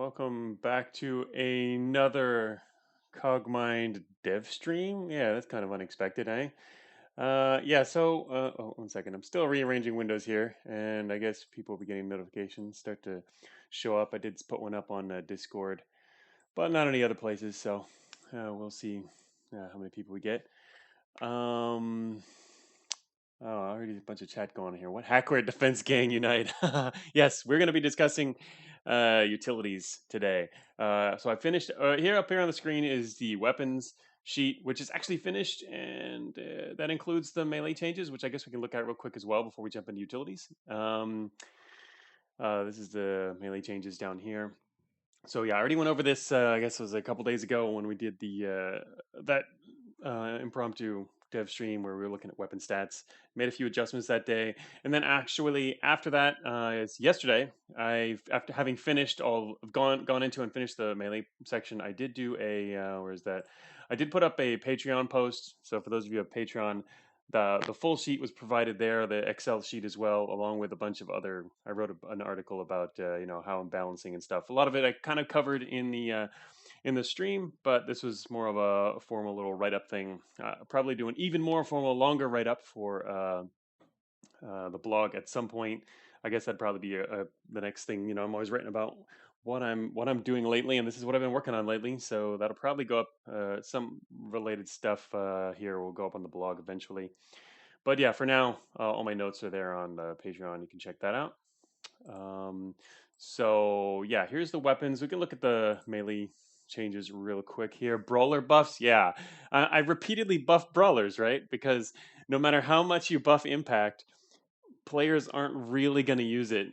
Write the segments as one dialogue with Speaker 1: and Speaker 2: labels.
Speaker 1: Welcome back to another Cogmind dev stream. Yeah, that's kind of unexpected, eh? Oh, 1 second. I'm still rearranging windows here, and I guess people will be getting notifications start to show up. I did put one up on Discord, but not any other places, so we'll see how many people we get. Um, Oh, already a bunch of chat going on here. What hackware defense gang unite? Yes, we're going to be discussing utilities today. So I finished up here on the screen is the weapons sheet, which is actually finished, and that includes the melee changes, which I guess we can look at real quick as well before we jump into utilities. This is the melee changes down here. So yeah, I already went over this. I guess it was a couple days ago when we did the that impromptu dev stream where we were looking at weapon stats. Made a few adjustments that day, and then actually after that, it's yesterday. After having finished gone into and finished the melee section, I did do a where is that? I did put up a Patreon post. So for those of you who have Patreon, the full sheet was provided there, the Excel sheet as well, along with a bunch of other. I wrote an article about how I'm balancing and stuff. A lot of it I kind of covered in the stream, but this was more of a formal little write up thing. Probably do an even more formal, longer write up for the blog at some point. I guess that'd probably be the next thing. I'm always writing about what I'm doing lately, and this is what I've been working on lately. So that'll probably go up. Some related stuff here will go up on the blog eventually. But yeah, for now, all my notes are there on the Patreon. You can check that out. Um, so yeah, here's the weapons. We can look at the melee changes real quick here. Brawler buffs, yeah. I repeatedly buff brawlers, right? Because no matter how much you buff impact, players aren't really going to use it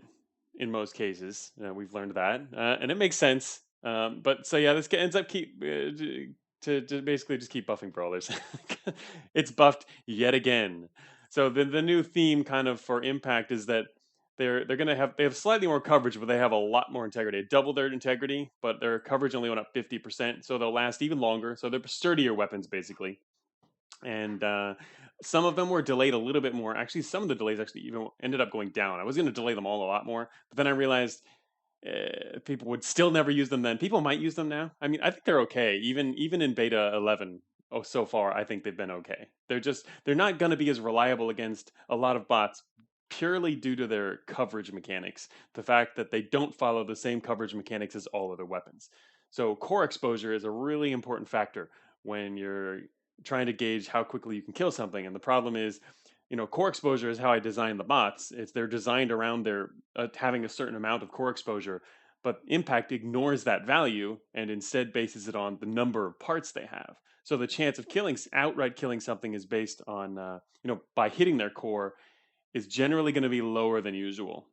Speaker 1: in most cases. We've learned that, and it makes sense. But so yeah, this ends up to basically just keep buffing brawlers. It's buffed yet again. So the new theme kind of for impact is that they have slightly more coverage, but they have a lot more integrity. Double their integrity, but their coverage only went up 50%, so they'll last even longer. So they're sturdier weapons basically, and some of them were delayed a little bit more. Actually, some of the delays actually even ended up going down. I was going to delay them all a lot more, but then I realized people would still never use them. Then people might use them now. I mean, I think they're okay. Even in beta 11, oh, so far I think they've been okay. They're not going to be as reliable against a lot of bots purely due to their coverage mechanics. The fact that they don't follow the same coverage mechanics as all other weapons. So core exposure is a really important factor when you're trying to gauge how quickly you can kill something. And the problem is, core exposure is how I design the bots. They're designed around their having a certain amount of core exposure, but impact ignores that value and instead bases it on the number of parts they have. So the chance of outright killing something is based on by hitting their core is generally going to be lower than usual.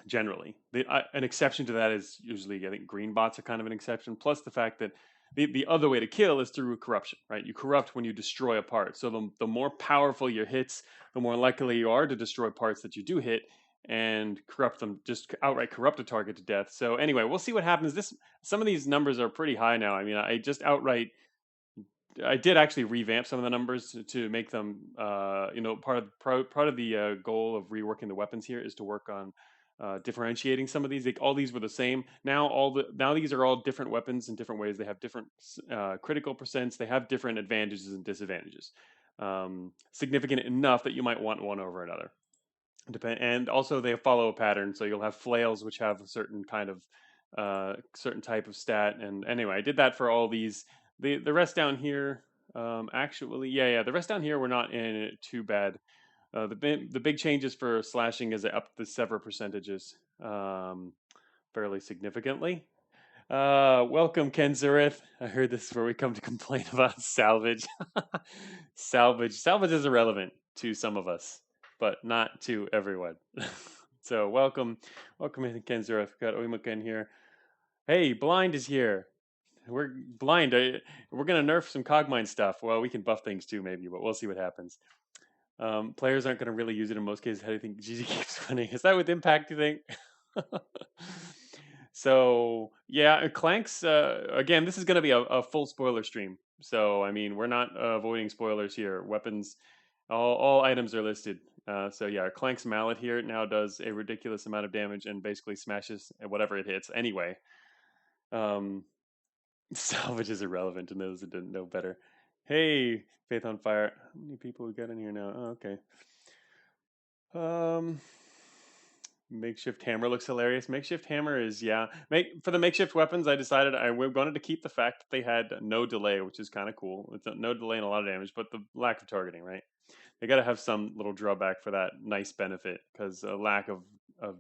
Speaker 1: Generally, an exception to that is usually, I think, green bots are kind of an exception. Plus the fact that the other way to kill is through corruption, right? You corrupt when you destroy a part. So the more powerful your hits, the more likely you are to destroy parts that you do hit and corrupt them, just outright corrupt a target to death. So anyway, we'll see what happens. Some of these numbers are pretty high now. I mean, I did actually revamp some of the numbers to make them, part of the goal of reworking the weapons here is to work on differentiating some of these. All these were the same. Now these are all different weapons in different ways. They have different critical percents. They have different advantages and disadvantages. Significant enough that you might want one over another. And also they follow a pattern. So you'll have flails which have a certain kind of certain type of stat. And anyway, I did that for all these. The rest down here, the rest down here were not in it too bad. The big changes for slashing is up the sever percentages fairly significantly. Welcome, Ken Zurith. I heard this is where we come to complain about salvage. Salvage is irrelevant to some of us, but not to everyone. So welcome, Ken Zurith. We've got Imika in here. Hey, Blind is here. We're blind. We're gonna nerf some Cogmind stuff. Well, we can buff things too, maybe, but we'll see what happens. Players aren't gonna really use it in most cases. How do you think GG keeps winning? Is that with impact? You think? So yeah, Clanks. Again, this is gonna be a full spoiler stream. So I mean, we're not avoiding spoilers here. Weapons, all items are listed. So yeah, Clank's mallet here now does a ridiculous amount of damage and basically smashes whatever it hits anyway. Salvage is irrelevant to those that didn't know better. Hey, Faith on Fire. How many people we got in here now? Oh, okay. Makeshift hammer looks hilarious. Makeshift hammer is, yeah. For the makeshift weapons, I decided I wanted to keep the fact that they had no delay, which is kind of cool. It's no delay and a lot of damage, but the lack of targeting, right? They got to have some little drawback for that nice benefit, because a lack of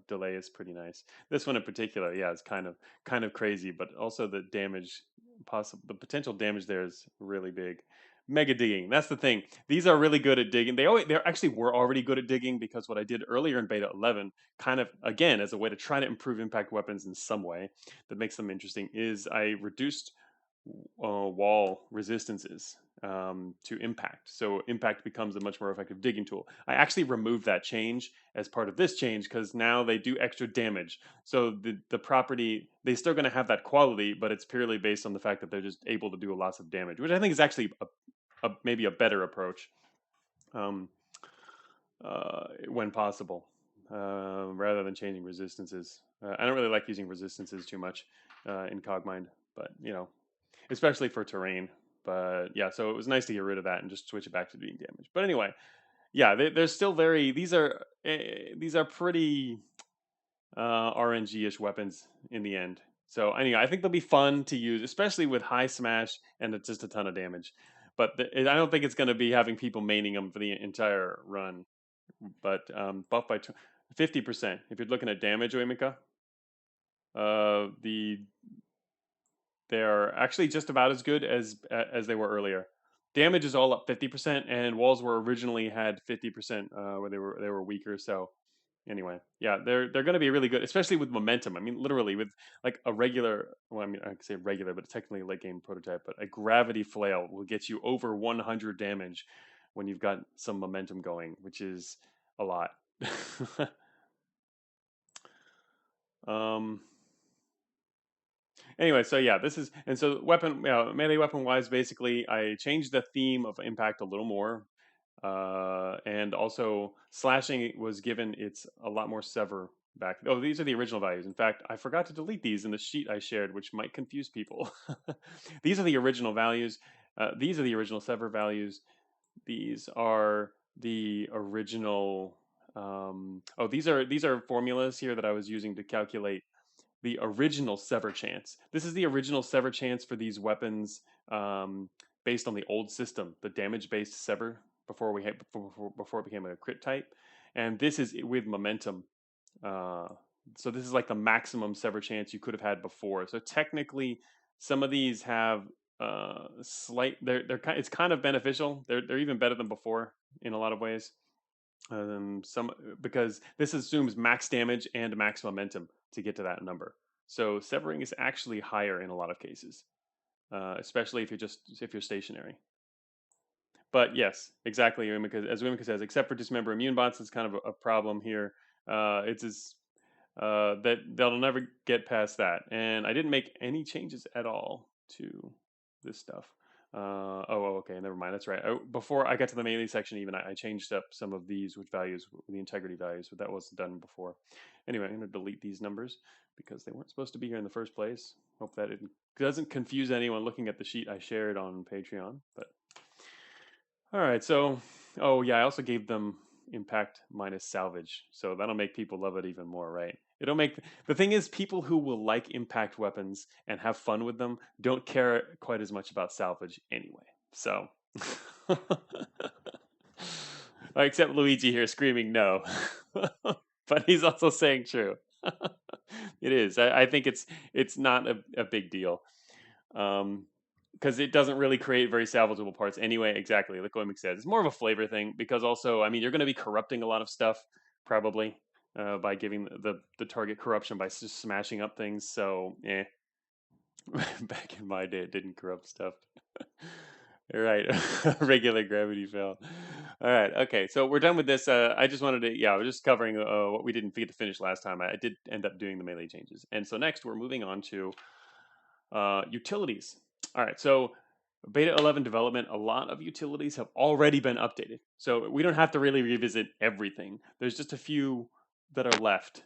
Speaker 1: delay is pretty nice. This one in particular, yeah, it's kind of crazy, but also the damage, the potential damage there is really big. Mega digging. That's the thing. These are really good at digging. They actually were already good at digging, because what I did earlier in beta 11, kind of again as a way to try to improve impact weapons in some way that makes them interesting, is I reduced wall resistances to impact. So impact becomes a much more effective digging tool. I actually removed that change as part of this change, because now they do extra damage. So the property, they're still going to have that quality, but it's purely based on the fact that they're just able to do lots of damage, which I think is actually maybe a better approach when possible, rather than changing resistances. I don't really like using resistances too much in Cogmind, but especially for terrain. But yeah, so it was nice to get rid of that and just switch it back to doing damage. But anyway, yeah, they're still very. These are pretty RNG-ish weapons in the end. So anyway, I think they'll be fun to use, especially with high smash and it's just a ton of damage. But I don't think it's going to be having people maining them for the entire run. But buff by 50%. If you're looking at damage, Imika, they're actually just about as good as they were earlier. Damage is all up 50%, and walls were originally had 50% where they were weaker. So anyway, yeah, they're going to be really good, especially with momentum. I mean, literally with like a regular. Well, I mean, I could say regular, but it's technically a late game prototype. But a gravity flail will get you over 100 damage when you've got some momentum going, which is a lot. um. Anyway, so yeah, this is, and so melee weapon wise, basically, I changed the theme of impact a little more, and also slashing was given it's a lot more sever back. Oh, these are the original values. In fact, I forgot to delete these in the sheet I shared, which might confuse people. These are the original values. These are the original sever values. These are the original. These are formulas here that I was using to calculate the original sever chance. This is the original sever chance for these weapons, based on the old system, the damage-based sever before it became a crit type, and this is with momentum. Uh, so this is like the maximum sever chance you could have had before. So technically, some of these have slight. It's kind of beneficial. They're even better than before in a lot of ways. Some Because this assumes max damage and max momentum to get to that number. So severing is actually higher in a lot of cases, especially if you're stationary. But yes, exactly. As Imika says, except for dismember immune bots, it's kind of a problem here. That they'll never get past that. And I didn't make any changes at all to this stuff. Okay, never mind. That's right. Before I got to the melee section, even I changed up some of these values, the integrity values, but that wasn't done before. Anyway, I'm going to delete these numbers because they weren't supposed to be here in the first place. Hope that it doesn't confuse anyone looking at the sheet I shared on Patreon. But all right, so I also gave them impact minus salvage, so that'll make people love it even more, right? It'll make the thing is, people who will like impact weapons and have fun with them don't care quite as much about salvage anyway. So, except Luigi here screaming no, but he's also saying true. It is. I think it's not a big deal. Because it doesn't really create very salvageable parts anyway. Exactly, like Oimik said, it's more of a flavor thing. Because also, I mean, you're going to be corrupting a lot of stuff probably by giving the target corruption by just smashing up things. So, back in my day, it didn't corrupt stuff. All right, regular gravity fail. All right, okay, so we're done with this. I just wanted to, I was just covering what we didn't get to finish last time. I did end up doing the melee changes, and so next we're moving on to utilities. All right, so beta 11 development, a lot of utilities have already been updated. So we don't have to really revisit everything. There's just a few that are left.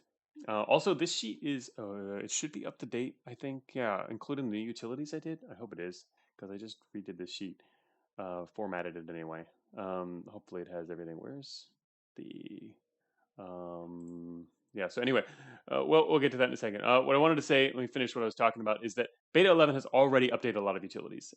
Speaker 1: Also, this sheet is it should be up to date, I think. Yeah, including the utilities I did. I hope it is because I just redid this sheet, formatted it anyway. Hopefully it has everything. Where's the yeah, so anyway, we'll get to that in a second. What I wanted to say, let me finish what I was talking about, is that Beta 11 has already updated a lot of utilities,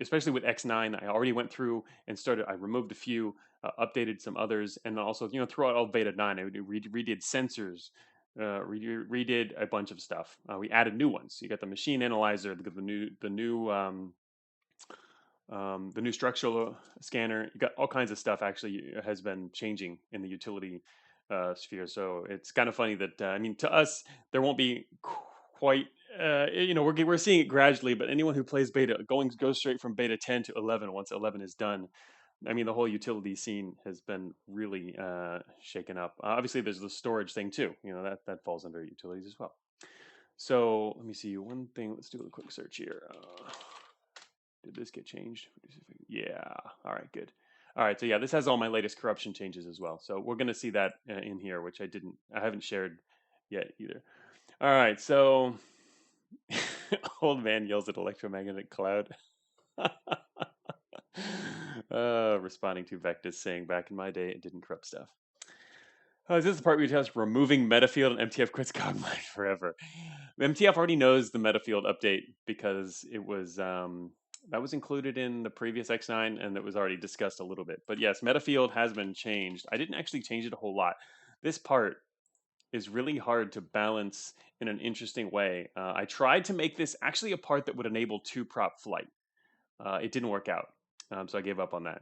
Speaker 1: especially with X9. I already went through and started, I removed a few, updated some others, and also, throughout all Beta 9, I redid sensors, redid a bunch of stuff. We added new ones. You got the machine analyzer, the new structural scanner. You got all kinds of stuff actually has been changing in the utility sphere. So it's kind of funny that I mean, to us, there won't be quite. We're seeing it gradually, but anyone who plays beta goes straight from beta 10 to 11 once 11 is done. I mean, the whole utility scene has been really shaken up. Obviously, there's the storage thing too. That falls under utilities as well. So let me see one thing. Let's do a quick search here. Did this get changed? Yeah. All right, good. All right, so yeah, this has all my latest corruption changes as well. So we're going to see that in here, which I haven't shared yet either. All right, so old man yells at electromagnetic cloud. Responding to Vectus saying, back in my day, it didn't corrupt stuff. Is this the part where you tell us removing Metafield and MTF quits Cogmind forever? MTF already knows the Metafield update because it was that was included in the previous X9 and that was already discussed a little bit. But yes, Metafield has been changed. I didn't actually change it a whole lot. This part is really hard to balance in an interesting way. I tried to make this actually a part that would enable 2-prop flight. It didn't work out, so I gave up on that.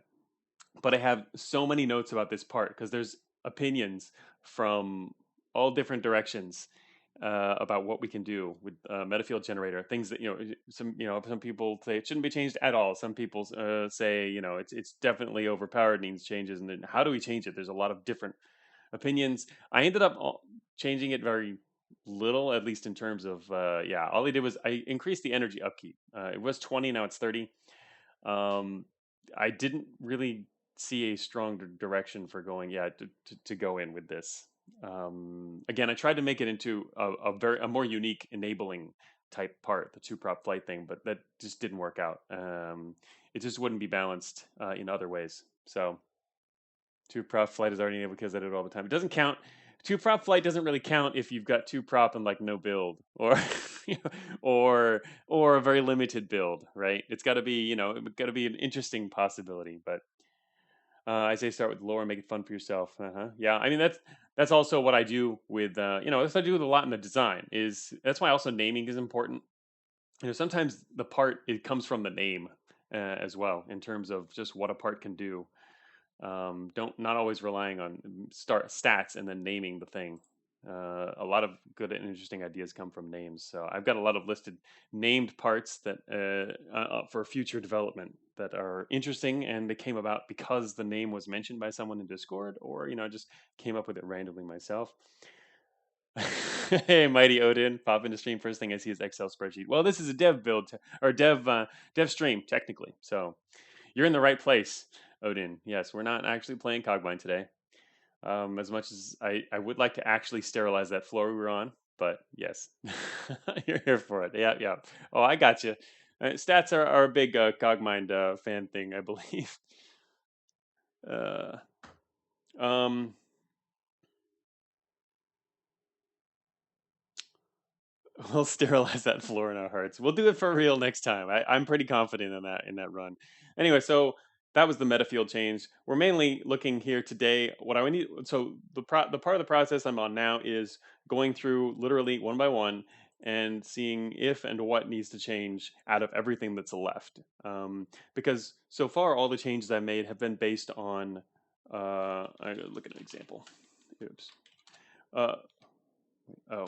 Speaker 1: But I have so many notes about this part because there's opinions from all different directions about what we can do with Metafield generator. Things that some people say it shouldn't be changed at all. Some people say it's definitely overpowered, needs changes. And then how do we change it? There's a lot of different opinions. I ended up changing it very little, at least in terms of all I did was I increased the energy upkeep. It was 20, now it's 30. I didn't really see a strong direction for going to go in with this. Again, I tried to make it into a more unique enabling type part, the 2-prop flight thing, but that just didn't work out. It just wouldn't be balanced in other ways. So 2-prop flight is already enabled because I do it all the time. It doesn't count. 2-prop flight doesn't really count if you've got 2-prop and like no build or or a very limited build, right? It's got to be an interesting possibility. But I say start with lore and make it fun for yourself. Yeah, I mean that's also what I do with that's what I do with a lot in the design. That's why also naming is important. Sometimes the part it comes from the name as well in terms of just what a part can do. Not always relying on stats and then naming the thing. A lot of good and interesting ideas come from names. So I've got a lot of listed named parts that for future development that are interesting, and they came about because the name was mentioned by someone in Discord, or I just came up with it randomly myself. Hey, Mighty Odin, pop into stream. First thing I see is Excel spreadsheet. Well, this is a dev build or dev stream technically, so you're in the right place, Odin. Yes, we're not actually playing Cogmind today. As much as I would like to actually sterilize that floor we were on, but yes, you're here for it. Yeah, yeah. Oh, I got you. Stats are a big Cogmind fan thing, I believe. Uh, um, we'll sterilize that floor in our hearts. We'll do it for real next time. I'm pretty confident in that run. Anyway, so that was the Metafield change. We're mainly looking here today. What I need, so the part of the process I'm on now is going through literally one by one and seeing if and what needs to change out of everything that's left. Because so far all the changes I made have been based on. I look at an example. Oops. Uh, oh.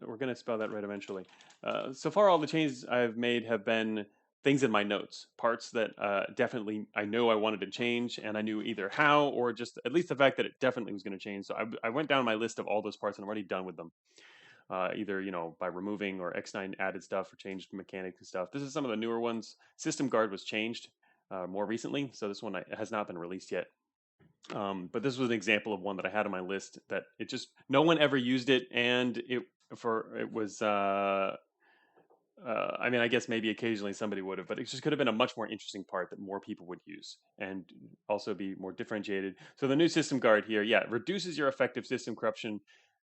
Speaker 1: We're going to spell that right eventually. So far, all the changes I've made have been things in my notes, parts that definitely I know I wanted to change, and I knew either how or just at least the fact that it definitely was going to change. So I went down my list of all those parts, and I'm already done with them. Either by removing or X9 added stuff or changed mechanics and stuff. This is some of the newer ones. System Guard was changed more recently, so this one has not been released yet. But this was an example of one that I had on my list that it just no one ever used it, and it was I mean, I guess maybe occasionally somebody would have, but it just could have been a much more interesting part that more people would use and also be more differentiated. So the new system guard here, yeah, reduces your effective system corruption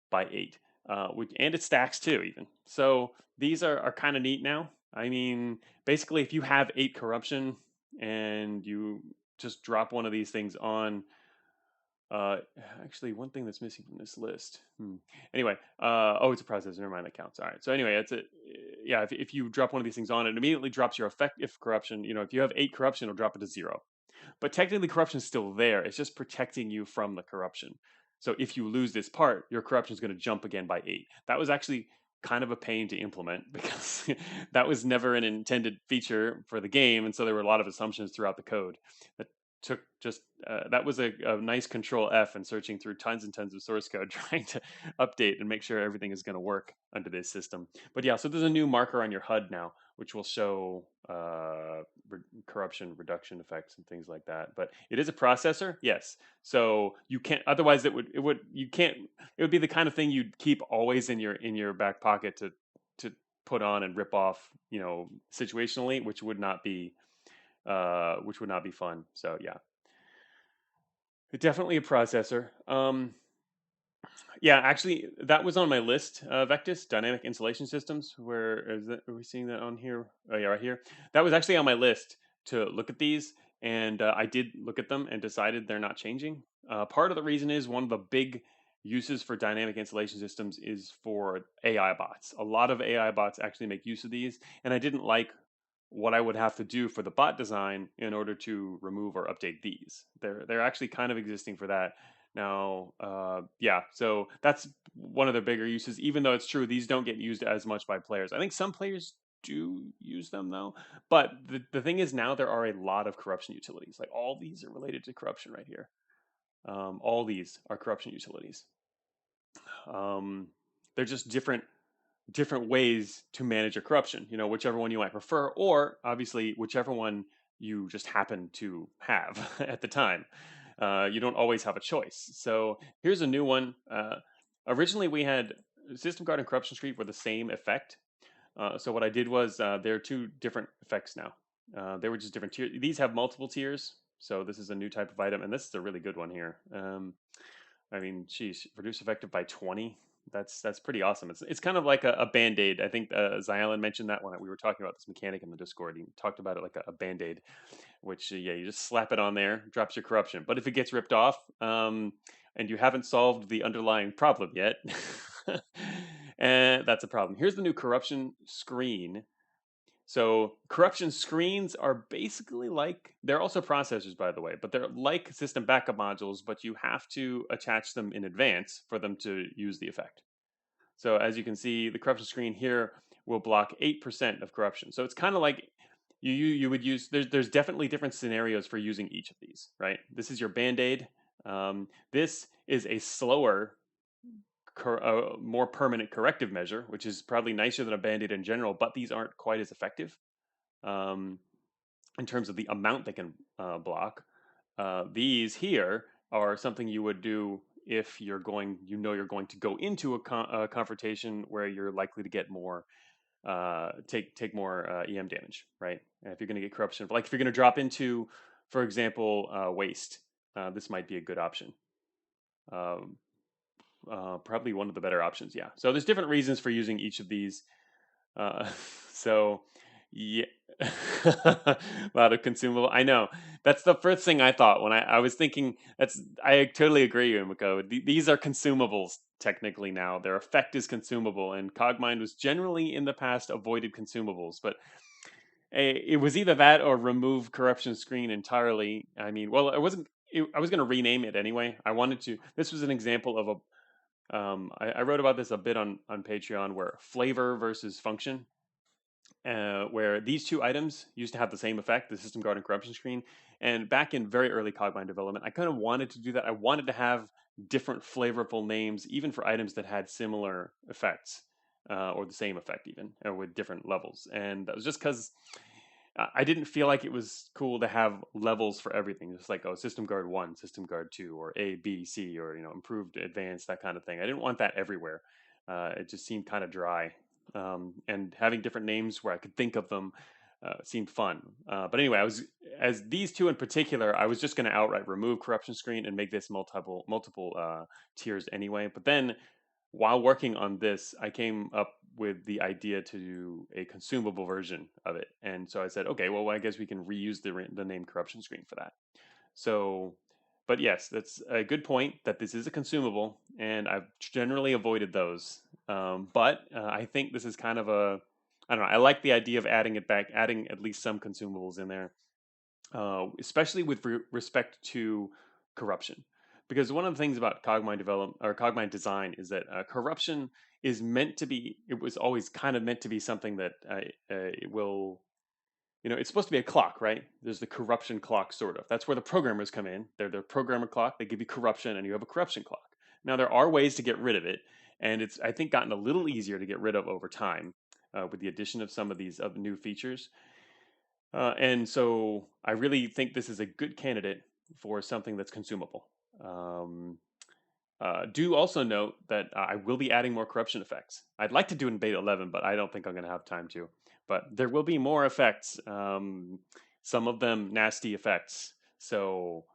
Speaker 1: by 8, and it stacks too, even. So these are kind of neat now. I mean, basically, if you have 8 corruption and you just drop one of these things on, uh, actually, one thing that's missing from this list. Anyway, oh, it's a processor. Never mind, that counts. All right. So anyway, it's a yeah. If you drop one of these things on, it immediately drops your effective corruption. You know, if you have 8 corruption, it'll drop it to 0. But technically, corruption is still there. It's just protecting you from the corruption. So if you lose this part, your corruption is going to jump again by 8. That was actually kind of a pain to implement because that was never an intended feature for the game, and so there were a lot of assumptions throughout the code that took just that was a nice control F and searching through tons and tons of source code trying to update and make sure everything is going to work under this system. But yeah, so there's a new marker on your HUD now which will show corruption reduction effects and things like that. But it is a processor, yes. So you can't. Otherwise, it would you can't. It would be the kind of thing you'd keep always in your back pocket to put on and rip off, you know, situationally, which would not be fun. So yeah, definitely a processor. Yeah, actually, that was on my list. Vectis dynamic insulation systems. Where is that? Are we seeing that on here? Oh yeah, right here. That was actually on my list to look at these, and I did look at them and decided they're not changing. Part of the reason is one of the big uses for dynamic insulation systems is for AI bots. A lot of AI bots actually make use of these, and I didn't like what I would have to do for the bot design in order to remove or update these. They're actually kind of existing for that now. Yeah, so that's one of the bigger uses. Even though it's true, these don't get used as much by players. I think some players do use them though. But the thing is now there are a lot of corruption utilities. Like all these are related to corruption right here. All these are corruption utilities. Um, they're just different ways to manage your corruption, you know, whichever one you might prefer, or obviously whichever one you just happen to have at the time. You don't always have a choice. So here's a new one. Originally, we had System Guard and Corruption Street were the same effect. So what I did was there are 2 different effects now. They were just different tiers. These have multiple tiers. So this is a new type of item, and this is a really good one here. I mean, geez, reduce effective by 20. That's pretty awesome. It's kind of like a band-aid. I think Xylan mentioned that when we were talking about this mechanic in the Discord. He talked about it like a band-aid, which yeah, you just slap it on there, drops your corruption. But if it gets ripped off, and you haven't solved the underlying problem yet, and that's a problem. Here's the new corruption screen. So corruption screens are basically like, they're also processors, by the way, but they're like system backup modules, but you have to attach them in advance for them to use the effect. So as you can see, the corruption screen here will block 8% of corruption. So it's kind of like you would use, there's definitely different scenarios for using each of these, right? This is your Band-Aid. This is a slower, more permanent corrective measure, which is probably nicer than a Band-Aid in general, but these aren't quite as effective um, in terms of the amount they can block. These here are something you would do if you're going, you know, you're going to go into a confrontation where you're likely to get more, take more EM damage, right? And if you're going to get corruption, like if you're going to drop into, for example, waste, this might be a good option. Probably one of the better options, yeah. So there's different reasons for using each of these. So yeah, a lot of consumable. I know that's the first thing I thought when I was thinking. I totally agree, Imika. These are consumables technically now. Their effect is consumable, and Cogmind was generally in the past avoided consumables, but it was either that or remove corruption screen entirely. I mean, well, it wasn't. I was going to rename it anyway. I wanted to. This was an example of a. I wrote about this a bit on Patreon, where flavor versus function, where these 2 items used to have the same effect, the system guard and corruption screen. And back in very early Cogmind development, I kind of wanted to do that. I wanted to have different flavorful names, even for items that had similar effects, or the same effect even, with different levels. And that was just because I didn't feel like it was cool to have levels for everything. Just like, oh, system guard 1, system guard 2, or A, B, C, or improved, advanced, that kind of thing. I didn't want that everywhere. It just seemed kind of dry. And having different names where I could think of them seemed fun. But anyway, as these two in particular, I was just going to outright remove corruption screen and make this multiple tiers anyway. But then while working on this, I came up with the idea to do a consumable version of it. And so I said, okay, well, I guess we can reuse the name corruption screen for that. So, but yes, that's a good point that this is a consumable, and I've generally avoided those. But I think this is kind of I don't know, I like the idea of adding it back, adding at least some consumables in there, especially with respect to corruption. Because one of the things about Cogmind development or Cogmind design is that corruption is meant to be. It was always kind of meant to be something that it will. It's supposed to be a clock, right? There's the corruption clock, sort of. That's where the programmers come in. They're the programmer clock. They give you corruption, and you have a corruption clock. Now there are ways to get rid of it, and it's I think gotten a little easier to get rid of over time with the addition of some of these other new features. And so I really think this is a good candidate for something that's consumable. Um, do also note that I will be adding more corruption effects. I'd like to do it in beta 11, but I don't think I'm going to have time to. But there will be more effects, some of them nasty effects. So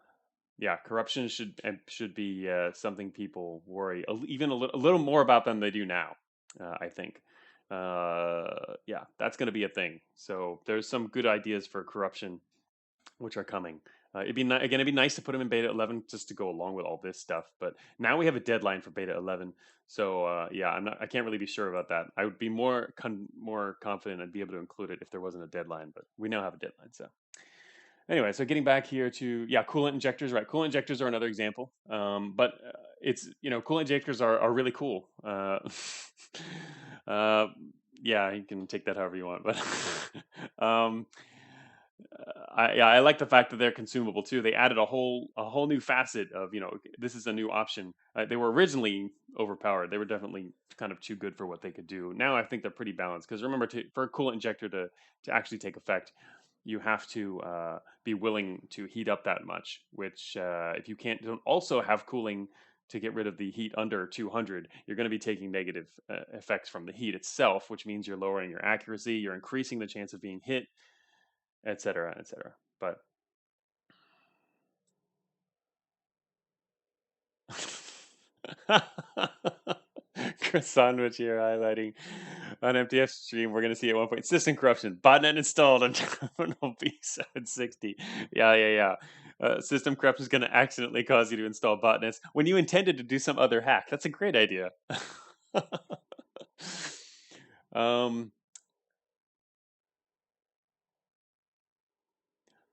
Speaker 1: yeah, corruption should be something people worry even a little more about than they do now. I think. Yeah, that's going to be a thing. So there's some good ideas for corruption which are coming. It'd be nice to put them in beta 11 just to go along with all this stuff. But now we have a deadline for beta 11, so yeah, I can't really be sure about that. I would be more confident I'd be able to include it if there wasn't a deadline, but we now have a deadline. So anyway, so getting back here to coolant injectors, right? Coolant injectors are another example, but it's coolant injectors are really cool. Uh, yeah, you can take that however you want, but um, I like the fact that they're consumable too. They added a whole new facet of this is a new option. They were originally overpowered. They were definitely kind of too good for what they could do. Now I think they're pretty balanced because remember, for a coolant injector to actually take effect, you have to be willing to heat up that much. Which if you don't also have cooling to get rid of the heat under 200, you're going to be taking negative effects from the heat itself, which means you're lowering your accuracy, you're increasing the chance of being hit, etc., etc. But Chris Sandwich here highlighting on MTF stream. We're gonna see at one point system corruption botnet installed on terminal B760. Yeah. System corruption is gonna accidentally cause you to install botnets when you intended to do some other hack. That's a great idea. um,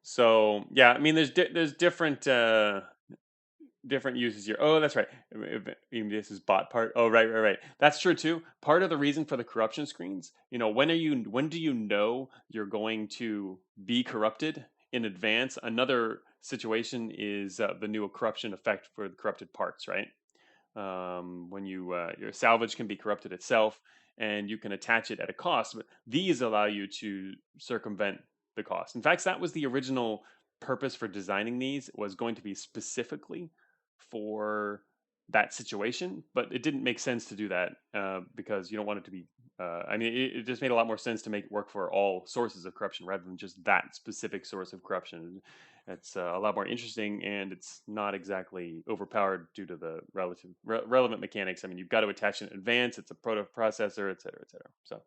Speaker 1: so yeah, I mean, there's different uses here. Oh, that's right. Even this is bot part. Oh, right. That's true too. Part of the reason for the corruption screens, when do you know you're going to be corrupted in advance? Another situation is the new corruption effect for the corrupted parts, right? When your salvage can be corrupted itself, and you can attach it at a cost. But these allow you to circumvent the cost. In fact, that was the original purpose for designing these, was going to be specifically for that situation, but it didn't make sense to do that because you don't want it to be. I mean, it just made a lot more sense to make it work for all sources of corruption rather than just that specific source of corruption. It's a lot more interesting, and it's not exactly overpowered due to the relevant mechanics. I mean, you've got to attach in advance. It's a proto processor, et cetera, et cetera. So.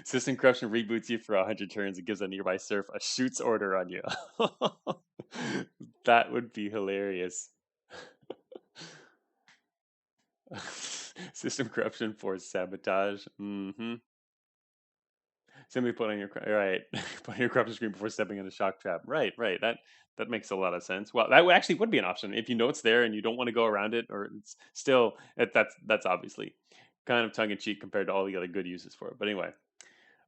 Speaker 1: System corruption reboots you for 100 turns and gives a nearby surf a shoots order on you. That would be hilarious. System corruption for sabotage. Simply put on your put on your corruption screen before stepping in a shock trap. Right. That makes a lot of sense. Well, that actually would be an option if you know it's there and you don't want to go around it, or it's still that's obviously kind of tongue in cheek compared to all the other good uses for it. But anyway,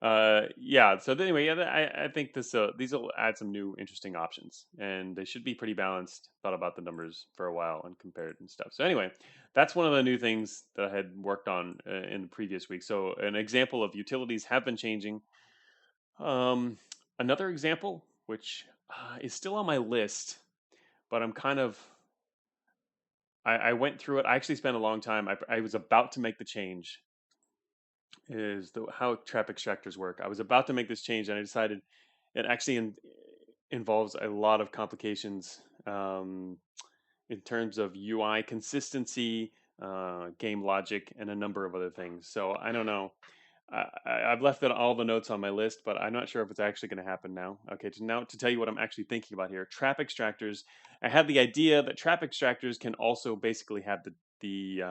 Speaker 1: Yeah. So anyway, yeah, I think these will add some new interesting options, and they should be pretty balanced. Thought about the numbers for a while and compared and stuff. So anyway, that's one of the new things that I had worked on in the previous week. So an example of utilities have been changing. Um, Another example, which is still on my list, but I'm kind of I went through it. I actually spent a long time. I was about to make the change. Is how trap extractors work. I was about to make this change, and I decided it actually involves a lot of complications in terms of UI consistency, game logic, and a number of other things. So I don't know. I've left all the notes on my list, but I'm not sure if it's actually going to happen now. Okay, now to tell you what I'm actually thinking about here, trap extractors. I had the idea that trap extractors can also basically have the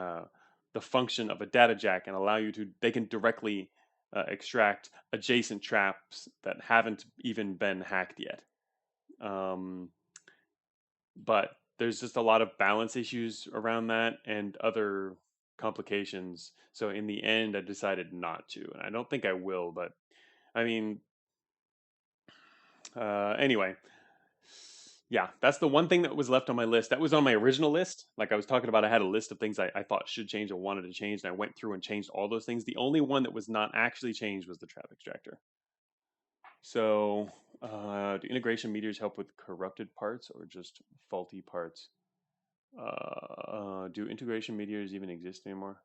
Speaker 1: function of a data jack and allow you to. They can directly extract adjacent traps that haven't even been hacked yet. Um, but there's just a lot of balance issues around that and other complications. So in the end, I decided not to, and I don't think I will. But I mean, anyway, yeah, that's the one thing that was left on my list. That was on my original list. Like I was talking about, I had a list of things I thought should change or wanted to change, and I went through and changed all those things. The only one that was not actually changed was the trap extractor. So, do integration meters help with corrupted parts or just faulty parts? Do integration meteors even exist anymore?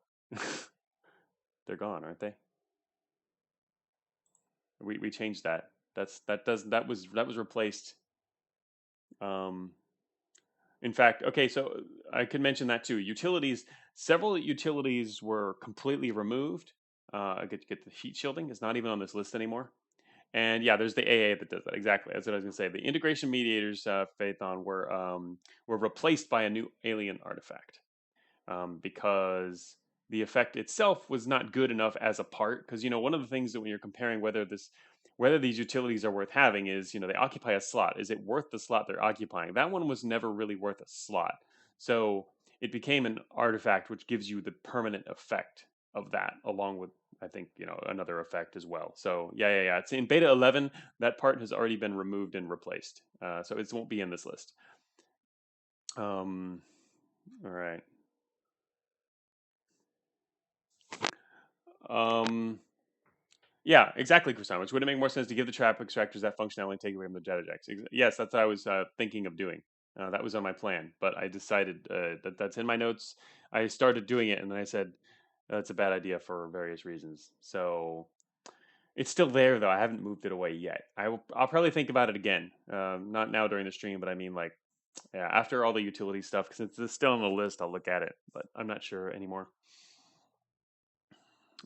Speaker 1: They're gone, aren't they? We changed that. That was replaced. Um, in fact, okay, so I could mention that too. Utilities, several utilities were completely removed. I get the heat shielding. It's not even on this list anymore. And yeah, there's the AA that does that. Exactly. That's what I was gonna say. The integration mediators, Phaethon, were replaced by a new alien artifact. Because the effect itself was not good enough as a part. Because one of the things that when you're comparing whether these utilities are worth having is they occupy a slot. Is it worth the slot they're occupying? That one was never really worth a slot. So it became an artifact which gives you the permanent effect of that, along with I think another effect as well. So yeah. It's in beta 11. That part has already been removed and replaced. So it won't be in this list. All right. Um, yeah, exactly, Croissant. Which would it make more sense to give the trap extractors that functionality and take away from the data jacks? Yes, that's what I was thinking of doing. That was on my plan, but I decided that's in my notes. I started doing it, and then I said that's a bad idea for various reasons. So it's still there, though. I haven't moved it away yet. I'll probably think about it again. Not now during the stream, but I mean like yeah, after all the utility stuff, because it's still on the list. I'll look at it, but I'm not sure anymore.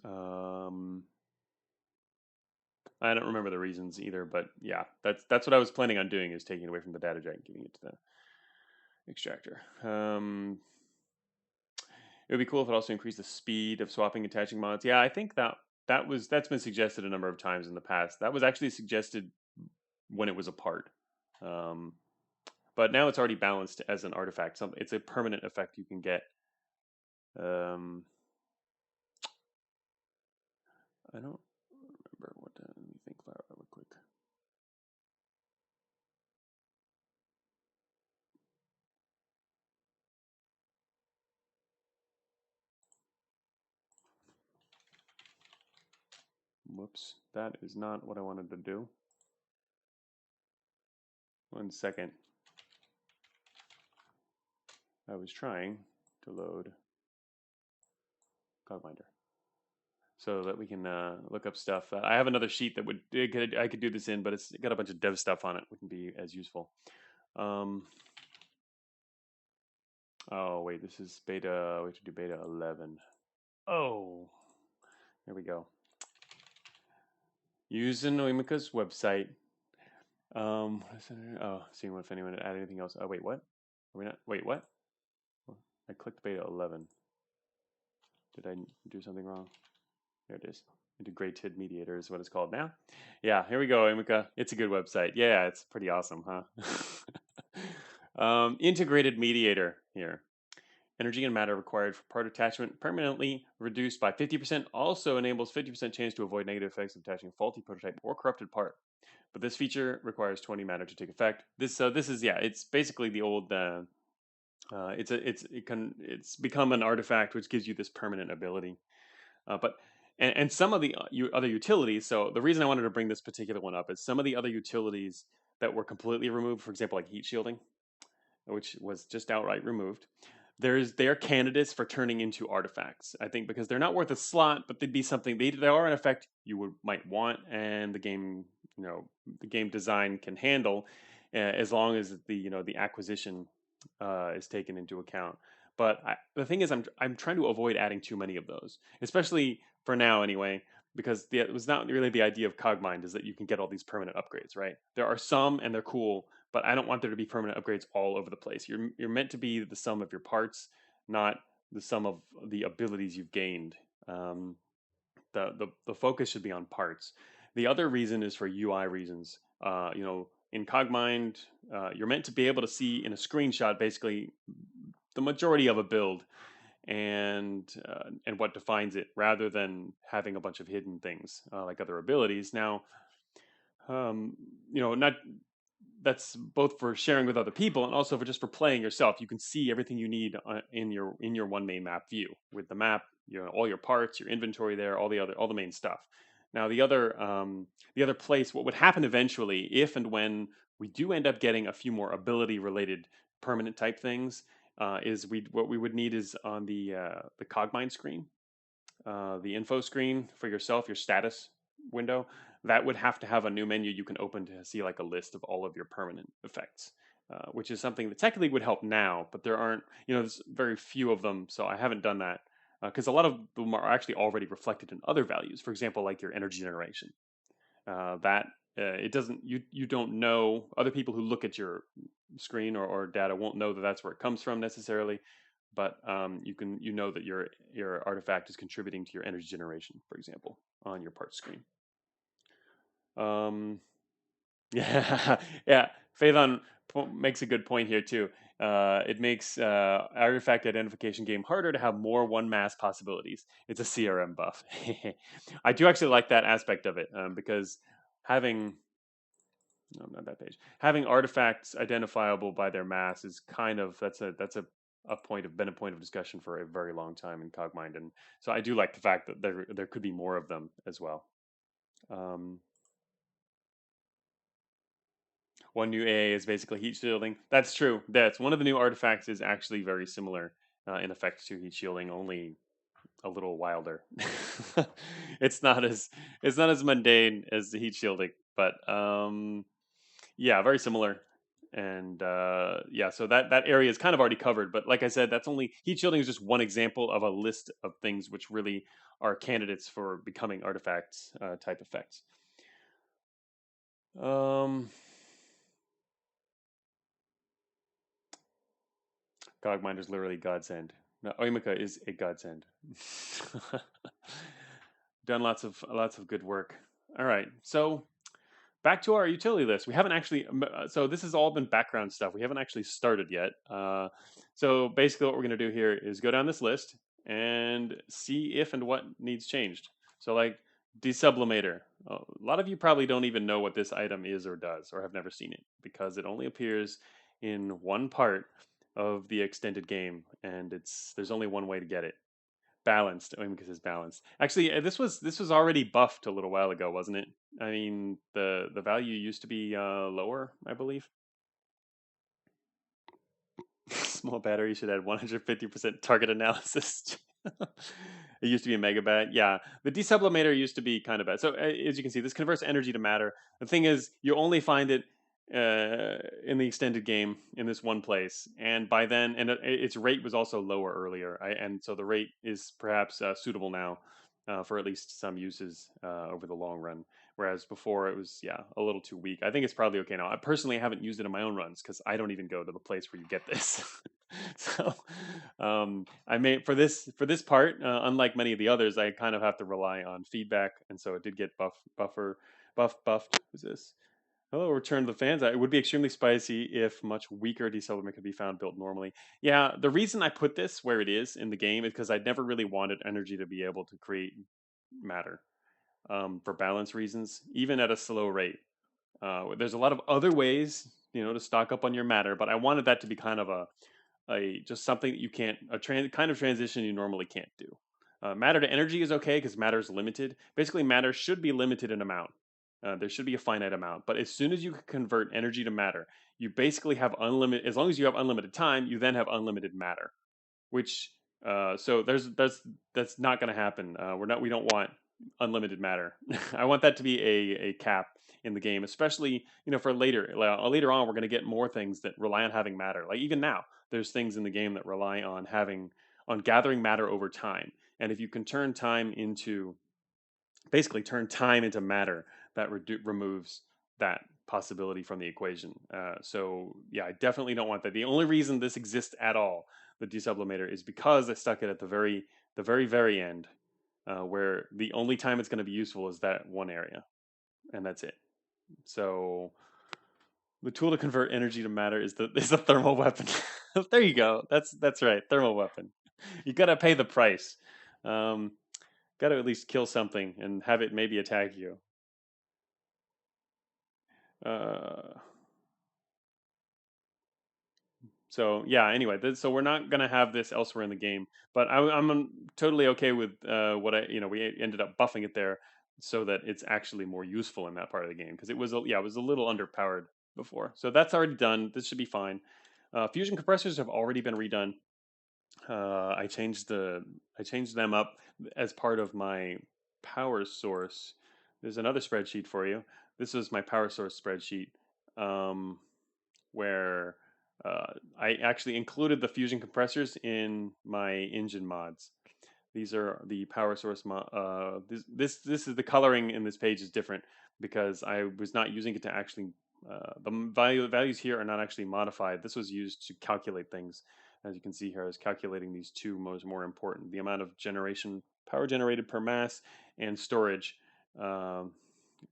Speaker 1: Um, I don't remember the reasons either, but yeah, that's what I was planning on doing is taking it away from the data jack and giving it to the extractor. It would be cool if it also increased the speed of swapping and attaching mods. Yeah, I think that's been suggested a number of times in the past. That was actually suggested when it was a part, um, but now it's already balanced as an artifact. It's a permanent effect you can get. Um, I don't remember what. Let me think about it real quick. Whoops, that is not what I wanted to do. 1 second. I was trying to load Cogminder so that we can look up stuff. I have another sheet that I could do this in, but it's got a bunch of dev stuff on it. Wouldn't be as useful. Oh wait, this is beta. We have to do beta 11. Oh, there we go. Using Imika's website. Seeing if anyone had added anything else. Oh wait, what? Are we not? Wait, what? I clicked beta 11. Did I do something wrong? There it is. Integrated Mediator is what it's called now. Yeah, here we go, Imika. It's a good website. Yeah, it's pretty awesome, huh? Integrated Mediator here. Energy and matter required for part attachment permanently reduced by 50%. Also enables 50% chance to avoid negative effects of attaching a faulty prototype or corrupted part. But this feature requires 20 matter to take effect. This is yeah, it's basically the old. It's become an artifact which gives you this permanent ability. But and some of the other utilities. So the reason I wanted to bring this particular one up is some of the other utilities that were completely removed. For example, like heat shielding, which was just outright removed. They are candidates for turning into artifacts. I think because they're not worth a slot, but they'd be something. They are an effect might want, and the game the game design can handle, as long as the acquisition is taken into account. But the thing is, I'm trying to avoid adding too many of those, especially for now anyway, because it was not really the idea of Cogmind is that you can get all these permanent upgrades, right? There are some and they're cool, but I don't want there to be permanent upgrades all over the place. You're meant to be the sum of your parts, not the sum of the abilities you've gained. Um, the focus should be on parts. The other reason is for UI reasons. In Cogmind, you're meant to be able to see in a screenshot basically the majority of a build and what defines it, rather than having a bunch of hidden things like other abilities. Now, not that's both for sharing with other people and also for playing yourself. You can see everything you need in your one main map view with the map, all your parts, your inventory there, all the main stuff. Now the other place, what would happen eventually, if and when we do end up getting a few more ability related permanent type things, is what we would need is on the Cogmind screen, the info screen for yourself, your status window, that would have to have a new menu you can open to see like a list of all of your permanent effects, which is something that technically would help now, but there aren't, there's very few of them, so I haven't done that because a lot of them are actually already reflected in other values. For example, like your energy generation. That it doesn't you don't know, other people who look at your screen or data won't know that that's where it comes from necessarily, but you know that your artifact is contributing to your energy generation, for example, on your part screen. Um, yeah, yeah. Phaethon makes a good point here too. It makes artifact identification game harder to have more one mass possibilities. It's a CRM buff. I do actually like that aspect of it, because having no, not that page. Having artifacts identifiable by their mass is kind of a been a point of discussion for a very long time in Cogmind, and so I do like the fact that there could be more of them as well. Um, One new AA is basically heat shielding. That's true. That's one of the new artifacts is actually very similar in effect to heat shielding, only a little wilder. it's not as it's not as mundane as the heat shielding, but yeah, very similar. And yeah, so that area is kind of already covered. But like I said, that's only heat shielding is just one example of a list of things which really are candidates for becoming artifacts type effects. Cogmind is literally godsend. No, Imika is a godsend. Done lots of good work. All right, so back to our utility list. We haven't actually, so this has all been background stuff. We haven't actually started yet. So basically what we're gonna do here is go down this list and see if and what needs changed. So like Desublimator. A lot of you probably don't even know what this item is or does, or have never seen it, because it only appears in one part of the extended game, and there's only one way to get it. Balanced. I mean, because it's balanced. Actually, this was already buffed a little while ago, wasn't it? I mean, the value used to be lower, I believe. Small battery should add 150% target analysis. It used to be a megabat. Yeah, the desublimator used to be kind of bad. So as you can see, this converts energy to matter. The thing is, you only find it in the extended game in this one place, and by then, and its rate was also lower earlier, and so the rate is perhaps suitable now for at least some uses over the long run. Whereas before it was, yeah, a little too weak. I think it's probably okay now. I personally haven't used it in my own runs because I don't even go to the place where you get this. So I may for this part, unlike many of the others, I kind of have to rely on feedback, and so it did get buffed. Who's this? Hello, return to the fans. It would be extremely spicy if much weaker desublimator could be found built normally. Yeah, the reason I put this where it is in the game is because I'd never really wanted energy to be able to create matter for balance reasons, even at a slow rate. There's a lot of other ways, to stock up on your matter, but I wanted that to be kind of a just something that you can't kind of transition you normally can't do. Matter to energy is okay because matter is limited. Basically, matter should be limited in amount. There should be a finite amount, but as soon as you can convert energy to matter, you basically have unlimited. As long as you have unlimited time, you then have unlimited matter. Which so that's not going to happen. We don't want unlimited matter. I want that to be a cap in the game, especially for later. Later on, we're going to get more things that rely on having matter. Like even now, there's things in the game that rely on gathering matter over time. And if you can turn time into matter, that removes that possibility from the equation. So yeah, I definitely don't want that. The only reason this exists at all, the desublimator, is because I stuck it at the very end, where the only time it's going to be useful is that one area, and that's it. So the tool to convert energy to matter is the thermal weapon. There you go. That's right, thermal weapon. You got to pay the price. Um, got to at least kill something and have it maybe attack you. Uh, so yeah. Anyway, so we're not gonna have this elsewhere in the game, but I'm totally okay with what we ended up buffing it there so that it's actually more useful in that part of the game because it was a little underpowered before. So that's already done. This should be fine. Fusion compressors have already been redone. I changed them up as part of my power source. There's another spreadsheet for you. This is my power source spreadsheet. Um, where I actually included the fusion compressors in my engine mods. These are the power source. This is the coloring in this page is different because I was not using it to actually. The values here are not actually modified. This was used to calculate things. As you can see here, I was calculating these two more important: the amount of power generated per mass and storage um,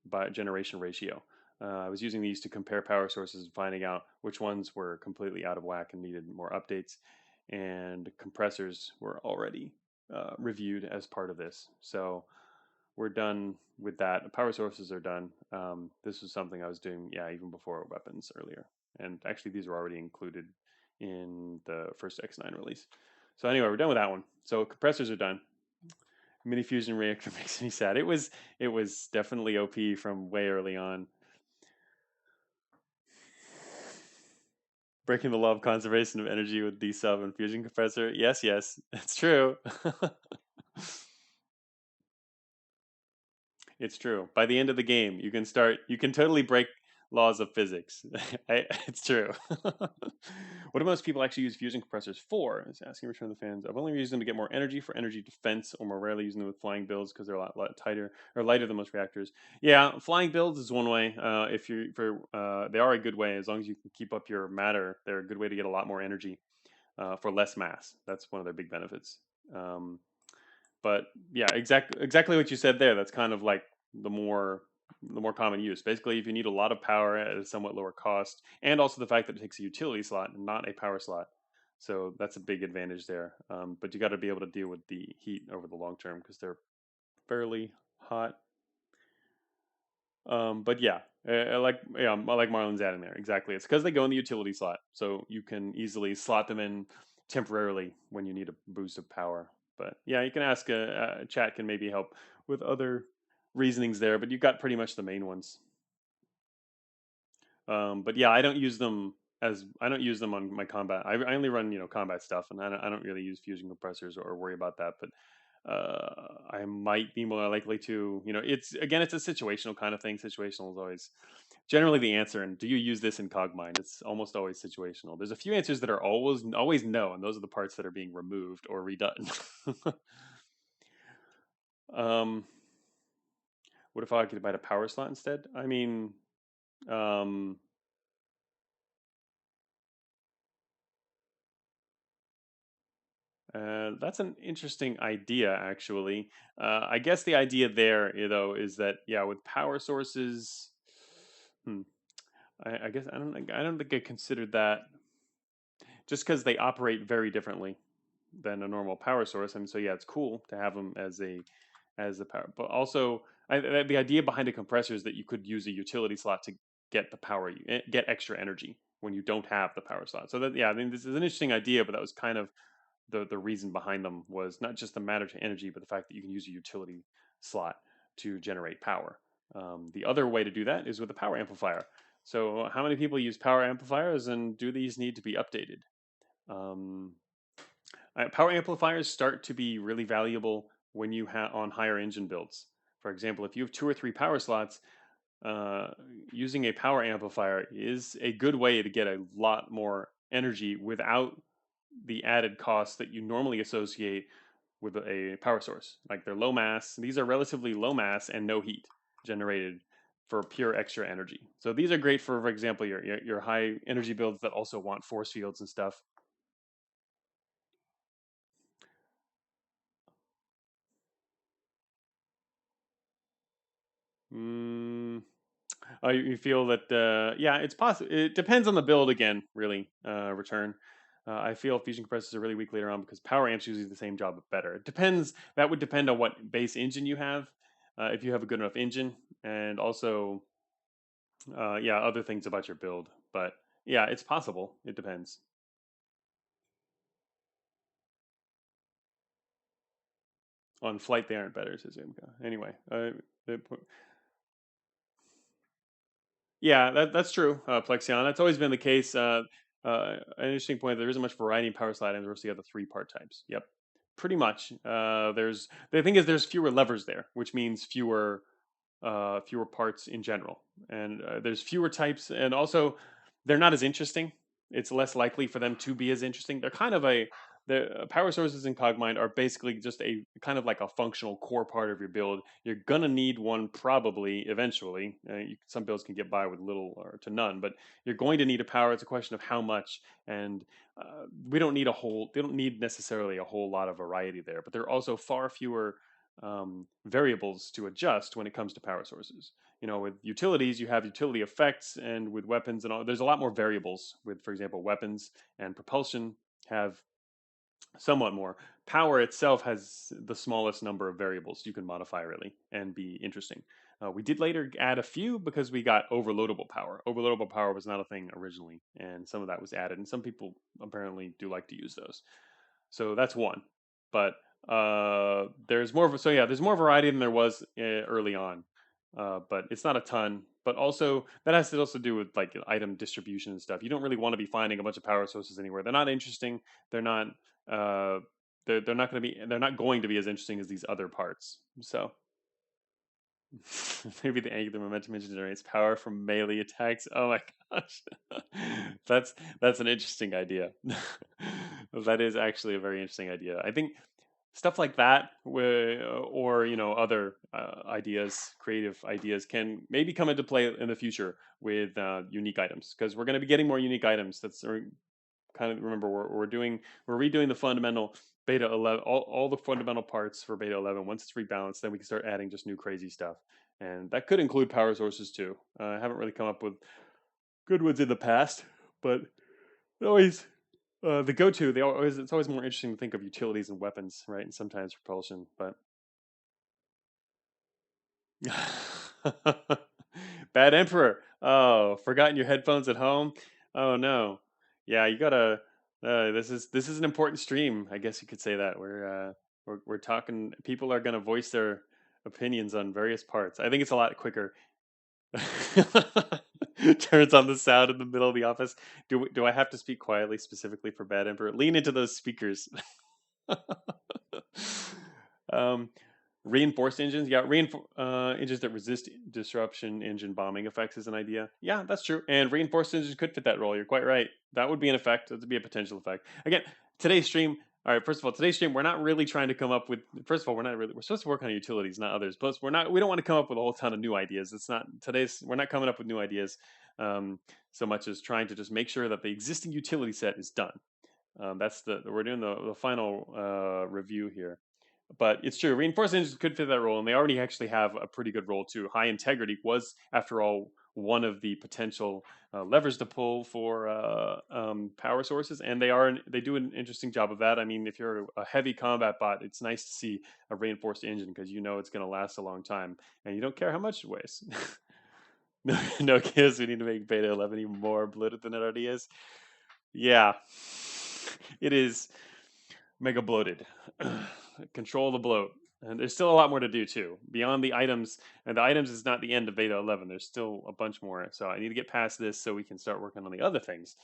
Speaker 1: by generation ratio. I was using these to compare power sources and finding out which ones were completely out of whack and needed more updates. And compressors were already reviewed as part of this. So we're done with that. Power sources are done. This was something I was doing, yeah, even before weapons earlier. And actually, these were already included in the first X9 release. So anyway, we're done with that one. So compressors are done. Mini fusion reactor makes me sad. It was definitely OP from way early on. Breaking the law of conservation of energy with D-sub and fusion compressor. Yes, yes, it's true. It's true. By the end of the game, you can totally break laws of physics. It's true. What do most people actually use fusion compressors for? Is asking return the fans. I've only used them to get more energy for energy defense, or more rarely using them with flying builds because they're a lot tighter or lighter than most reactors. Yeah, flying builds is one way. If you for They are a good way as long as you can keep up your matter. They're a good way to get a lot more energy for less mass. That's one of their big benefits. Um, but yeah, exactly what you said there. That's kind of like the more the more common use. Basically, if you need a lot of power at a somewhat lower cost, and also the fact that it takes a utility slot and not a power slot, so that's a big advantage there. But you got to be able to deal with the heat over the long term because they're fairly hot. But yeah, I like Marlon's adding there. Exactly, it's because they go in the utility slot, so you can easily slot them in temporarily when you need a boost of power. But yeah, you can ask chat can maybe help with other reasonings there, but you got pretty much the main ones. But yeah, I don't use them on my combat. I only run combat stuff, and I don't really use fusion compressors or worry about that. But I might be more likely to, it's a situational kind of thing. Situational is always generally the answer. And do you use this in Cogmind? It's almost always situational. There's a few answers that are always no, and those are the parts that are being removed or redone. um, what if I could buy a power slot instead? I mean, um, that's an interesting idea, actually. I guess the idea there, though, is that yeah, with power sources, hmm. I guess I don't think I considered that just because they operate very differently than a normal power source. And so yeah, it's cool to have them as a power. But also, the idea behind a compressor is that you could use a utility slot to get the power, get extra energy when you don't have the power slot. So that yeah, I mean this is an interesting idea, but that was kind of the reason behind them was not just the matter to energy, but the fact that you can use a utility slot to generate power. The other way to do that is with a power amplifier. So how many people use power amplifiers, and do these need to be updated? Um, Power amplifiers start to be really valuable when you have on higher engine builds. For example, if you have 2 or 3 power slots, uh, using a power amplifier is a good way to get a lot more energy without the added costs that you normally associate with a power source. Like they're low mass. These are relatively low mass and no heat generated for pure extra energy. So these are great for example, your high energy builds that also want force fields and stuff. Mm, you feel that yeah, it's possible. It depends on the build again, really. Return. I feel fusion compressors are really weak later on because power amps usually do the same job but better. It depends. That would depend on what base engine you have. If you have a good enough engine, and also yeah, other things about your build. But yeah, it's possible. It depends. On flight, they aren't better, says Imika. Anyway, the yeah, that's true, Plexion. That's always been the case. An interesting point. There isn't much variety in power slide versus the other 3 part types. Yep, pretty much. There's the thing is there's fewer levers there, which means fewer parts in general, and there's fewer types, and also they're not as interesting. It's less likely for them to be as interesting. They're kind of a the power sources in Cogmind are basically just a kind of like a functional core part of your build. You're gonna need one probably eventually. Some builds can get by with little or to none, but you're going to need a power. It's a question of how much, and we don't need a whole. They don't need necessarily a whole lot of variety there, but there are also far fewer variables to adjust when it comes to power sources. You know, with utilities, you have utility effects, and with weapons and all, there's a lot more variables. With, for example, weapons and propulsion have somewhat more. Power itself has the smallest number of variables you can modify really and be interesting. We did later add a few because we got overloadable power. Overloadable power was not a thing originally, and some of that was added, and some people apparently do like to use those. So that's one. But there's more. So yeah, there's more variety than there was early on, but it's not a ton. But also that has to also do with like item distribution and stuff. You don't really want to be finding a bunch of power sources anywhere. They're not interesting. They're not. Uh, they're not going to be. They're not going to be as interesting as these other parts. So maybe the angular momentum engine generates power from melee attacks. Oh my gosh, that's that's an interesting idea. That is actually a very interesting idea. I think stuff like that, or you know, other ideas, creative ideas, can maybe come into play in the future with unique items because we're going to be getting more unique items. That's kind of remember we're redoing the fundamental beta 11 all the fundamental parts for beta 11. Once it's rebalanced, then we can start adding just new crazy stuff, and that could include power sources too. I haven't really come up with good ones in the past, but always the go-to. They always It's always more interesting to think of utilities and weapons, right, and sometimes propulsion. But bad emperor. Oh, forgotten your headphones at home. Oh no. Yeah, you gotta. This is an important stream. I guess you could say that we're talking. People are gonna voice their opinions on various parts. I think it's a lot quicker. Turns on the sound in the middle of the office. Do I have to speak quietly specifically for bad emperor? Lean into those speakers. um, Reinforced engines, yeah, engines that resist disruption engine bombing effects is an idea. Yeah, that's true. And reinforced engines could fit that role. You're quite right. That would be an effect. That would be a potential effect. Again, today's stream. All right. First of all, today's stream, we're not really trying to come up with. First of all, we're not really. We're supposed to work on utilities, not others. Plus, we're not. We don't want to come up with a whole ton of new ideas. It's not today's. We're not coming up with new ideas so much as trying to just make sure that the existing utility set is done. That's the we're doing the final review here. But it's true. Reinforced engines could fit that role, and they already actually have a pretty good role too. High integrity was, after all, one of the potential levers to pull for power sources, and they do an interesting job of that. I mean, if you're a heavy combat bot, it's nice to see a reinforced engine because you know it's going to last a long time, and you don't care how much it weighs. No, no kids. We need to make Beta 11 even more bloated than it already is. Yeah, it is mega bloated. Control the bloat. And there's still a lot more to do too. Beyond the items, and the items is not the end of Beta 11. There's still a bunch more. So I need to get past this so we can start working on the other things.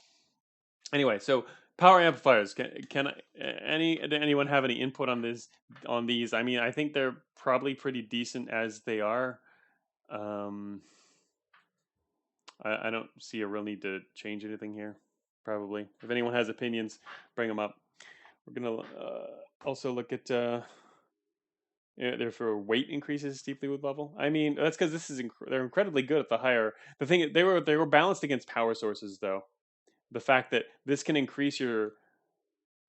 Speaker 1: Anyway, so power amplifiers. Anyone have any input on this? On these? I mean, I think they're probably pretty decent as they are. I don't see a real need to change anything here. Probably. If anyone has opinions, bring them up. We're gonna also look at therefore weight increases steeply with level. I mean, that's because they're incredibly good at the higher. The thing they were balanced against power sources though. The fact that this can increase your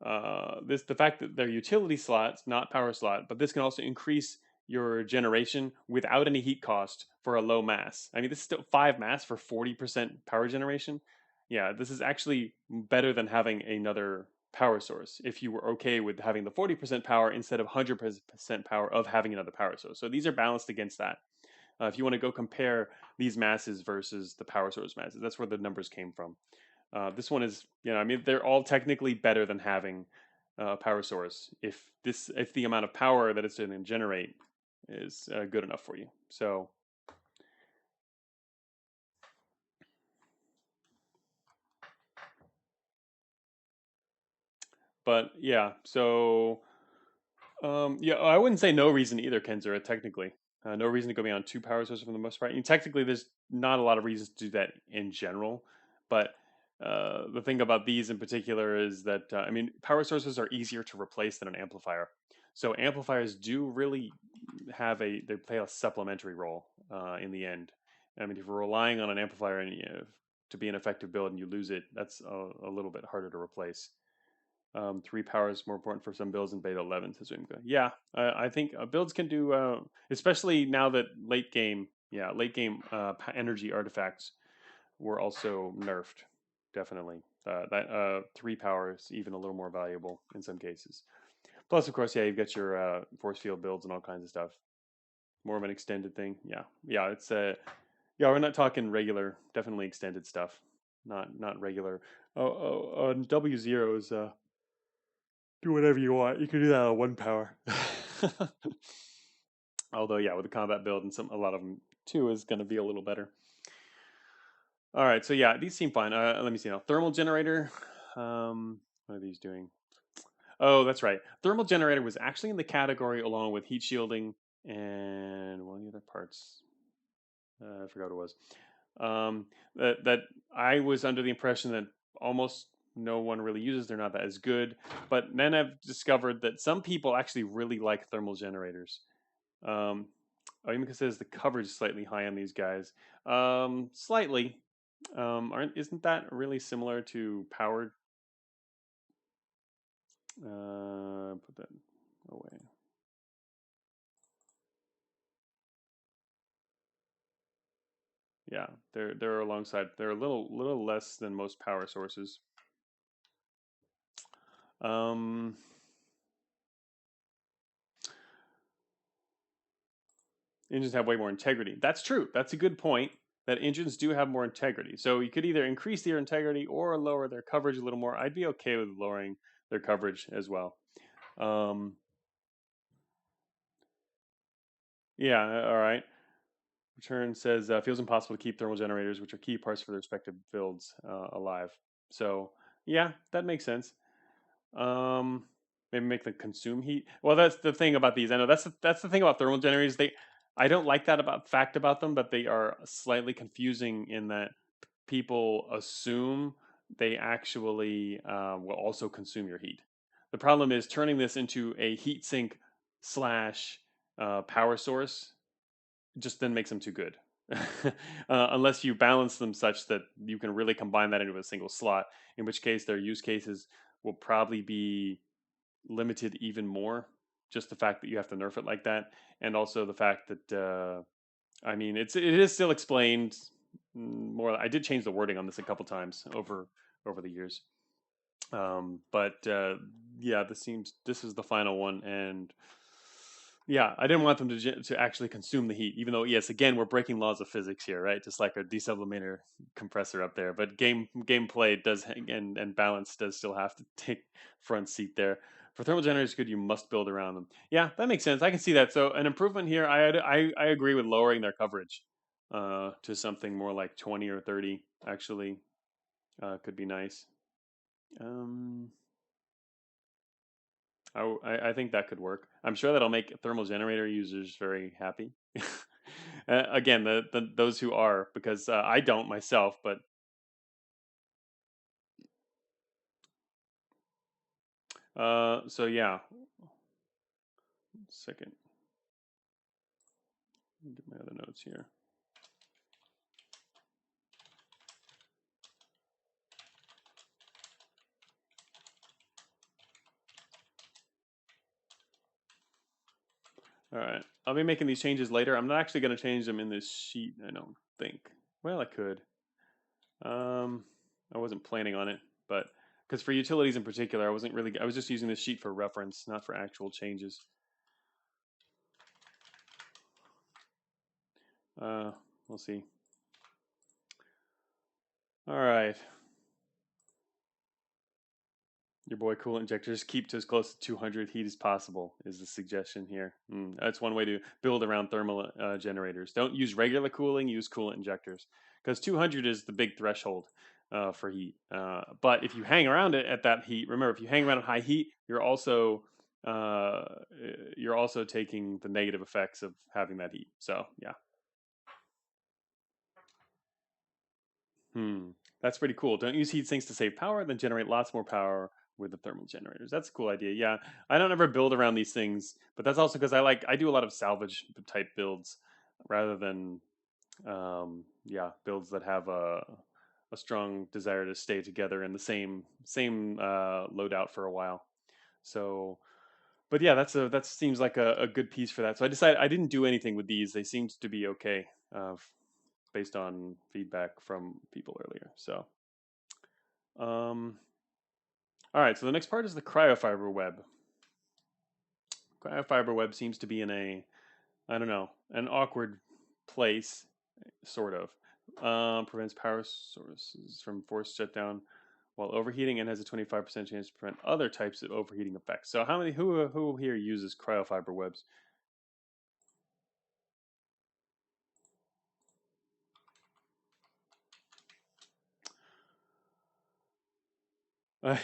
Speaker 1: the fact that they're utility slots, not power slot, but this can also increase your generation without any heat cost for a low mass. I mean, this is still 5 mass for 40% power generation. Yeah, this is actually better than having another power source if you were okay with having the 40% power instead of 100% power of having another power source. So these are balanced against that. If you want to go compare these masses versus the power source masses, that's where the numbers came from. This one is, I mean, they're all technically better than having a power source if the amount of power that it's going to generate is good enough for you. So, but yeah, so yeah, I wouldn't say no reason either, Kenzura. Technically, no reason to go beyond 2 power sources for the most part. I mean, technically, there's not a lot of reasons to do that in general, but the thing about these in particular is that I mean, power sources are easier to replace than an amplifier. So amplifiers do really they play a supplementary role in the end. I mean, if you're relying on an amplifier and to be an effective build and you lose it, that's a little bit harder to replace. 3 power is more important for some builds in Beta 11, says Imika. Yeah, I think builds can do, especially now that late game energy artifacts were also nerfed. Definitely, that 3 power is even a little more valuable in some cases. Plus, of course, yeah, you've got your force field builds and all kinds of stuff. More of an extended thing. Yeah, it's yeah, we're not talking regular, definitely extended stuff. Not regular. W0 is do whatever you want. You can do that on 1 power. Although, yeah, with the combat build and a lot of them too is going to be a little better. All right, so yeah, these seem fine. Let me see now. Thermal generator. What are these doing? Oh, that's right. Thermal generator was actually in the category along with heat shielding and one of the other parts. I forgot what it was. That I was under the impression that almost no one really uses. They're not that as good. But then I've discovered that some people actually really like thermal generators. Imika says the coverage is slightly high on these guys. Slightly. Isn't that really similar to powered? Put that away. Yeah, they're alongside. They're a little less than most power sources. Engines have way more integrity. That's true. That's a good point. That engines do have more integrity. So you could either increase their integrity or lower their coverage a little more. I'd be okay with lowering their coverage as well. Yeah, all right. Return says feels impossible to keep thermal generators, which are key parts for their respective builds, alive. So yeah, that makes sense. Maybe make them consume heat. Well, that's the thing about these. I know that's the thing about thermal generators. I don't like that fact about them, but they are slightly confusing in that people assume they actually will also consume your heat. The problem is turning this into a heat sink slash power source just then makes them too good. Unless you balance them such that you can really combine that into a single slot, in which case their use cases will probably be limited even more. Just the fact that you have to nerf it like that, and also the fact that I mean it is still explained more. I did change the wording on this a couple times over the years. But yeah, this is the final one, and yeah, I didn't want them to actually consume the heat, even though yes, again we're breaking laws of physics here, right? Just like our desublimator compressor up there. But gameplay does and balance does still have to take front seat there. For thermal generators, good, you must build around them. Yeah, that makes sense. I can see that. So an improvement here, I agree with lowering their coverage to something more like 20 or 30. Actually, could be nice. Um, I think that could work. I'm sure that'll make thermal generator users very happy. Again, those who are, because I don't myself, but so yeah. Second, get my other notes here. All right, I'll be making these changes later. I'm not actually going to change them in this sheet. I don't think. Well, I could. Um, I wasn't planning on it, but because for utilities in particular, I wasn't really. I was just using this sheet for reference, not for actual changes. We'll see. All right. Your boy coolant injectors keep to as close to 200 heat as possible is the suggestion here. That's one way to build around thermal generators. Don't use regular cooling, use coolant injectors because 200 is the big threshold for heat. But if you hang around it at that heat, remember if you hang around at high heat, uh, you're also taking the negative effects of having that heat. So yeah. Hmm. That's pretty cool. Don't use heat sinks to save power, then generate lots more power with the thermal generators. That's a cool idea. Yeah. I don't ever build around these things, but that's also because I do a lot of salvage type builds rather than yeah, builds that have a strong desire to stay together in the same loadout for a while. So but yeah, that seems like a good piece for that. So I decided I didn't do anything with these. They seemed to be okay. Based on feedback from people earlier. So, um, all right. So the next part is the Cryofiber Web. Cryofiber Web seems to be in I don't know, an awkward place, sort of. Prevents power sources from forced shutdown while overheating and has a 25% chance to prevent other types of overheating effects. So who here uses cryofiber webs?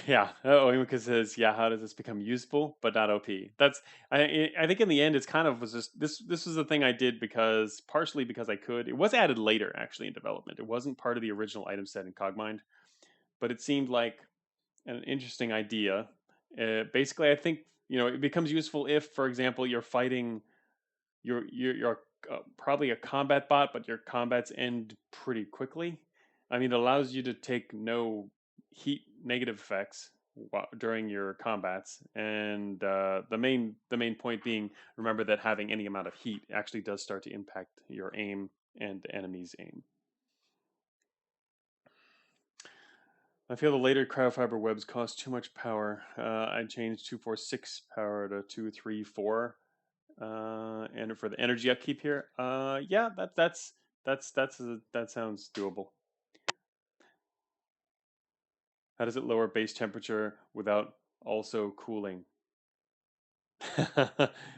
Speaker 1: Yeah. Oh, Imika says, yeah. How does this become useful but not OP? That's I think in the end it's kind of was just this was the thing I did because partially because I could. It was added later actually in development. It wasn't part of the original item set in Cogmind, but it seemed like an interesting idea. Basically, I think it becomes useful if, for example, you're fighting you're probably a combat bot, but your combats end pretty quickly. I mean, it allows you to take no heat negative effects during your combats, and the main point being, remember that having any amount of heat actually does start to impact your aim and the enemy's aim. I feel the later cryofiber webs cost too much power. I changed 246 power to 234. And for the energy upkeep here, yeah, that sounds doable. How does it lower base temperature without also cooling?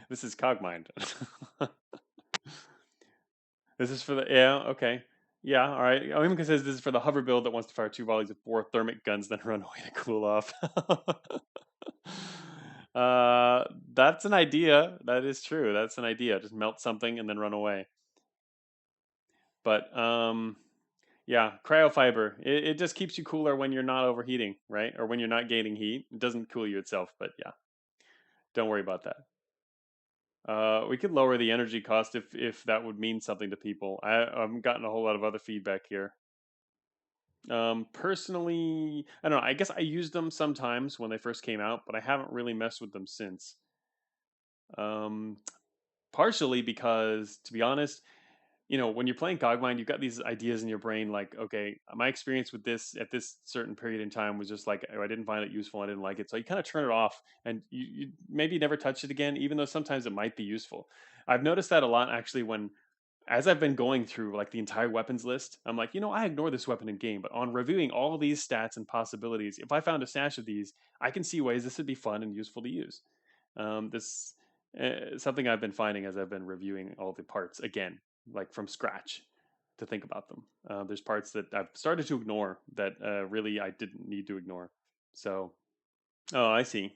Speaker 1: This is Cogmind. This is for the okay. Yeah, all right. Imika says this is for the hover build that wants to fire 2 volleys of 4 thermic guns, then run away to cool off. That's an idea. That is true. That's an idea. Just melt something and then run away. But yeah, cryofiber. It just keeps you cooler when you're not overheating, right? Or when you're not gaining heat. It doesn't cool you itself, but yeah, don't worry about that. We could lower the energy cost if that would mean something to people. I've gotten a whole lot of other feedback here. Personally, I don't know. I guess I used them sometimes when they first came out, but I haven't really messed with them since. Um, Partially because, to be honest, when you're playing Cogmind, you've got these ideas in your brain like, okay, my experience with this at this certain period in time was just like, oh, I didn't find it useful, I didn't like it. So you kind of turn it off and you maybe never touch it again, even though sometimes it might be useful. I've noticed that a lot actually when as I've been going through like the entire weapons list, I'm like, I ignore this weapon in game, but on reviewing all these stats and possibilities, if I found a stash of these, I can see ways this would be fun and useful to use. This something I've been finding as I've been reviewing all the parts again, like from scratch, to think about them. There's parts that I've started to ignore that really I didn't need to ignore. So, oh, I see.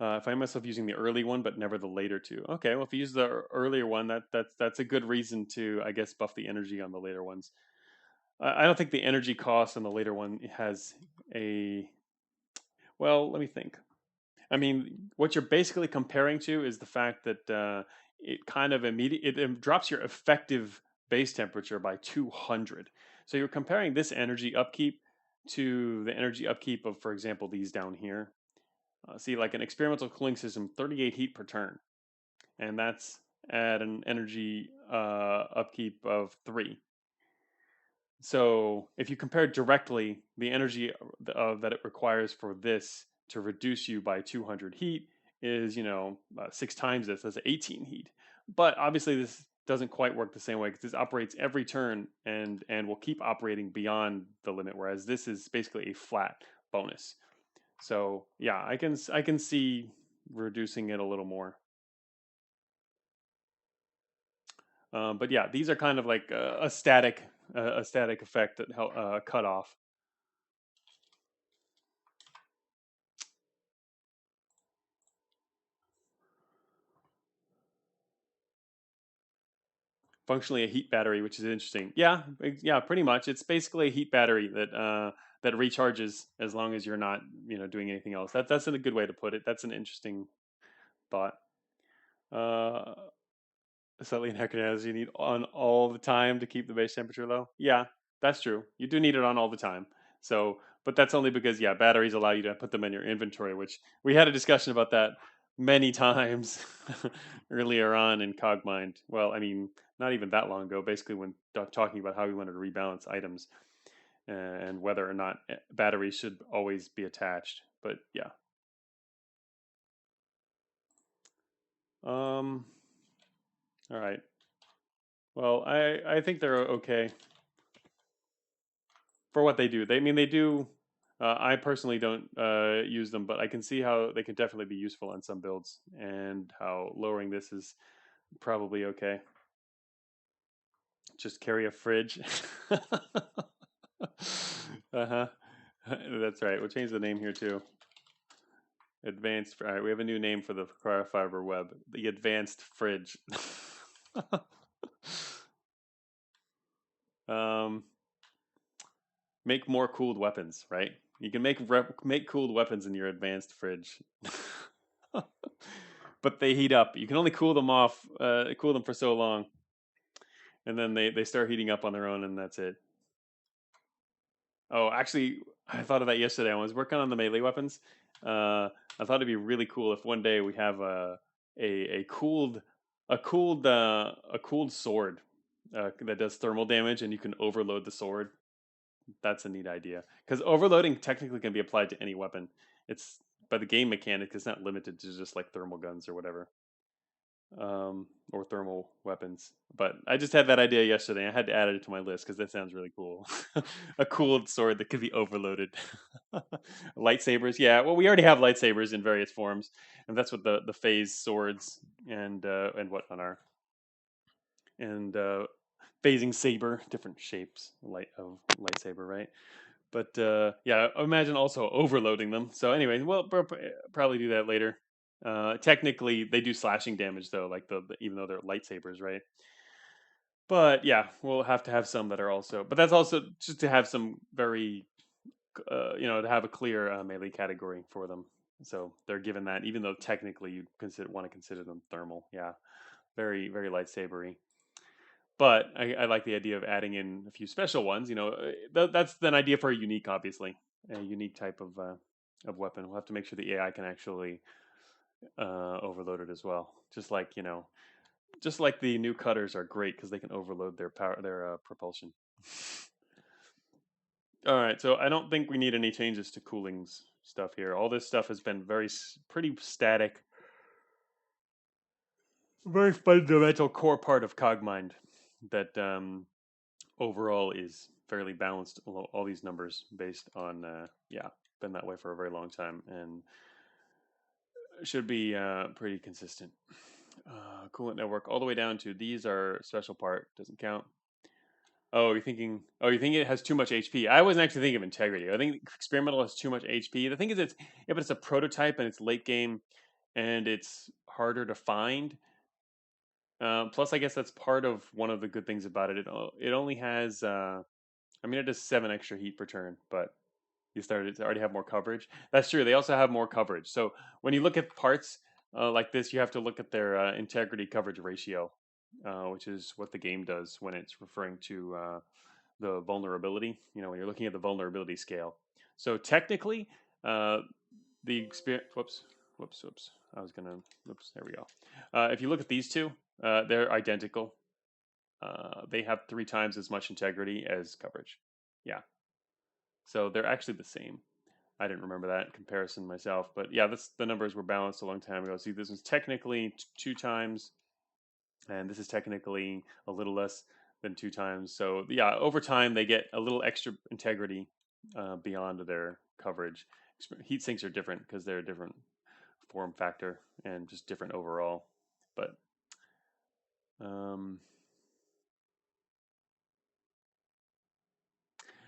Speaker 1: I find myself using the early one, but never the later two. Okay, well, if you use the earlier one, that's a good reason to, I guess, buff the energy on the later ones. I don't think the energy cost on the later one has a. Well, let me think. I mean, what you're basically comparing to is the fact that it kind of it drops your effective base temperature by 200. So you're comparing this energy upkeep to the energy upkeep of, for example, these down here. See, like an experimental cooling system, 38 heat per turn, and that's at an energy upkeep of 3. So if you compare directly the energy that it requires for this to reduce you by 200 heat is, 6 times this. That's 18 heat. But obviously this doesn't quite work the same way because this operates every turn and will keep operating beyond the limit, whereas this is basically a flat bonus. So yeah, I can see reducing it a little more. But yeah, these are kind of like a static effect that cut off. Functionally a heat battery, which is interesting. Yeah, yeah, pretty much. It's basically a heat battery that recharges as long as you're not doing anything else. That's a good way to put it. That's an interesting thought. Uh, Slightly as you need on all the time to keep the base temperature low. Yeah, that's true. You do need it on all the time. So, but that's only because batteries allow you to put them in your inventory, which we had a discussion about that many times earlier on in Cogmind. Well, I mean, not even that long ago. Basically, when talking about how we wanted to rebalance items and whether or not batteries should always be attached. But yeah. Um. All right. Well, I think they're okay for what they do. They do. I personally don't use them, but I can see how they can definitely be useful on some builds, and how lowering this is probably okay. Just carry a fridge. Uh-huh. That's right. We'll change the name here too. Advanced. All right, we have a new name for the Cryofiber Web. The Advanced Fridge. um, make more cooled weapons, right? You can make cooled weapons in your advanced fridge. But they heat up. You can only cool them for so long, and then they start heating up on their own, and that's it. Oh, actually, I thought of that yesterday. I was working on the melee weapons. I thought it'd be really cool if one day we have a cooled a cooled sword that does thermal damage, and you can overload the sword. That's a neat idea because overloading technically can be applied to any weapon. It's by the game mechanic. It's not limited to just like thermal guns or whatever, or thermal weapons. But I just had that idea yesterday. I had to add it to my list because that sounds really cool. A cooled sword that could be overloaded. Lightsabers, yeah. Well, we already have lightsabers in various forms, and that's what the phase swords and whatnot are. And phasing saber, different shapes light of lightsaber, right? But yeah, imagine also overloading them. So anyway, we'll probably do that later. Technically, they do slashing damage though, like even though they're lightsabers, right? But yeah, we'll have to have some that are also. But that's also just to have some very, to have a clear melee category for them. So they're given that, even though technically you want to consider them thermal. Yeah, very very lightsabery. But I like the idea of adding in a few special ones. That's an idea for a unique, obviously, a unique type of weapon. We'll have to make sure the AI can actually overload it as well. Just like just like the new cutters are great because they can overload their propulsion. All right, so I don't think we need any changes to cooling's stuff here. All this stuff has been pretty static, very fundamental core part of Cogmind that overall is fairly balanced. All these numbers based on yeah, been that way for a very long time and should be pretty consistent. Coolant network all the way down to these are special part, doesn't count. Oh, you're thinking. Oh, you think it has too much HP? I wasn't actually thinking of integrity. I think experimental has too much HP. The thing is, yeah, but it's a prototype and it's late game, and it's harder to find. Plus, I guess that's part of one of the good things about it. It only has. I mean, it does 7 extra heat per turn, but you started to already have more coverage. That's true. They also have more coverage. So when you look at parts like this, you have to look at their integrity coverage ratio, which is what the game does when it's referring to the vulnerability. You know, when you're looking at the vulnerability scale. So technically, uh, the experience. Whoops. I was gonna. Whoops. There we go. If you look at these two, they're identical. They have 3 times as much integrity as coverage. Yeah. So they're actually the same. I didn't remember that comparison myself, but yeah, the numbers were balanced a long time ago. See, this is technically 2 times, and this is technically a little less than 2 times. So yeah, over time they get a little extra integrity beyond their coverage. Heat sinks are different because they're a different form factor and just different overall. But um,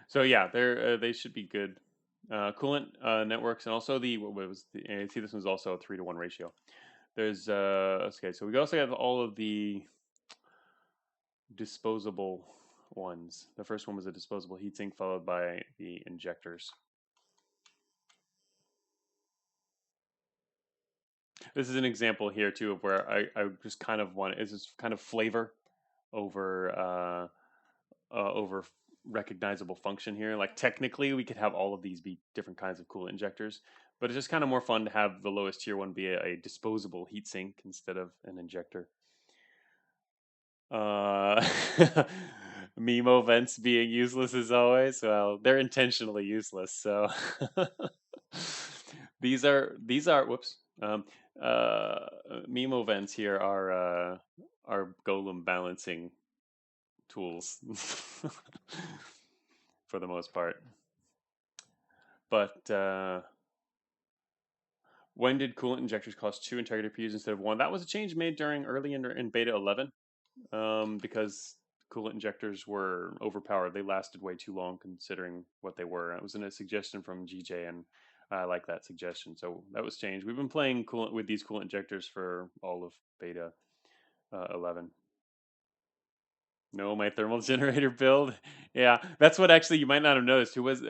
Speaker 1: so yeah, they should be good. Coolant networks and also what was see this one's also a 3-to-1 ratio. There's okay, so we also have all of the disposable ones. The first one was a disposable heatsink, followed by the injectors. This is an example here too of where I just kind of want it's just kind of flavor over over recognizable function here. Like technically, we could have all of these be different kinds of coolant injectors, but it's just kind of more fun to have the lowest tier one be a disposable heatsink instead of an injector. Uh, Memo vents being useless as always. Well, they're intentionally useless. So these are whoops. Memo vents here are golem balancing tools for the most part. But when did coolant injectors cost 2 integrity PUs instead of 1? That was a change made during early in beta 11. Because coolant injectors were overpowered. They lasted way too long considering what they were. It was in a suggestion from GJ, and I like that suggestion. So that was changed. We've been playing coolant with these coolant injectors for all of beta 11. No, my thermal generator build. Yeah, that's what actually you might not have noticed. Who was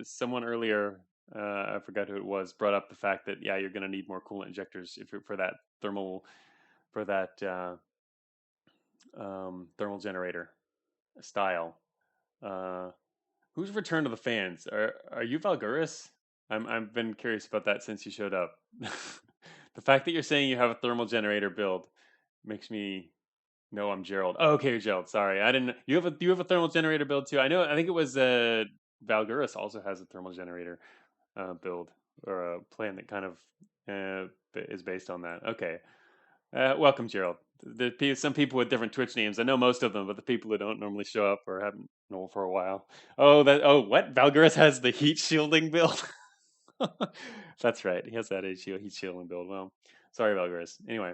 Speaker 1: someone earlier? I forgot who it was. Brought up the fact that yeah, you're going to need more coolant injectors if you're, for that thermal for that thermal generator style. Uh, who's Return to the Fans? Are you Valguris? I've been curious about that since you showed up. The fact that you're saying you have a thermal generator build makes me know I'm Gerald. Oh, okay, Gerald. Sorry, I didn't. You have a thermal generator build too. I know. I think it was Valguris also has a thermal generator build or a plan that kind of is based on that. Okay. Welcome, Gerald. Some people with different Twitch names. I know most of them, but the people who don't normally show up or haven't known for a while. Oh, that. Oh, what? Valguris has the heat shielding build. That's right. He has that heat shielding build. Well, sorry, Valguris. Anyway,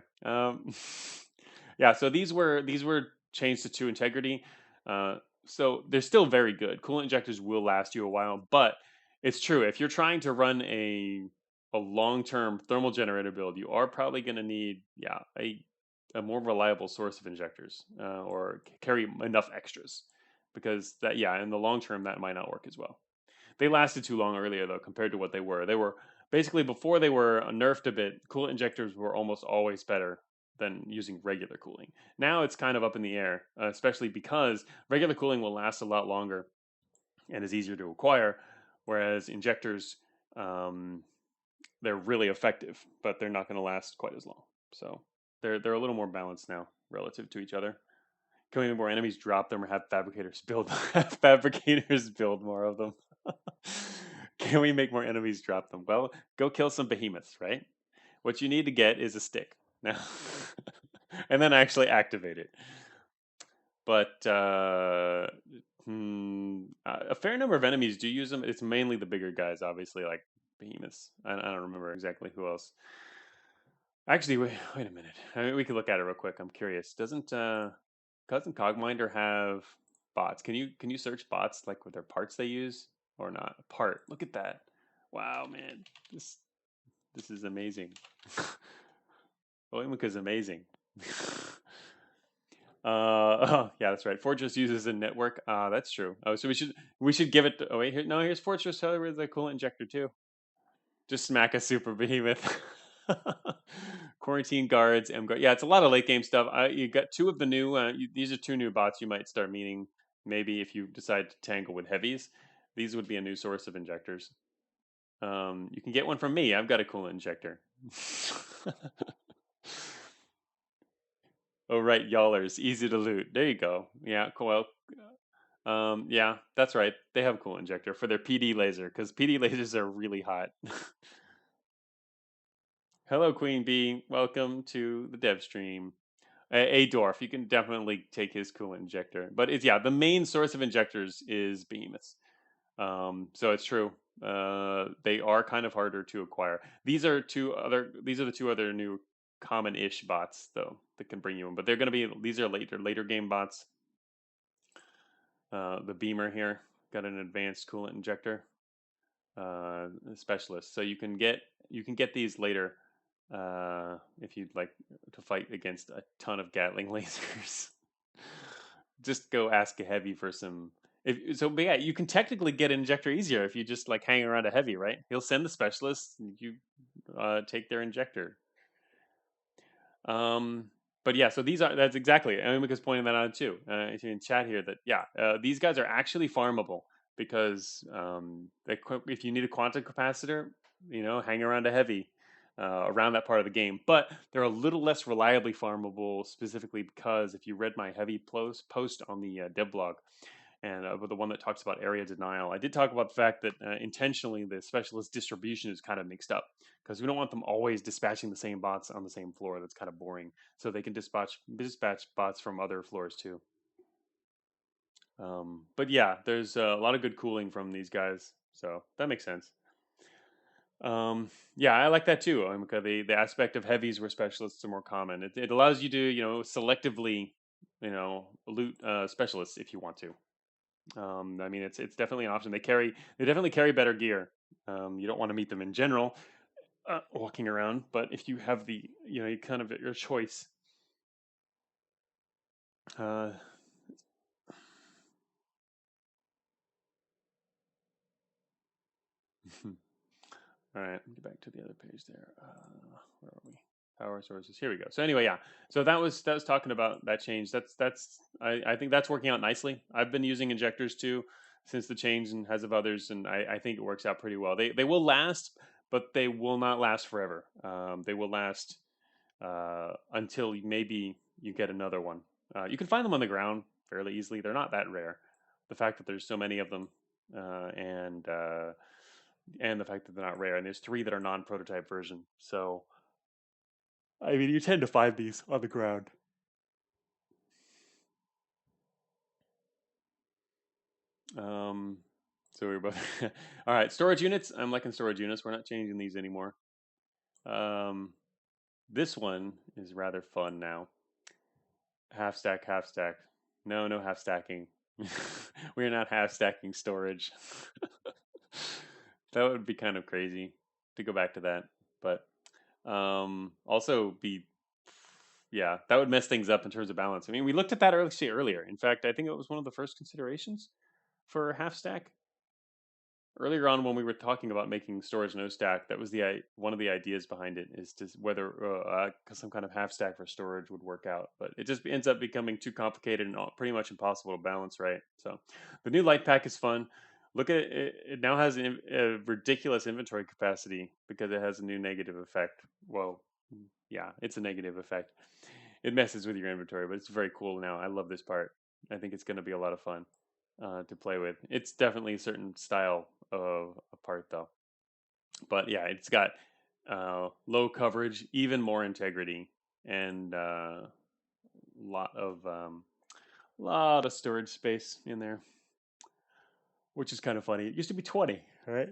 Speaker 1: yeah. So these were changed to 2 integrity. So they're still very good. Coolant injectors will last you a while, but it's true if you're trying to run a long-term thermal generator build, you are probably going to need a more reliable source of injectors or carry enough extras because that in the long term that might not work as well. They lasted too long earlier though compared to what they were. They were basically before they were nerfed a bit. Coolant injectors were almost always better than using regular cooling. Now it's kind of up in the air, especially because regular cooling will last a lot longer and is easier to acquire, whereas injectors they're really effective, but they're not going to last quite as long. So They're a little more balanced now relative to each other. Can we make more enemies drop them or have fabricators build have fabricators build more of them? Can we make more enemies drop them? Well, go kill some behemoths, right? What you need to get is a stick now, and then actually activate it. But a fair number of enemies do use them. It's mainly the bigger guys, obviously, like behemoths. I don't remember exactly who else. Actually, wait a minute. I mean, we could look at it real quick. I'm curious. Doesn't Cousin Cogminder have bots? Can you search bots like with their parts they use or not? Part. Look at that. Wow, man. This is amazing. Imika's amazing. Oh, yeah, that's right. Fortress uses a network. That's true. Oh, so we should give it. Oh wait, here's Fortress with a coolant injector too. Just smack a super behemoth. Quarantine guards, M guard. Yeah, it's a lot of late game stuff. You got two of the new. These are two new bots you might start meeting. Maybe if you decide to tangle with heavies, these would be a new source of injectors. You can get one from me. I've got a coolant injector. Oh right, Yallers, easy to loot. There you go. Yeah, cool. Yeah, that's right. They have a coolant injector for their PD laser because PD lasers are really hot. Hello, Queen Bee. Welcome to the dev stream. A dwarf, you can definitely take his coolant injector, but it's the main source of injectors is behemoths. So it's true. They are kind of harder to acquire. These are the two other new common-ish bots though that can bring you in, but they're going to be these are later game bots. The beamer here got an advanced coolant injector specialist, so you can get these later if you'd like to fight against a ton of Gatling lasers. Just go ask a heavy for some. But yeah, you can technically get an injector easier if you just like hang around a heavy, right? He'll send the specialist, and you take their injector. But yeah, so that's exactly. Amika's pointing that out too. If you're in chat here, that these guys are actually farmable because if you need a quantum capacitor, hang around a heavy around that part of the game. But they're a little less reliably farmable, specifically because if you read my heavy post on the dev blog, and the one that talks about area denial, I did talk about the fact that intentionally the specialist distribution is kind of mixed up because we don't want them always dispatching the same bots on the same floor. That's kind of boring. So they can dispatch bots from other floors too. But yeah, there's a lot of good cooling from these guys, so that makes sense. Yeah, I like that too. The aspect of heavies where specialists are more common. It allows you to selectively loot specialists if you want to. I mean, it's definitely an option. They definitely carry better gear. You don't want to meet them in general walking around, but if you have you kind of at your choice. Uh, all right, get back to the other page there. Where are we? Power sources. Here we go. So anyway, yeah. So that was talking about that change. I think that's working out nicely. I've been using injectors too since the change and has of others, and I think it works out pretty well. They will last, but they will not last forever. They will last until maybe you get another one. You can find them on the ground fairly easily. They're not that rare. The fact that there's so many of them, and the fact that they're not rare, and there's 3 that are non-prototype version. So I mean, you tend to find these on the ground. So we're both all right. Storage units. I'm liking storage units. We're not changing these anymore. This one is rather fun now. Half stack, half stack. No half stacking. We're not half stacking storage. That would be kind of crazy to go back to that, but also that would mess things up in terms of balance. I mean, we looked at that earlier. In fact, I think it was one of the first considerations for half stack earlier on when we were talking about making storage no stack. That was one of the ideas behind it, is to whether some kind of half stack for storage would work out, but it just ends up becoming too complicated and pretty much impossible to balance, right? So the new light pack is fun. Look at it. It now has a ridiculous inventory capacity because it has a new negative effect. Well, yeah, it's a negative effect. It messes with your inventory, but it's very cool now. I love this part. I think it's going to be a lot of fun to play with. It's definitely a certain style of a part though. But yeah, it's got low coverage, even more integrity, and lot of storage space in there, which is kind of funny. It used to be 20, right?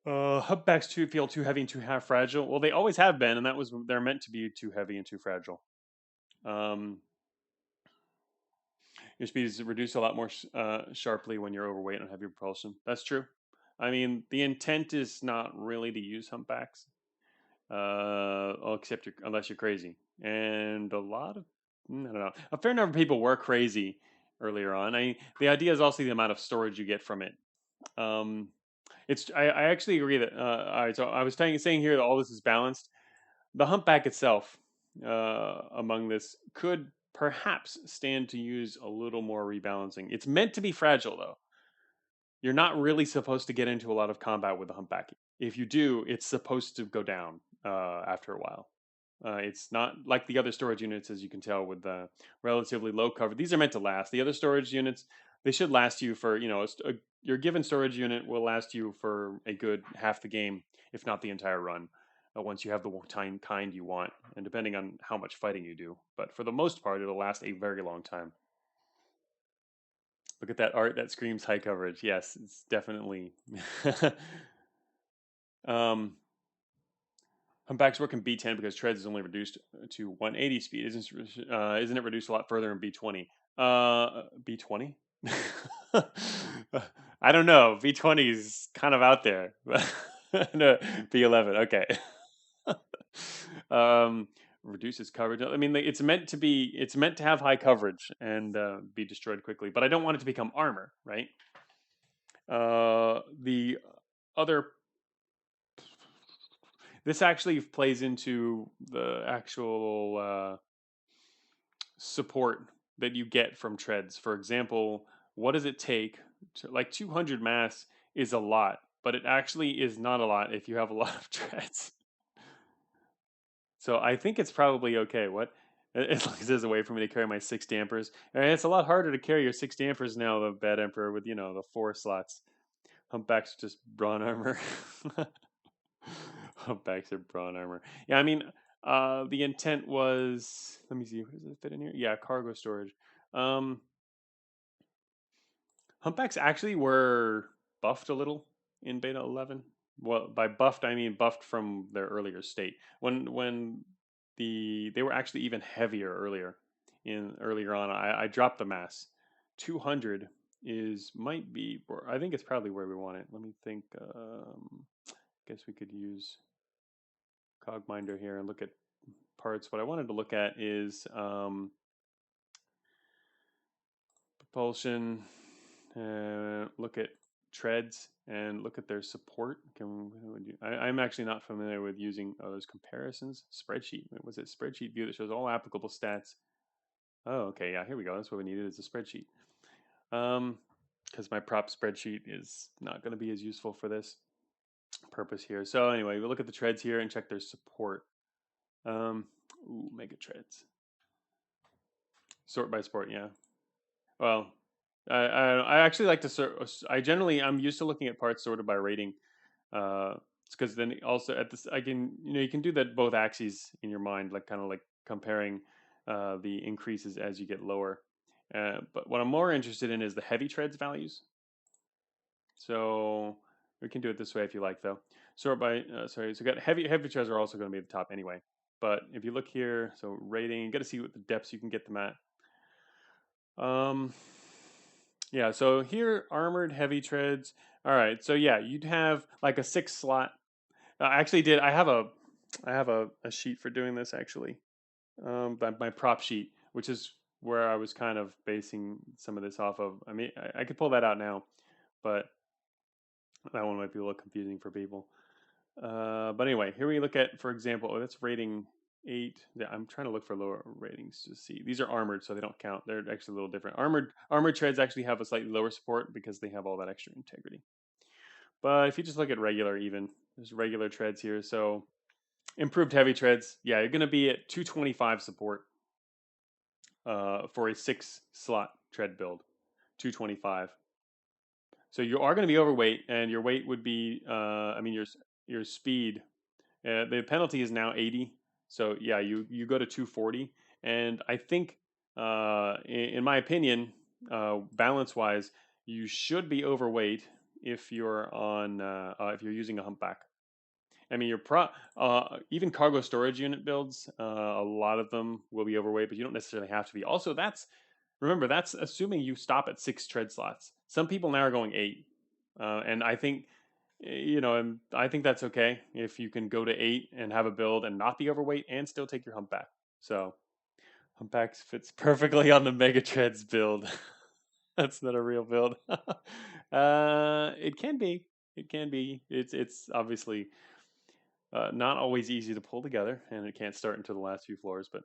Speaker 1: Hubbacks too feel too heavy and too half fragile. Well, they always have been, and that was they're meant to be too heavy and too fragile. Um, your speed is reduced a lot more sharply when you're overweight on heavy propulsion. That's true. I mean, the intent is not really to use humpbacks, except unless you're crazy. And a lot of, I don't know, a fair number of people were crazy earlier on. The idea is also the amount of storage you get from it. Um, I actually agree that all right. So I was saying here that all this is balanced. The humpback itself, among this, could perhaps stand to use a little more rebalancing. It's meant to be fragile, though. You're not really supposed to get into a lot of combat with the humpback. If you do, it's supposed to go down after a while. It's not like the other storage units, as you can tell, with the relatively low cover. These are meant to last. The other storage units, they should last you for, your given storage unit will last you for a good half the game, if not the entire run, once you have the kind you want, and depending on how much fighting you do. But for the most part, it'll last a very long time. Look at that art that screams high coverage. Yes, it's definitely. um, Humpbacks work in B10 because treads is only reduced to 180 speed. Isn't it reduced a lot further in B20? B20? I don't know. B20 is kind of out there. No, B11. Okay. um, Reduces coverage. I mean, it's meant to have high coverage and be destroyed quickly. But I don't want it to become armor, right? The other This actually plays into the actual support that you get from treads. For example, what does it take like 200 mass is a lot, but it actually is not a lot if you have a lot of treads. So I think it's probably okay. What? As long as there's a way for me to carry my 6 dampers. And it's a lot harder to carry your 6 dampers now, the Bad Emperor, with, the 4 slots. Humpbacks just brawn armor. Humpbacks are brawn armor. Yeah, I mean, the intent was. Let me see. Does it fit in here? Yeah, cargo storage. Um, Humpbacks actually were buffed a little in Beta 11. Well, by buffed I mean buffed from their earlier state. When they were actually even heavier earlier on. I dropped the mass. 200 might be. I think it's probably where we want it. Let me think. Guess we could use Cogminder here and look at parts. What I wanted to look at is propulsion, look at treads, and look at their support. I'm actually not familiar with using those comparisons. Spreadsheet. Was it spreadsheet view that shows all applicable stats? Oh, okay. Yeah, here we go. That's what we needed, is a spreadsheet. Because my prop spreadsheet is not going to be as useful for this purpose here. So anyway, we look at the treads here and check their support. Mega treads. Sort by sport, yeah. Well, I actually like to sort. I'm used to looking at parts sorted by rating. It's because then also at this I can you can do that both axes in your mind, like kind of like comparing the increases as you get lower. But what I'm more interested in is the heavy treads values. So we can do it this way if you like, though. Sort by so we got heavy treads are also going to be at the top anyway. But if you look here, so rating, you got to see what the depths you can get them at. Yeah, so here armored heavy treads. All right, so yeah, you'd have like a 6 slot. I actually did. I have a sheet for doing this actually. My prop sheet, which is where I was kind of basing some of this off of. I mean, I could pull that out now, but that one might be a little confusing for people. But anyway, here we look at, for example, that's rating 8. Yeah, I'm trying to look for lower ratings to see. These are armored, so they don't count. They're actually a little different. Armored treads actually have a slightly lower support because they have all that extra integrity. But if you just look at regular, even, There's regular treads here. So improved heavy treads. Yeah, you're going to be at 225 support for a 6-slot tread build. 225. So you are going to be overweight, and your weight would be, I mean, your speed. The penalty is now 80. So yeah, you go to 240, and I think, in my opinion, balance wise, you should be overweight if you're on if you're using a humpback. I mean, even cargo storage unit builds, a lot of them will be overweight, but you don't necessarily have to be. Also, remember that's assuming you stop at 6 tread slots. Some people now are going 8, and I think and I think that's okay if you can go to 8 and have a build and not be overweight and still take your humpback. So humpbacks fits perfectly on the mega treads build. That's not a real build. It can be. It can be. It's obviously not always easy to pull together, and it can't start until the last few floors. But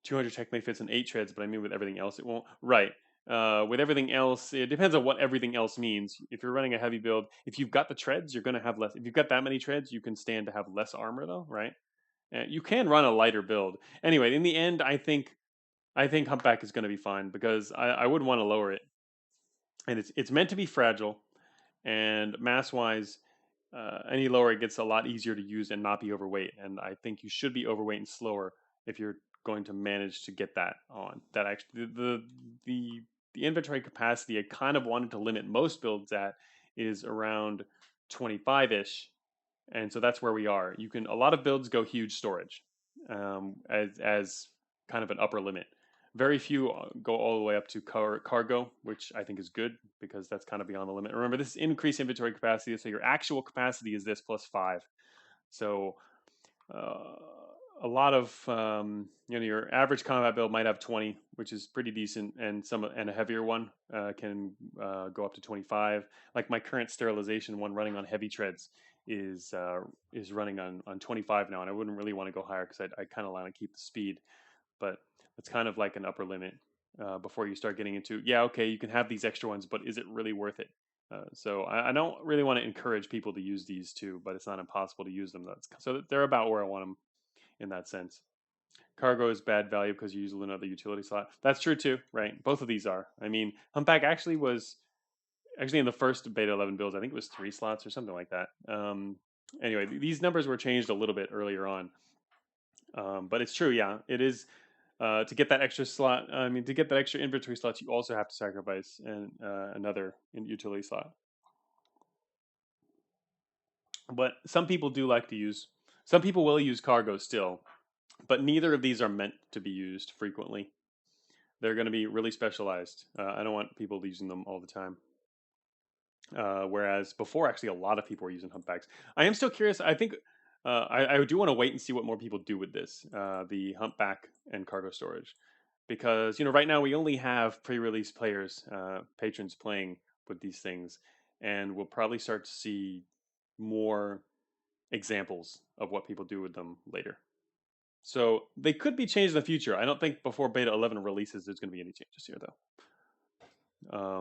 Speaker 1: 200 technically fits in 8 treads, but I mean with everything else, it won't. Right. With everything else, it depends on what everything else means. If you're running a heavy build, if you've got the treads, you're going to have less. If you've got that many treads, you can stand to have less armor, though, right? You can run a lighter build. Anyway, in the end, I think humpback is going to be fine because I would want to lower it, and it's meant to be fragile, and mass wise, any lower it gets a lot easier to use and not be overweight. And I think you should be overweight and slower if you're going to manage to get that on. That actually the inventory capacity I kind of wanted to limit most builds at is around 25-ish, and so that's where we are. A lot of builds go huge storage, as kind of an upper limit. Very few go all the way up to cargo, which I think is good because that's kind of beyond the limit. Remember, this is increased inventory capacity, so your actual capacity is this plus 5. So uh, a lot of your average combat build might have 20, which is pretty decent, and a heavier one can go up to 25. Like my current sterilization one running on heavy treads is running on 25 now, and I wouldn't really want to go higher because I kind of want to keep the speed, but it's kind of like an upper limit before you start getting into, yeah, okay, you can have these extra ones, but is it really worth it? So I don't really want to encourage people to use these two, but it's not impossible to use them. So they're about where I want them in that sense. Cargo is bad value because you use another utility slot. That's true too, right? Both of these are. I mean, Humpback actually was in the first beta 11 builds. I think it was 3 slots or something like that. Anyway, these numbers were changed a little bit earlier on, but it's true. Yeah, it is. To get that extra slot, I mean, to get that extra inventory slots, you also have to sacrifice another utility slot. But some people do like to use. Some people will use cargo still, but neither of these are meant to be used frequently. They're going to be really specialized. I don't want people using them all the time. Whereas before, actually, a lot of people were using humpbacks. I am still curious. I think I do want to wait and see what more people do with this, the humpback and cargo storage, because right now we only have pre-release players, patrons playing with these things, and we'll probably start to see more examples of what people do with them later. So they could be changed in the future. I don't think before beta 11 releases there's going to be any changes here, though.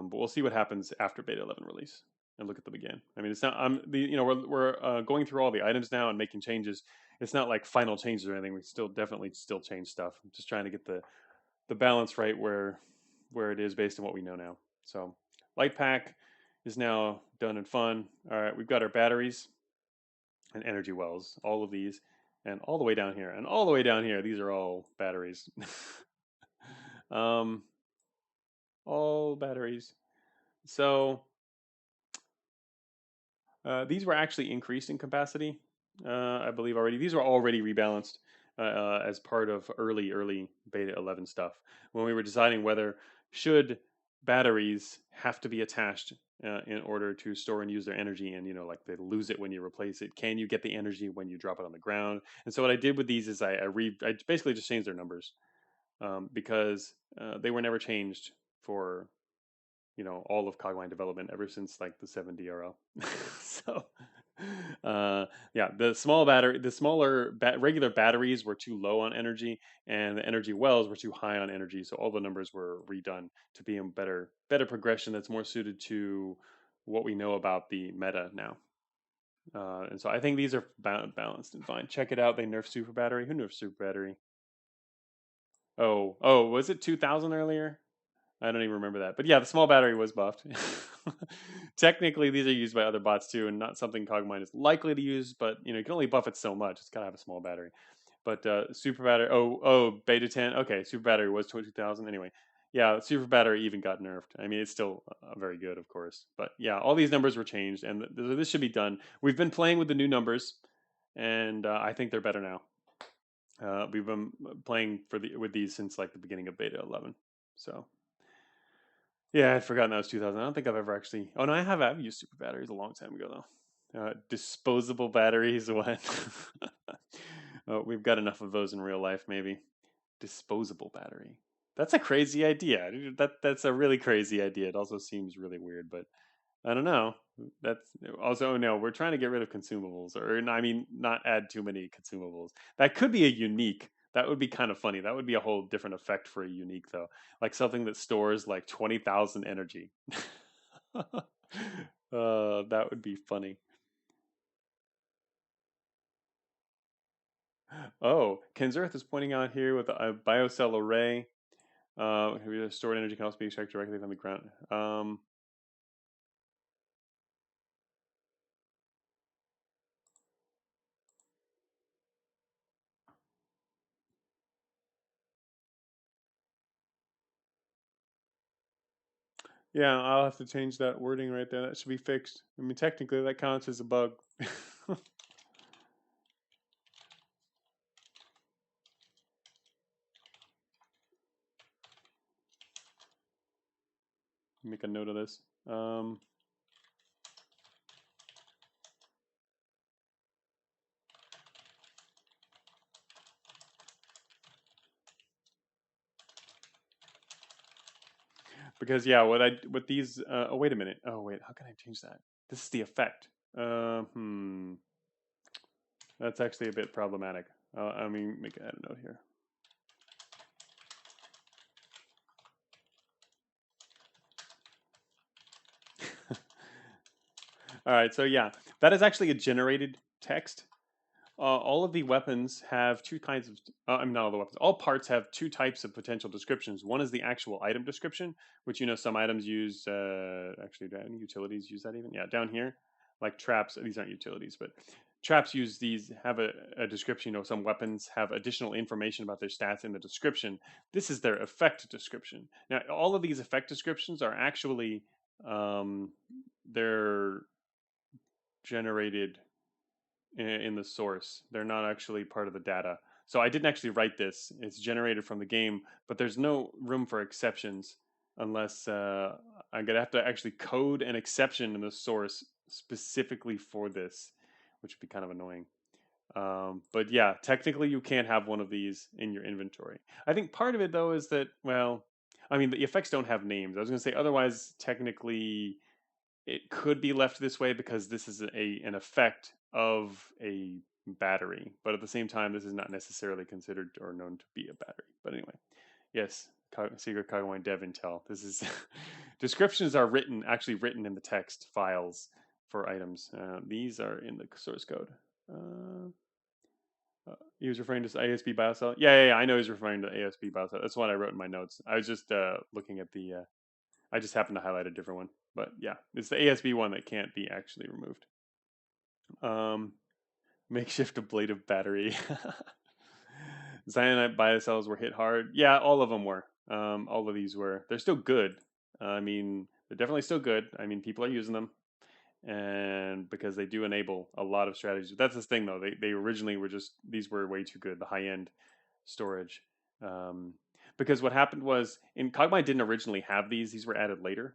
Speaker 1: But we'll see what happens after beta 11 release and look at them again. I mean, it's not. We're going through all the items now and making changes. It's not like final changes or anything. We definitely still change stuff. I'm just trying to get the balance right where it is based on what we know now. So light pack is now done and fun. All right, we've got our batteries and energy wells. All of these. And all the way down here, and all the way down here, these are all batteries. All batteries. So these were actually increased in capacity, I believe already. These were already rebalanced as part of early beta 11 stuff. When we were deciding whether should batteries have to be attached in order to store and use their energy, and like they lose it when you replace it. Can you get the energy when you drop it on the ground? And so what I did with these is I basically just changed their numbers because they were never changed for all of Cogmind development ever since like the 7DRL. So yeah, the smaller regular batteries were too low on energy, and the energy wells were too high on energy. So all the numbers were redone to be a better progression that's more suited to what we know about the meta now. And so I think these are balanced and fine. Check it out. They nerfed Super Battery. Who nerfed Super Battery? Oh, was it 2000 earlier? I don't even remember that. But yeah, the small battery was buffed. Technically, these are used by other bots too, and not something Cogmind is likely to use. But you can only buff it so much. It's gotta have a small battery. But super battery. Oh, beta 10. Okay, super battery was 2000 anyway. Yeah, super battery even got nerfed. I mean, it's still very good, of course. But yeah, all these numbers were changed, and this should be done. We've been playing with the new numbers, and I think they're better now. We've been playing with these since like the beginning of beta 11. So yeah, I'd forgotten that was 2000. I don't think I've ever actually. Oh no, I have. I've used super batteries a long time ago though. Disposable batteries. What? We've got enough of those in real life, maybe. Disposable battery. That's a crazy idea. That's a really crazy idea. It also seems really weird, but I don't know. That's also no. We're trying to get rid of consumables, or I mean, not add too many consumables. That could be a unique. That would be kind of funny. That would be a whole different effect for a unique, though. Like something that stores like 20,000 energy. That would be funny. Oh, Kenzerth is pointing out here with a biocell array. Stored energy can also be extracted directly from the ground. Yeah, I'll have to change that wording right there. That should be fixed. I mean, technically, that counts as a bug. Make a note of this. Because yeah, what these oh wait a minute. Oh wait, how can I change that? This is the effect. Hmm. That's actually a bit problematic. I mean, add a note here. All right, so yeah, that is actually a generated text. All of the weapons have two kinds of. I mean, not all the weapons. All parts have two types of potential descriptions. One is the actual item description, which some items use. Actually, do any utilities use that even? Yeah, down here, like traps. These aren't utilities, but traps use these. Have a description. Some weapons have additional information about their stats in the description. This is their effect description. Now, all of these effect descriptions are actually they're generated in the source. They're not actually part of the data. So I didn't actually write this. It's generated from the game, but there's no room for exceptions unless I'm gonna have to actually code an exception in the source specifically for this, which would be kind of annoying. But yeah, technically you can't have one of these in your inventory. I think part of it though is that I mean the effects don't have names. I was gonna say otherwise technically it could be left this way because this is an effect of a battery, but at the same time, this is not necessarily considered or known to be a battery. But anyway, yes, secret Cogmind dev intel. This is descriptions are actually written in the text files for items. These are in the source code. Uh, he was referring to ASB biocell. Yeah. I know he's referring to ASB biocell. That's what I wrote in my notes. I was just looking at the I just happened to highlight a different one. But yeah, it's the ASB one that can't be actually removed. Um, Makeshift ablative battery. Cyanide biocells were hit hard. Yeah, all of them were. All of these were. They're still good. I mean, they're definitely still good. I mean, people are using them, and because they do enable a lot of strategies. That's the thing, though. They originally were just these were way too good. The high end storage. Because what happened was in Cogmind didn't originally have these. These were added later.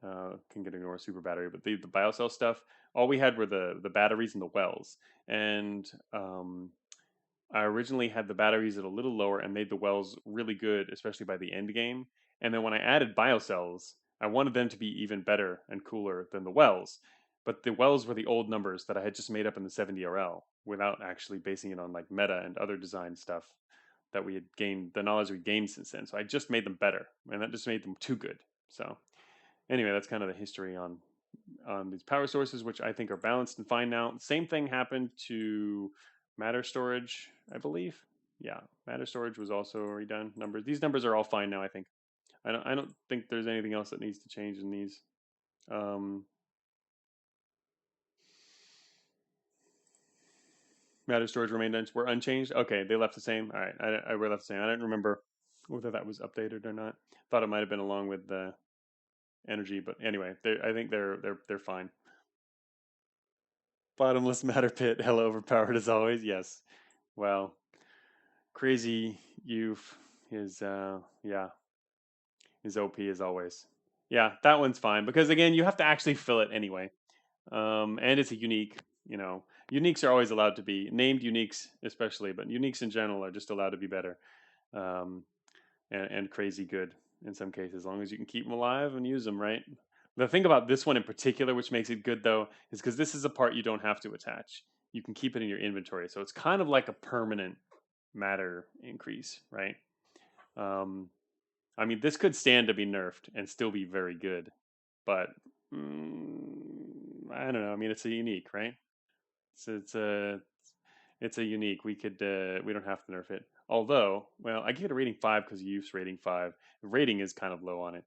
Speaker 1: Can get ignore super battery, but the biocell stuff, all we had were the batteries and the wells. And I originally had the batteries at a little lower and made the wells really good, especially by the end game. And then when I added biocells, I wanted them to be even better and cooler than the wells. But the wells were the old numbers that I had just made up in the 70RL without actually basing it on like meta and other design stuff that we had gained, the knowledge we gained since then. So I just made them better, and that just made them too good. So anyway, that's kind of the history on on these power sources, which I think are balanced and fine now. Same thing happened to matter storage, I believe. Yeah, matter storage was also redone. Numbers. These numbers are all fine now, I think. I don't think there's anything else that needs to change in these. Um, matter storage were unchanged. Okay, they left the same. All right, I were left the same. I don't remember whether that was updated or not. Thought it might have been along with the energy, but anyway, I think they're fine. Bottomless matter pit, hell overpowered as always. Yes. Well, crazy youth is yeah, is OP as always. Yeah, that one's fine because again, you have to actually fill it anyway. And it's a unique. You know, uniques are always allowed to be named uniques, especially, but uniques in general are just allowed to be better, um, and crazy good in some cases, as long as you can keep them alive and use them right. The thing about this one in particular, which makes it good though, is because this is a part you don't have to attach. You can keep it in your inventory, so it's kind of like a permanent matter increase, right? Um, I mean, this could stand to be nerfed and still be very good, but I don't know. I mean, it's a unique, right? It's a unique. We don't have to nerf it. Although, well, I give it a rating 5 because youth's rating 5. The rating is kind of low on it,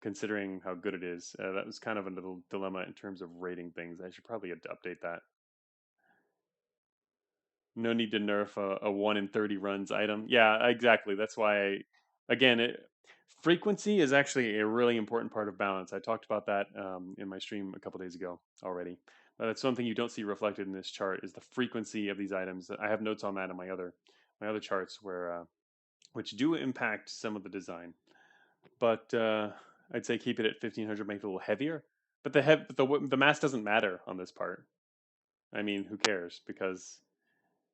Speaker 1: considering how good it is. That was kind of a little dilemma in terms of rating things. I should probably update that. No need to nerf a 1 in 30 runs item. Yeah, exactly. That's why, again, frequency is actually a really important part of balance. I talked about that in my stream a couple days ago already. That's something you don't see reflected in this chart is the frequency of these items. I have notes on that in my other charts where which do impact some of the design. But I'd say keep it at 1500, make it a little heavier. But the mass doesn't matter on this part. I mean, who cares? Because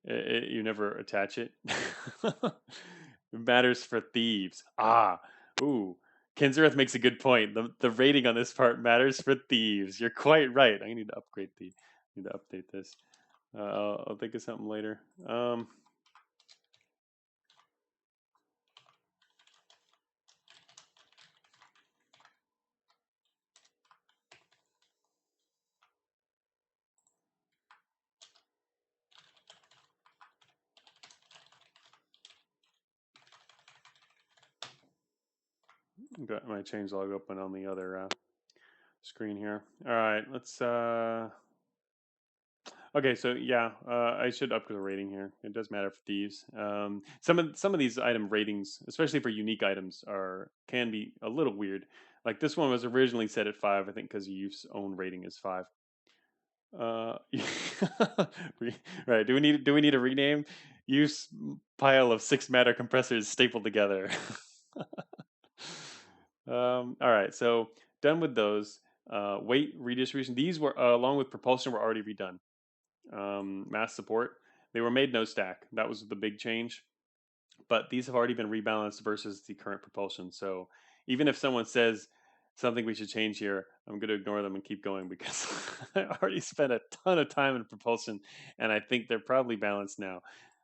Speaker 1: you never attach it. It matters for thieves. Ooh. Kenzareth makes a good point. The rating on this part matters for thieves. You're quite right. I need to need to update this. I'll think of something later. Got my changelog open on the other screen here. All right, let's. Okay, so yeah, I should up the rating here. It does matter for thieves. Some of these item ratings, especially for unique items, can be a little weird. Like this one was originally set at 5, I think, because Youth's own rating is 5. Uh, right? Do we need a rename? Youth's pile of 6 matter compressors stapled together. All right, so done with those. Weight redistribution. These were along with propulsion were already redone. Mass support. They were made no stack. That was the big change. But these have already been rebalanced versus the current propulsion. So even if someone says something we should change here, I'm going to ignore them and keep going because I already spent a ton of time in propulsion, and I think they're probably balanced now.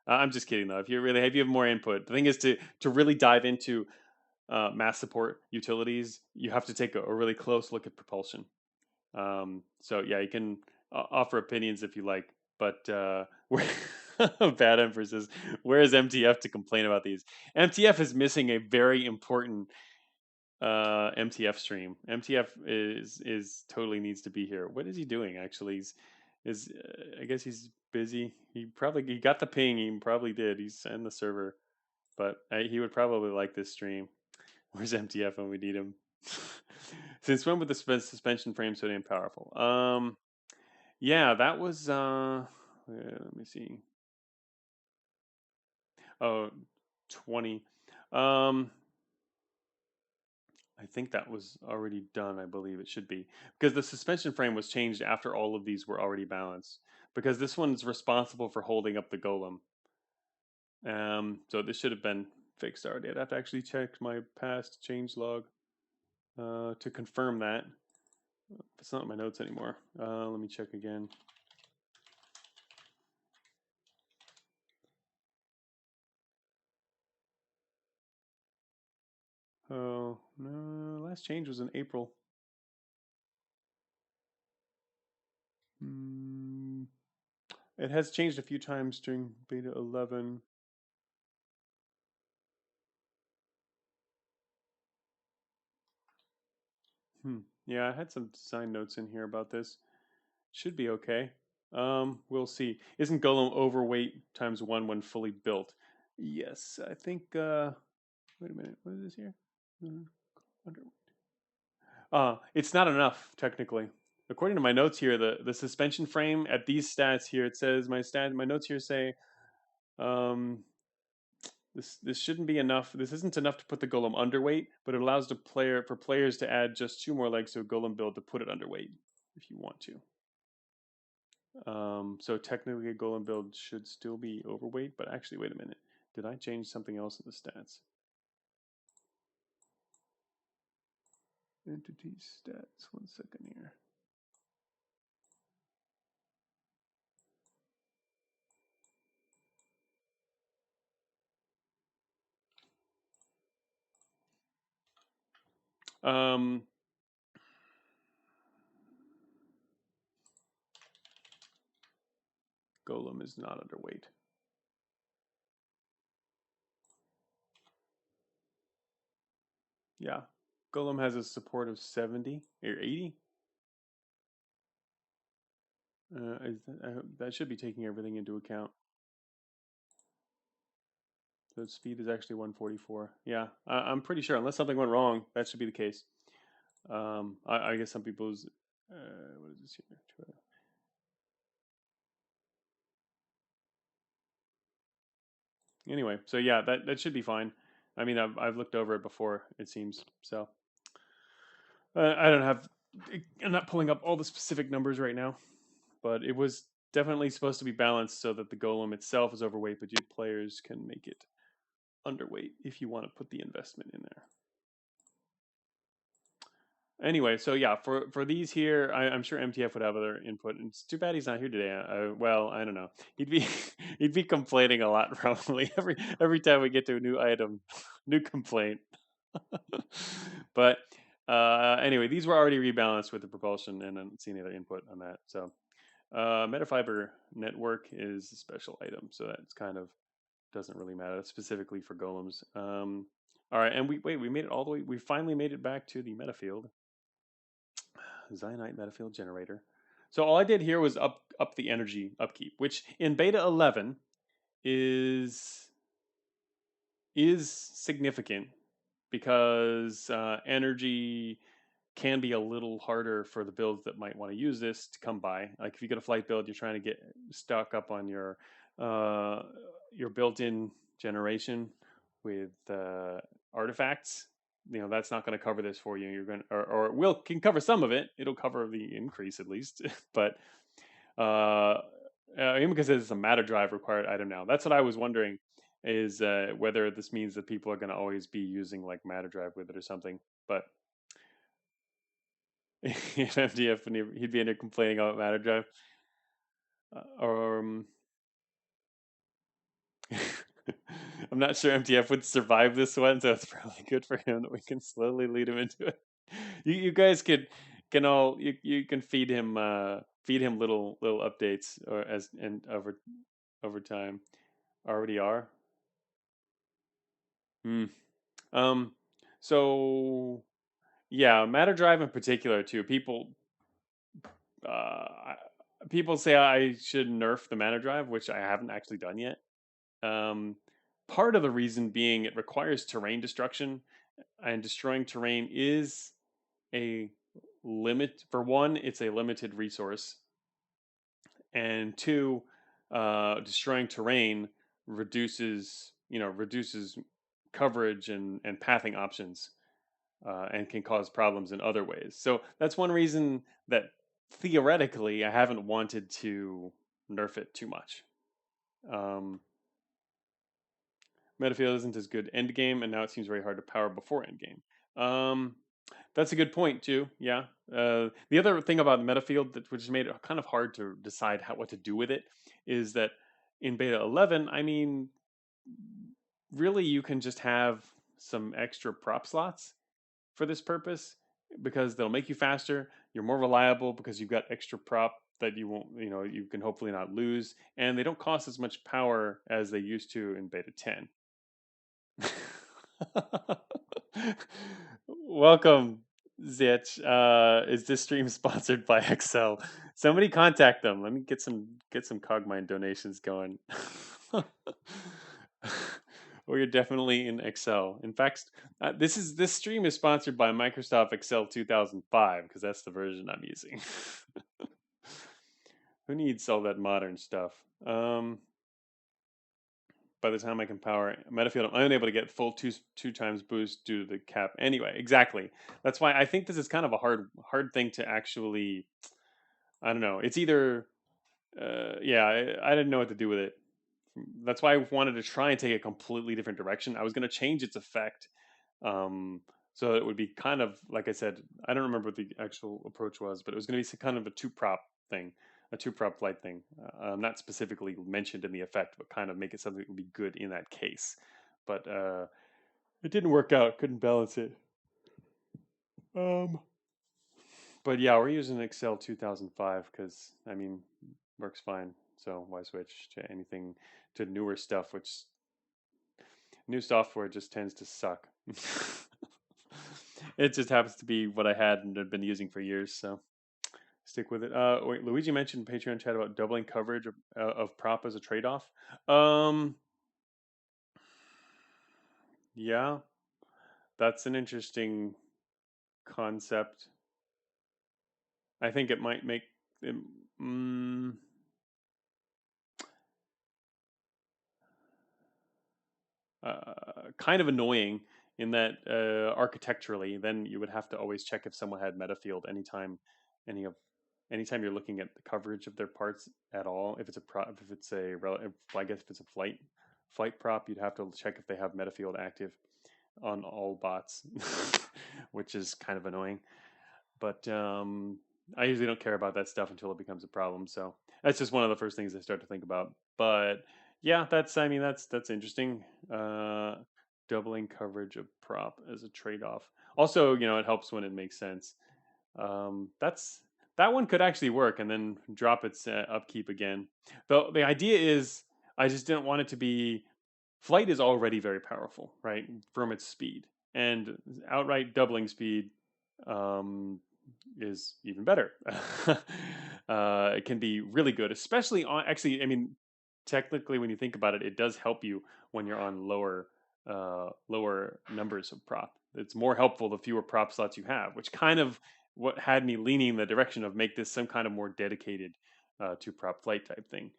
Speaker 1: I'm just kidding though. If you have more input, the thing is to really dive into mass support utilities, you have to take a really close look at propulsion. So yeah, you can offer opinions if you like, but bad emphasis. Where is MTF to complain about these? MTF is missing a very important MTF stream. MTF is totally needs to be here. What is he doing? Actually, I guess he's busy. He got the ping. He probably did. He's in the server, but he would probably like this stream. Where's MTF when we need him? Since when would the suspension frame so damn powerful? Yeah, that was let me see. Oh, 20. Um, I think that was already done. I believe it should be because the suspension frame was changed after all of these were already balanced. Because this one's responsible for holding up the golem. So this should have been fixed already. I'd have to actually check my past change log to confirm that. It's not in my notes anymore. Let me check again. Oh no, last change was in April. Mm, it has changed a few times during beta 11. Yeah, I had some design notes in here about this. Should be okay. We'll see. Isn't Golem overweight times one when fully built? Yes, I think. Wait a minute. What is this here? Mhm. Underweight. It's not enough technically. According to my notes here, the suspension frame at these stats here, it says my notes here say um, this shouldn't be enough. This isn't enough to put the golem underweight, but it allows the players to add just 2 more legs to a golem build to put it underweight if you want to. So technically a golem build should still be overweight, but actually, wait a minute. Did I change something else in the stats? Entity stats. 1 second here. Um, golem is not underweight. Yeah, golem has a support of 70 or 80. That should be taking everything into account. So speed is actually 144. Yeah, I'm pretty sure. Unless something went wrong, that should be the case. I guess some people's. What is this here? Anyway, so yeah, that should be fine. I mean, I've looked over it before. It seems so. I don't have. I'm not pulling up all the specific numbers right now, but it was definitely supposed to be balanced so that the golem itself is overweight, but your players can make it underweight if you want to put the investment in there. Anyway, so yeah, for these here, I'm sure MTF would have other input. And it's too bad he's not here today. Well, I don't know. He'd be he'd be complaining a lot probably every time we get to a new item, new complaint. But anyway, these were already rebalanced with the propulsion, and I don't see any other input on that. So Metafiber network is a special item, so that's kind of doesn't really matter. That's specifically for golems. All right, and we made it all the way. We finally made it back to the Metafield. Zionite Metafield generator. So all I did here was up the energy upkeep, which in beta 11 is significant because energy can be a little harder for the builds that might want to use this to come by. Like if you get a flight build, you're trying to get stock up on uh, your built-in generation with artifacts. You know that's not going to cover this for you. You're going to, or it will can cover some of it. It'll cover the increase at least, but Imika says it's a matter drive required item now. That's what I was wondering is whether this means that people are going to always be using like matter drive with it or something. But if MDF he'd be in there complaining about matter drive, or I'm not sure MTF would survive this one, so it's probably good for him that we can slowly lead him into it. You guys can all you can feed him little updates or as and over time. Already are. Hmm. Um. So yeah, matter drive in particular too. Uh people say I should nerf the matter drive, which I haven't actually done yet. Um, Part of the reason being it requires terrain destruction, and destroying terrain is a limit. For one, it's a limited resource, and two, destroying terrain reduces coverage and pathing options, and can cause problems in other ways. So that's one reason that theoretically I haven't wanted to nerf it too much. Um, Metafield isn't as good end game, and now it seems very hard to power before end game. That's a good point too. Yeah. The other thing about Metafield that which made it kind of hard to decide what to do with it is that in beta 11, I mean, really you can just have some extra prop slots for this purpose because they'll make you faster. You're more reliable because you've got extra prop. that you won't, you can hopefully not lose, and they don't cost as much power as they used to in beta 10. Welcome, Zitch. Is this stream sponsored by Excel? Somebody contact them. Let me get some Cogmind donations going. We're definitely in Excel. In fact, this stream is sponsored by Microsoft Excel 2005 because that's the version I'm using. Who needs all that modern stuff? By the time I can power Metafield, I'm unable to get full two times boost due to the cap. Anyway, exactly. That's why I think this is kind of a hard thing to actually. I don't know. It's either, yeah, I didn't know what to do with it. That's why I wanted to try and take a completely different direction. I was going to change its effect, um, so it would be kind of like I said. I don't remember what the actual approach was, but it was going to be kind of a two prop thing, a two prop flight thing. Not specifically mentioned in the effect, but kind of make it something that would be good in that case. But it didn't work out. Couldn't balance it. Um, but yeah, we're using Excel 2005 because I mean, works fine. So why switch to anything to newer stuff, which new software just tends to suck. It just happens to be what I had and had been using for years, so stick with it. Wait, Luigi mentioned Patreon chat about doubling coverage of prop as a trade-off. Um, yeah, that's an interesting concept. I think it might make it, mm, kind of annoying in that architecturally, then you would have to always check if someone had Metafield any of anytime you're looking at the coverage of their parts at all. If it's a prop, if it's a I guess if it's a flight prop, you'd have to check if they have Metafield active on all bots, which is kind of annoying. But I usually don't care about that stuff until it becomes a problem. So that's just one of the first things I start to think about. But yeah, that's interesting. Doubling coverage of prop as a trade-off. Also, it helps when it makes sense. That's that one could actually work, and then drop its upkeep again. Though the idea is, I just didn't want it to be. Flight is already very powerful, right, from its speed, and outright doubling speed um, is even better. It can be really good, especially on. Actually, I mean, technically, when you think about it, it does help you when you're on lower numbers of prop. It's more helpful the fewer prop slots you have, which kind of what had me leaning in the direction of make this some kind of more dedicated two prop flight type thing,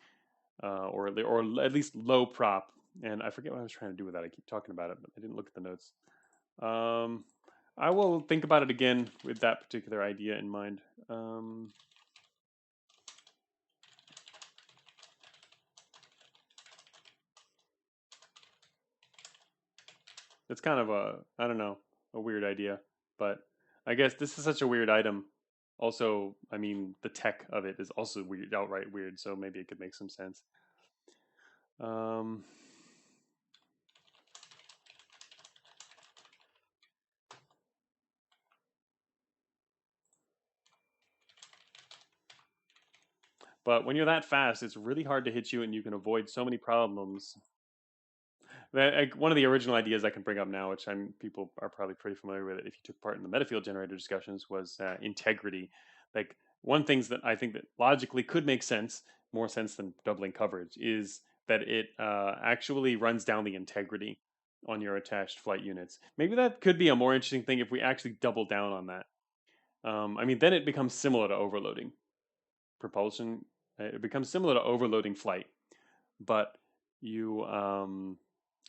Speaker 1: or at least low prop. And I forget what I was trying to do with that. I keep talking about it, but I didn't look at the notes. Um, I will think about it again with that particular idea in mind. It's kind of I don't know, a weird idea, but I guess this is such a weird item. Also, I mean, the tech of it is also weird, outright weird, so maybe it could make some sense. Um, but when you're that fast, it's really hard to hit you, and you can avoid so many problems. One of the original ideas I can bring up now, which people are probably pretty familiar with it if you took part in the Metafield generator discussions, was integrity. Like one things that I think that logically could make sense, more sense than doubling coverage, is that it actually runs down the integrity on your attached flight units. Maybe that could be a more interesting thing if we actually double down on that. I mean, then it becomes similar to overloading propulsion. It becomes similar to overloading flight, but you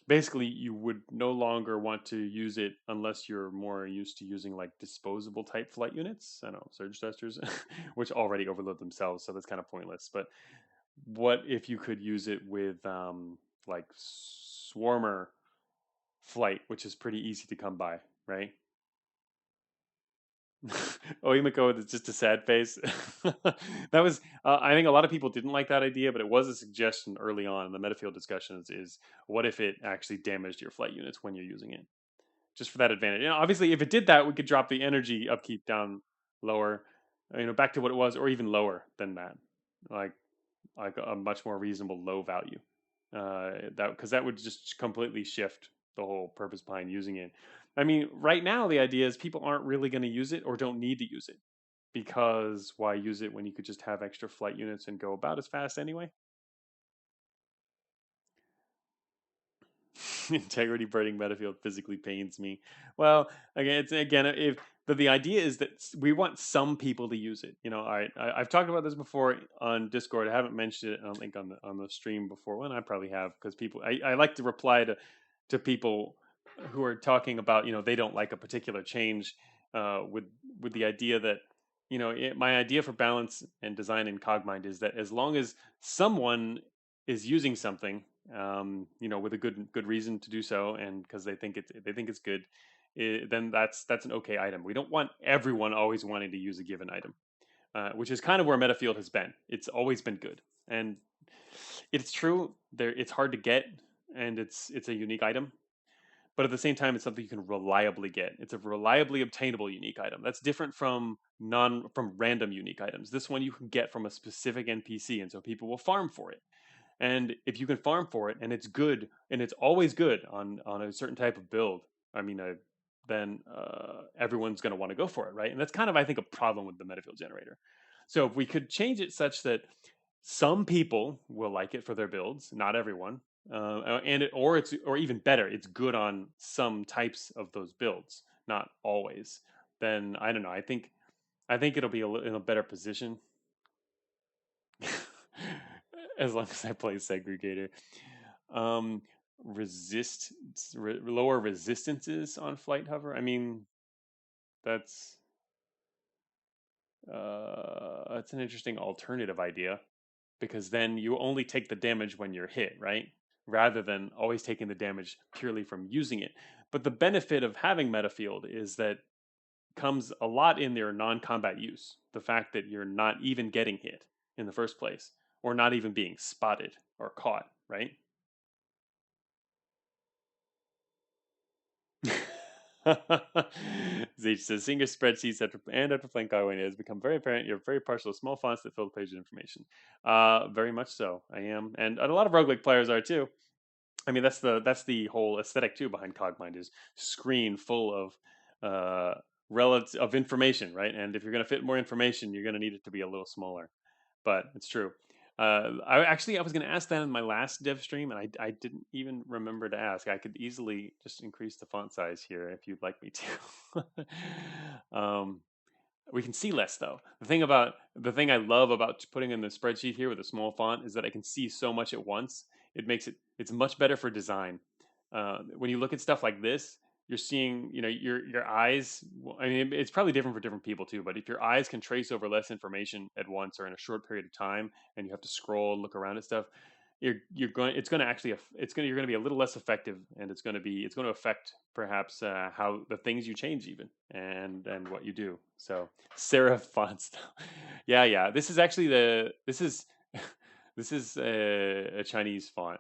Speaker 1: basically you would no longer want to use it unless you're more used to using like disposable type flight units. I don't know, surge testers, which already overload themselves, so that's kind of pointless. But what if you could use it with like swarmer flight, which is pretty easy to come by, right? Oh, Imika with just a sad face. That was, I think a lot of people didn't like that idea, but it was a suggestion early on in the Metafield discussions is what if it actually damaged your flight units when you're using it? Just for that advantage. Obviously, if it did that, we could drop the energy upkeep down lower. back to what it was, or even lower than that, like a much more reasonable low value. That because that would just completely shift the whole purpose behind using it. I mean, right now the idea is people aren't really going to use it or don't need to use it because why use it when you could just have extra flight units and go about as fast anyway? Integrity burning Metafield physically pains me. Well, again if the idea is that we want some people to use it. I've talked about this before on Discord. I haven't mentioned it, I don't think, on the stream before. Well, I probably have, because I like to reply to people who are talking about, they don't like a particular change, with the idea that, my idea for balance and design in Cogmind is that as long as someone is using something, with a good reason to do so, and because they think it's good, then that's an okay item. We don't want everyone always wanting to use a given item, which is kind of where Metafield has been. It's always been good, and it's true. It's hard to get, and it's a unique item, but at the same time, it's something you can reliably get. It's a reliably obtainable unique item. That's different from random unique items. This one you can get from a specific NPC, and so people will farm for it. And if you can farm for it and it's good, and it's always good on a certain type of build, I mean, then everyone's going to want to go for it, right? And that's kind of, I think, a problem with the Metafield generator. So if we could change it such that some people will like it for their builds, not everyone, or even better, it's good on some types of those builds, not always. Then I don't know. I think it'll be in a better position. As long as I play Segregator. Um, lower resistances on flight hover. I mean, that's that's an interesting alternative idea, because then you only take the damage when you're hit, right? Rather than always taking the damage purely from using it. But the benefit of having Metafield is that comes a lot in their non-combat use. The fact that you're not even getting hit in the first place, or not even being spotted or caught, right? Zeech says, seeing your spreadsheets after playing Cogway has become very apparent you're very partial to small fonts that fill the page with information. Very much so, I am. And a lot of roguelike players are too. I mean, that's the whole aesthetic too behind Cogmind, is screen full of relative of information, right? And if you're going to fit more information, you're going to need it to be a little smaller. But it's true. I was going to ask that in my last dev stream, and I didn't even remember to ask. I could easily just increase the font size here if you'd like me to. um, we can see less though. The thing I love about putting in the spreadsheet here with a small font is that I can see so much at once. It's much better for design. When you look at stuff like this, you're seeing, your eyes. I mean, it's probably different for different people too. But if your eyes can trace over less information at once or in a short period of time, and you have to scroll and look around at stuff, you're going to be a little less effective, and it's going to affect perhaps how the things you change even, and what you do. So serif font style. Yeah. This is a Chinese font.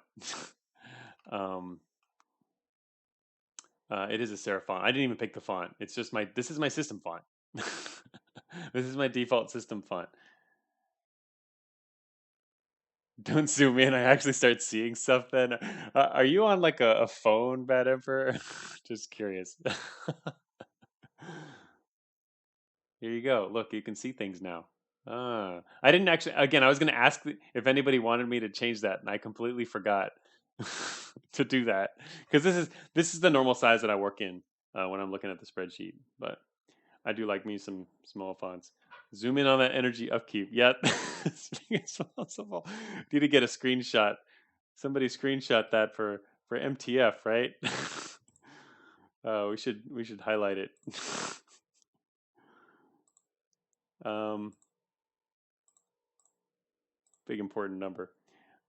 Speaker 1: um, it is a serif font. I didn't even pick the font. This is my system font. This is my default system font. Don't zoom in. I actually start seeing stuff then. Are you on like a phone, Bad Emperor? Just curious. Here you go. Look, you can see things now. I didn't actually. Again, I was going to ask if anybody wanted me to change that, and I completely forgot to do that, because this is the normal size that I work in when I'm looking at the spreadsheet. But I do like me some small fonts. Zoom in on that energy upkeep. Yep, it's possible. Need to get a screenshot. Somebody screenshot that for MTF, right? We should highlight it. um, Big important number.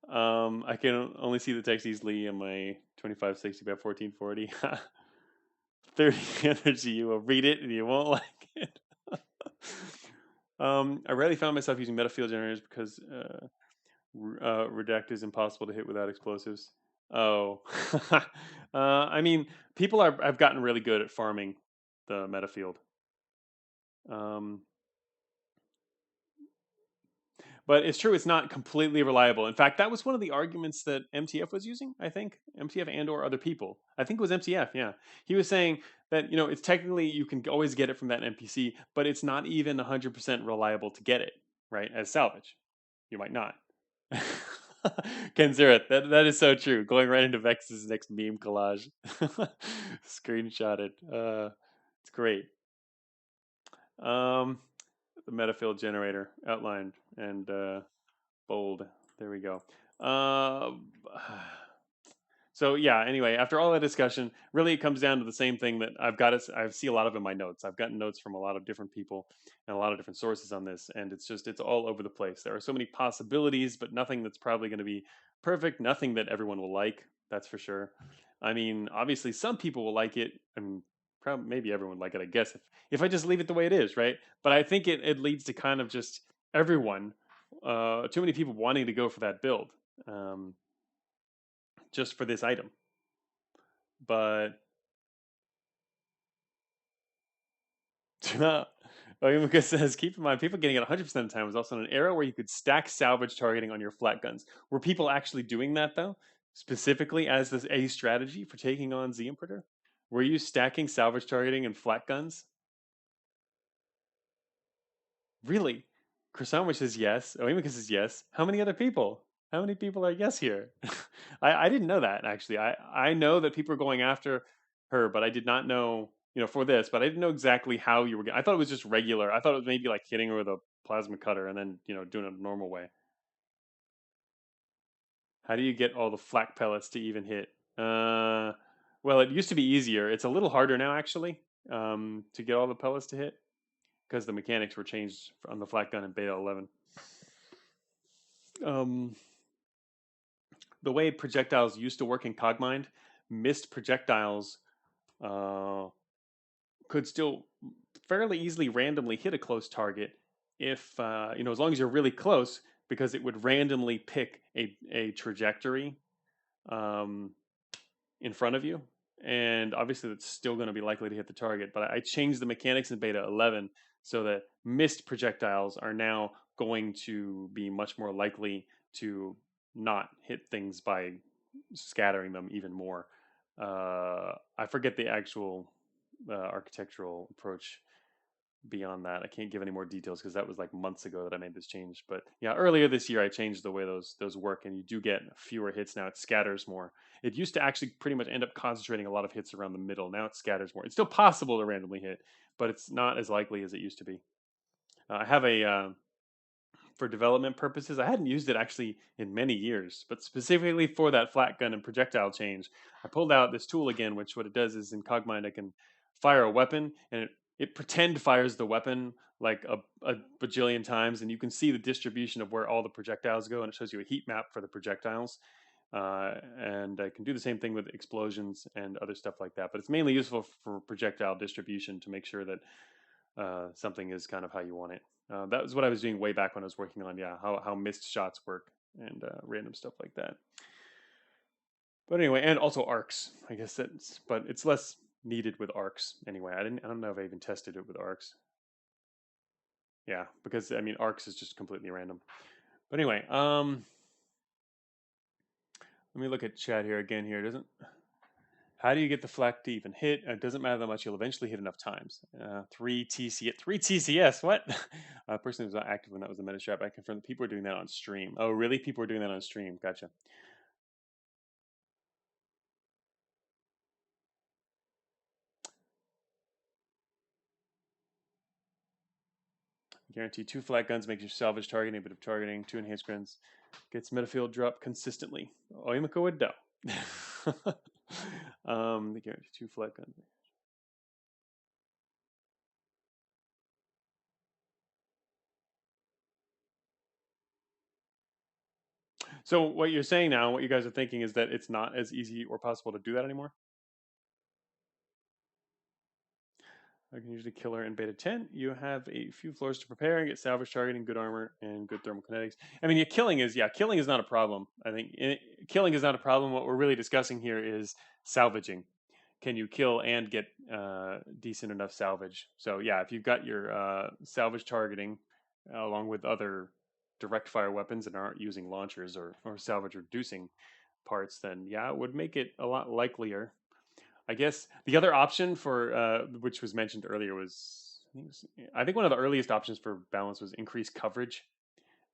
Speaker 1: I can only see the text easily in my 2560 by 1440. 30 energy. You will read it and you won't like it. I rarely found myself using Metafield generators because redact is impossible to hit without explosives. Oh, I mean, people have gotten really good at farming the Metafield. Um, But it's true, it's not completely reliable. In fact, that was one of the arguments that MTF was using, I think. MTF and or other people. I think it was MTF, yeah. He was saying that, it's technically you can always get it from that NPC, but it's not even 100% reliable to get it, right? As salvage. You might not. Ken Zereth, that is so true. Going right into Vex's next meme collage. Screenshot it. It's great. The Metafield generator outlined and bold. There we go. So yeah, anyway, after all that discussion, really it comes down to the same thing that I see a lot of in my notes. I've gotten notes from a lot of different people and a lot of different sources on this, and it's all over the place. There are so many possibilities, but nothing that's probably going to be perfect, nothing that everyone will like, that's for sure. I mean, obviously some people will like it, and probably maybe everyone would like it, I guess, if I just leave it the way it is, right? But I think it leads to kind of just everyone, too many people wanting to go for that build. Just for this item. But Imika says, keep in mind, people getting it 100% of the time was also an era where you could stack salvage targeting on your flat guns. Were people actually doing that though? Specifically as a strategy for taking on Z Importer? Were you stacking salvage targeting and flat guns? Really? Croissant says yes. Oimika says yes. How many other people? How many people are yes here? I didn't know that actually. I know that people are going after her, but I did not know, for this, but I didn't know exactly how you were I thought it was just regular. I thought it was maybe like hitting her with a plasma cutter and then, doing it a normal way. How do you get all the flak pellets to even hit? Well, it used to be easier. It's a little harder now actually, to get all the pellets to hit, because the mechanics were changed on the flak gun in beta 11. The way projectiles used to work in Cogmind, missed projectiles could still fairly easily randomly hit a close target if, as long as you're really close, because it would randomly pick a trajectory in front of you. And obviously that's still going to be likely to hit the target, but I changed the mechanics in beta 11 so that missed projectiles are now going to be much more likely to not hit things by scattering them even more. I forget the actual architectural approach beyond that. I can't give any more details because that was like months ago that I made this change. But yeah, earlier this year I changed the way those work, and you do get fewer hits now. It scatters more. It used to actually pretty much end up concentrating a lot of hits around the middle. Now it scatters more. It's still possible to randomly hit, but it's not as likely as it used to be. I have a for development purposes. I hadn't used it actually in many years, but specifically for that flat gun and projectile change, I pulled out this tool again, which what it does is in Cogmind I can fire a weapon and it pretend fires the weapon like a bajillion times, and you can see the distribution of where all the projectiles go, and it shows you a heat map for the projectiles. And I can do the same thing with explosions and other stuff like that, but it's mainly useful for projectile distribution to make sure that something is kind of how you want it. That was what I was doing way back when I was working on, how missed shots work and random stuff like that. But anyway, and also arcs. I guess but it's less needed with arcs anyway. I don't know if I even tested it with arcs. Yeah, because I mean arcs is just completely random. But anyway, let me look at chat here again. Here doesn't. How do you get the flak to even hit? It doesn't matter that much. You'll eventually hit enough times. 3 TCS. What? A person who was not active when that was the meta strap. I confirm that people are doing that on stream. Oh, really? People are doing that on stream. Gotcha. Guarantee 2 flat guns makes you salvage targeting, a bit of targeting, 2 enhanced guns. Gets Metafield drop consistently. Imika would know. The guarantee 2 flat guns. So what you're saying now, what you guys are thinking is that it's not as easy or possible to do that anymore? I can usually kill her in beta 10. You have a few floors to prepare and get salvage targeting, good armor, and good thermal kinetics. I mean, killing is not a problem. I think killing is not a problem. What we're really discussing here is salvaging. Can you kill and get decent enough salvage? So yeah, if you've got your salvage targeting along with other direct fire weapons and aren't using launchers or salvage reducing parts, then yeah, it would make it a lot likelier. I guess the other option for which was mentioned earlier was I think one of the earliest options for balance was increased coverage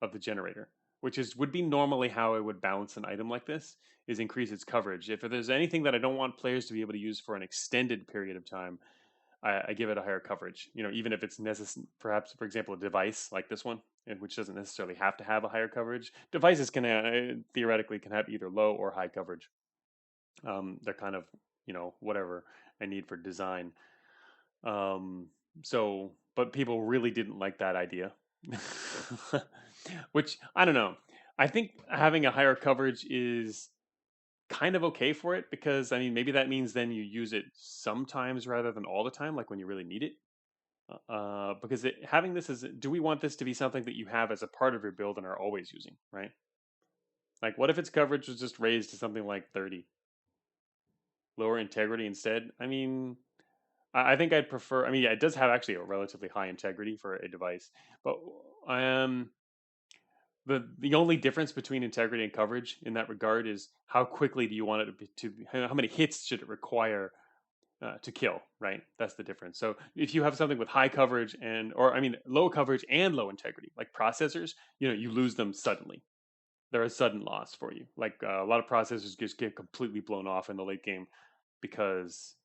Speaker 1: of the generator, which would be normally how I would balance an item like this, is increase its coverage. If there's anything that I don't want players to be able to use for an extended period of time, I give it a higher coverage. You know, even if it's necessary, perhaps for example, a device like this one, which doesn't necessarily have to have a higher coverage. Devices can theoretically can have either low or high coverage. They're kind of, you know, whatever I need for design. Um, so, but people really didn't like that idea, which I don't know. I think having a higher coverage is kind of okay for it because I mean maybe that means then you use it sometimes rather than all the time, like when you really need it. Because having this as do we want this to be something that you have as a part of your build and are always using, right? Like what if its coverage was just raised to something like 30? Lower integrity instead? I mean, I think I'd prefer. I mean, yeah, it does have actually a relatively high integrity for a device, but um, the only difference between integrity and coverage in that regard is how quickly do you want it to how many hits should it require to kill, right? That's the difference. So if you have something with high coverage or I mean low coverage and low integrity, like processors, you know, you lose them suddenly. They're a sudden loss for you. Like a lot of processors just get completely blown off in the late game because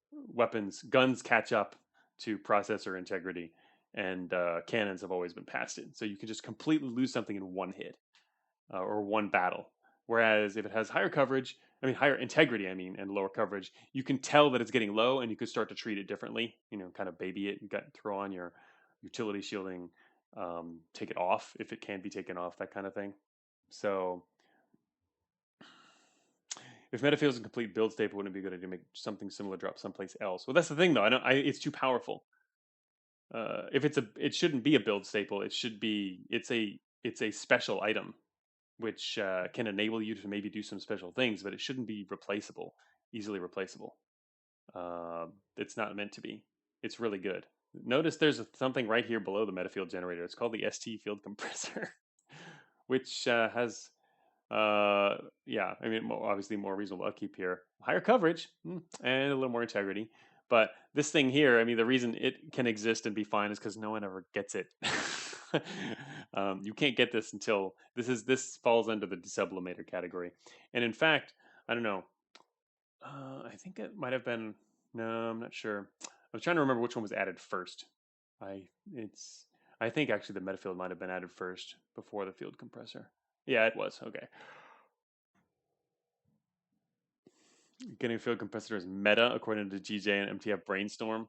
Speaker 1: guns catch up to processor integrity, and cannons have always been past it. So you can just completely lose something in one hit or one battle. Whereas if it has higher coverage, I mean higher integrity, I mean, and lower coverage, you can tell that it's getting low, and you can start to treat it differently. You know, kind of baby it. You got throw on your utility shielding, take it off if it can be taken off, that kind of thing. So if Metafield is a complete build staple, wouldn't it be a good idea to make something similar drop someplace else? Well, that's the thing, though. It's too powerful. If it shouldn't be a build staple. It's a special item, which can enable you to maybe do some special things, but it shouldn't be replaceable, easily replaceable. It's not meant to be. It's really good. Notice there's something right here below the Metafield generator. It's called the ST field compressor, which has yeah, I mean, obviously more reasonable upkeep here, higher coverage, and a little more integrity. But this thing here, I mean, the reason it can exist and be fine is because no one ever gets it. You can't get this until this falls under the Desublimator category. And in fact, I don't know. I think it might have been. No, I'm not sure. I was trying to remember which one was added first. I it's. I think actually the Metafield might have been added first before the field compressor. Yeah, it was. Okay. Getting field compressor is meta according to GJ and MTF Brainstorm.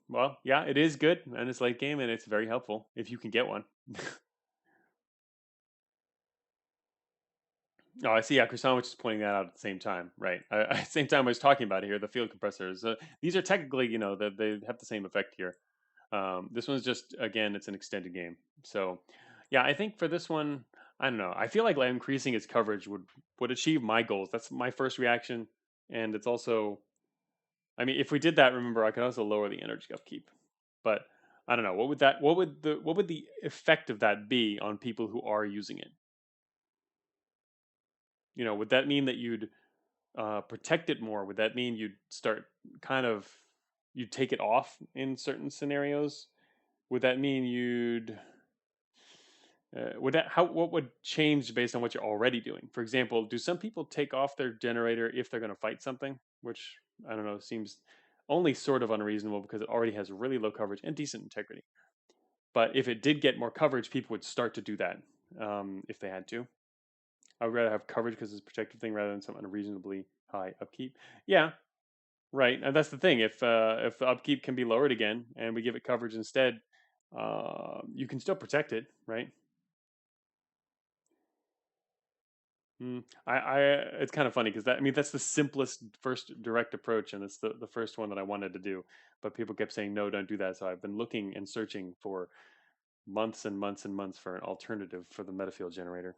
Speaker 1: Well, yeah, it is good and it's late game and it's very helpful if you can get one. Oh, I see. Yeah, Kusanowicz is pointing that out at the same time, right? At the same time, I was talking about it here. The field compressors. These are technically, you know, they have the same effect here. This one's just again, it's an extended game. So, yeah, I think for this one, I don't know. I feel like increasing its coverage would achieve my goals. That's my first reaction, and it's also, I mean, if we did that, remember, I could also lower the energy upkeep. But I don't know. What would the effect of that be on people who are using it? You know, would that mean that you'd protect it more? Would that mean you'd start kind of you'd take it off in certain scenarios? Would that mean you'd would that how what would change based on what you're already doing? For example, do some people take off their generator if they're going to fight something, which I don't know seems only sort of unreasonable because it already has really low coverage and decent integrity. But if it did get more coverage, people would start to do that if they had to. I would rather have coverage because it's a protective thing rather than some unreasonably high upkeep. Yeah, right. And that's the thing. If the upkeep can be lowered again and we give it coverage instead, you can still protect it, right? It's kind of funny because I mean, that's the simplest first direct approach, and it's the first one that I wanted to do. But people kept saying, no, don't do that. So I've been looking and searching for months and months and months for an alternative for the Metafield generator.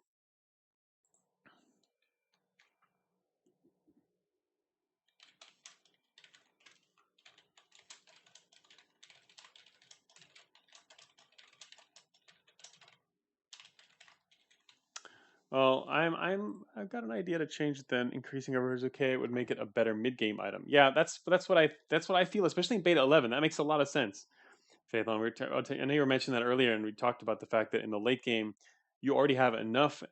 Speaker 1: Well, I've got an idea to change it then. Increasing coverage is okay. It would make it a better mid game item. Yeah, that's what I feel, especially in beta 11. That makes a lot of sense. Phaethon, I know you were mentioning that earlier, and we talked about the fact that in the late game, you already have enough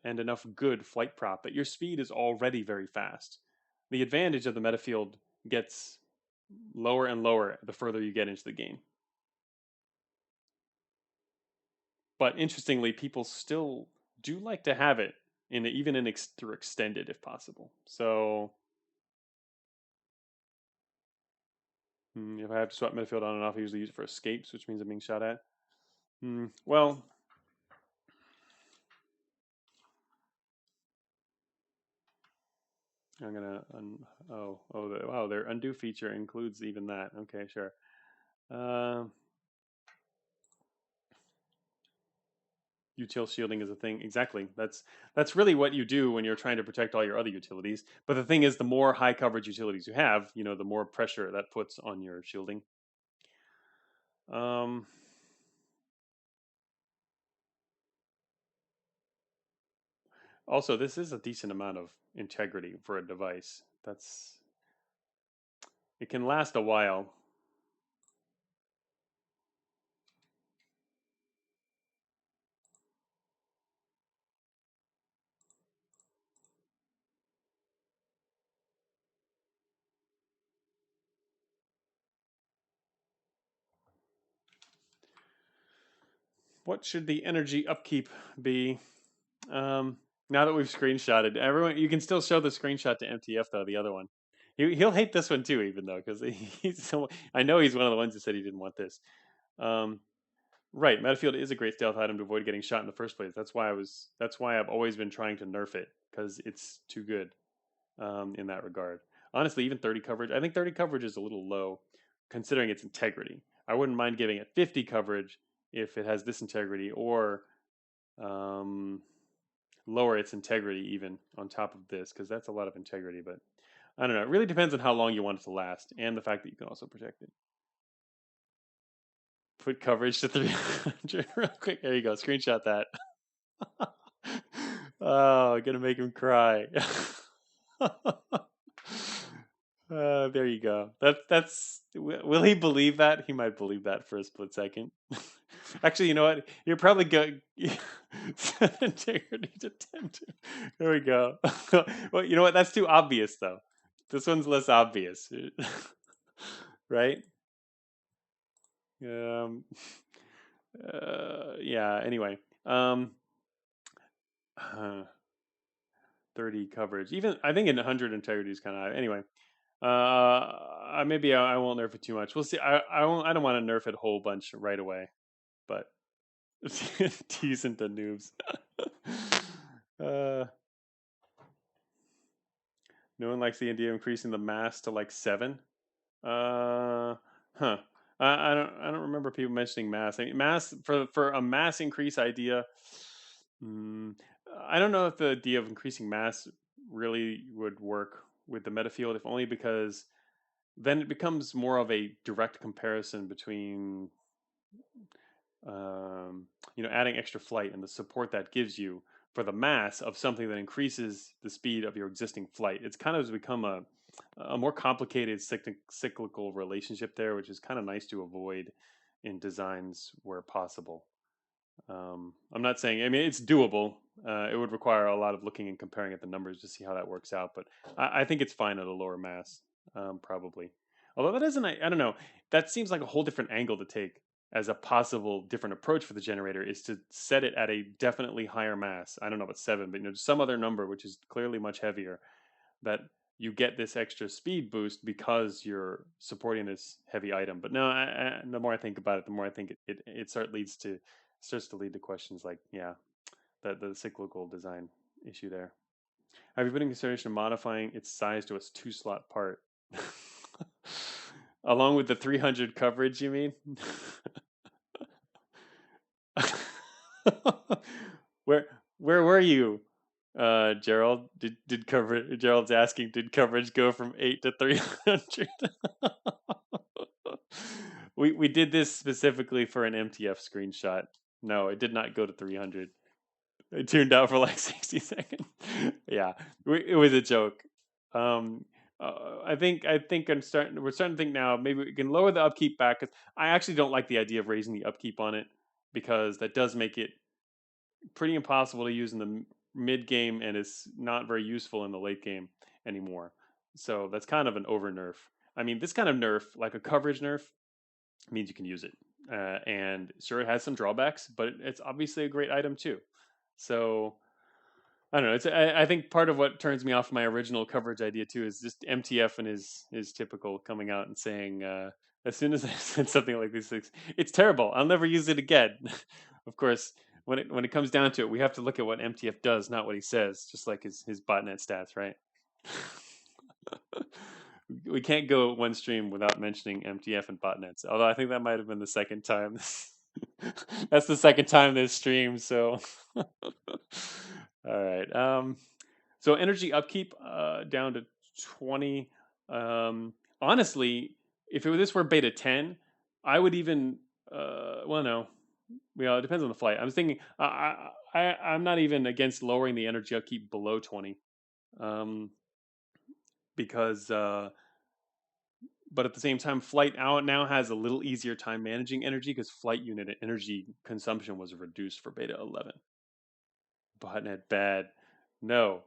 Speaker 1: good flight prop that your speed is already very fast. The advantage of the Metafield gets lower and lower the further you get into the game. But interestingly, people still do like to have it even through extended if possible. So if I have to swap Metafield on and off, I usually use it for escapes, which means I'm being shot at. Well, I'm gonna wow, their undo feature includes even that. Okay, sure. Uh, Util shielding is a thing. Exactly. That's really what you do when you're trying to protect all your other utilities. But the thing is, the more high coverage utilities you have, the more pressure that puts on your shielding. Um, Also, this is a decent amount of integrity for a device. It can last a while. What should the energy upkeep be? Now that we've screenshotted, everyone, you can still show the screenshot to MTF though. The other one, he'll hate this one too, even though because he's so. I know he's one of the ones that said he didn't want this. Um, right, Metafield is a great stealth item to avoid getting shot in the first place. That's why I've always been trying to nerf it because it's too good in that regard. Honestly, even 30 coverage, I think 30 coverage is a little low considering its integrity. I wouldn't mind giving it 50 coverage if it has this integrity, or um, lower its integrity even on top of this, because that's a lot of integrity. But I don't know. It really depends on how long you want it to last and the fact that you can also protect it. Put coverage to 300 real quick. There you go. Screenshot that. Oh, gonna make him cry. There you go. That's. Will he believe that? He might believe that for a split second. Actually, you know what? You're probably good. Integrity to 10. There we go. Well, you know what? That's too obvious, though. This one's less obvious, right? Um. Yeah. Anyway. Uh, 30 coverage. Even I think in 100 integrity is kind of high. Anyway. Maybe I won't nerf it too much. We'll see. I don't want to nerf it a whole bunch right away, but teasing the noobs. uh, no one likes the idea of increasing the mass to like 7. Uh, huh. I don't remember people mentioning mass. I mean, mass for a mass increase idea. Mm, I don't know if the idea of increasing mass really would work with the metafield, if only because then it becomes more of a direct comparison between adding extra flight and the support that gives you for the mass of something that increases the speed of your existing flight. It's kind of become a more complicated cyclical relationship there, which is kind of nice to avoid in designs where possible. I'm not saying, I mean, it's doable. It would require a lot of looking and comparing at the numbers to see how that works out, but I think it's fine at a lower mass, probably. Although that isn't, I don't know, that seems like a whole different angle to take as a possible different approach for the generator is to set it at a definitely higher mass. I don't know about 7, but some other number which is clearly much heavier, that you get this extra speed boost because you're supporting this heavy item. But no, the more I think about it, the more I think it starts to lead to questions like, yeah, the cyclical design issue there. Have you put in consideration modifying its size to a 2-slot part? Along with the 300 coverage, you mean? where where were you, Gerald? Did coverage? Gerald's asking, did coverage go from 8 to 300? We did this specifically for an MTF screenshot. No, it did not go to 300. It tuned out for like 60 seconds. Yeah, it was a joke. Um, I think we're starting to think now maybe we can lower the upkeep back. 'Cause I actually don't like the idea of raising the upkeep on it because that does make it pretty impossible to use in the mid game and is not very useful in the late game anymore. So that's kind of an over nerf. I mean, this kind of nerf, like a coverage nerf, means you can use it. And sure, it has some drawbacks, but it's obviously a great item too. So I don't know. I think part of what turns me off my original coverage idea too is just MTF and his typical coming out and saying as soon as I said something like this, it's terrible. I'll never use it again. Of course, when it comes down to it, we have to look at what MTF does, not what he says. Just like his botnet stats, right? We can't go one stream without mentioning MTF and botnets. Although I think that might have been the second time. That's the second time this stream. So, all right. So energy upkeep down to 20. Honestly, if this were beta 10, I would even. Well, no. Well, it depends on the flight. I was thinking. I'm not even against lowering the energy upkeep below 20. Um, because but at the same time, flight out now has a little easier time managing energy because flight unit energy consumption was reduced for beta 11. Botnet bad. No.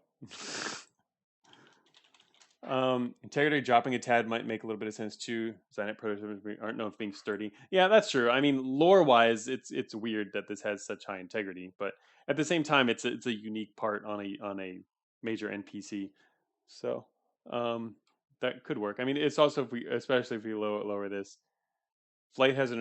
Speaker 1: Integrity dropping a tad might make a little bit of sense too. Zynet prototypes aren't known for being sturdy. Yeah, that's true. I mean, lore-wise, it's weird that this has such high integrity, but at the same time, it's a unique part on a major NPC. So that could work. I mean, it's also especially if we lower this. Flight has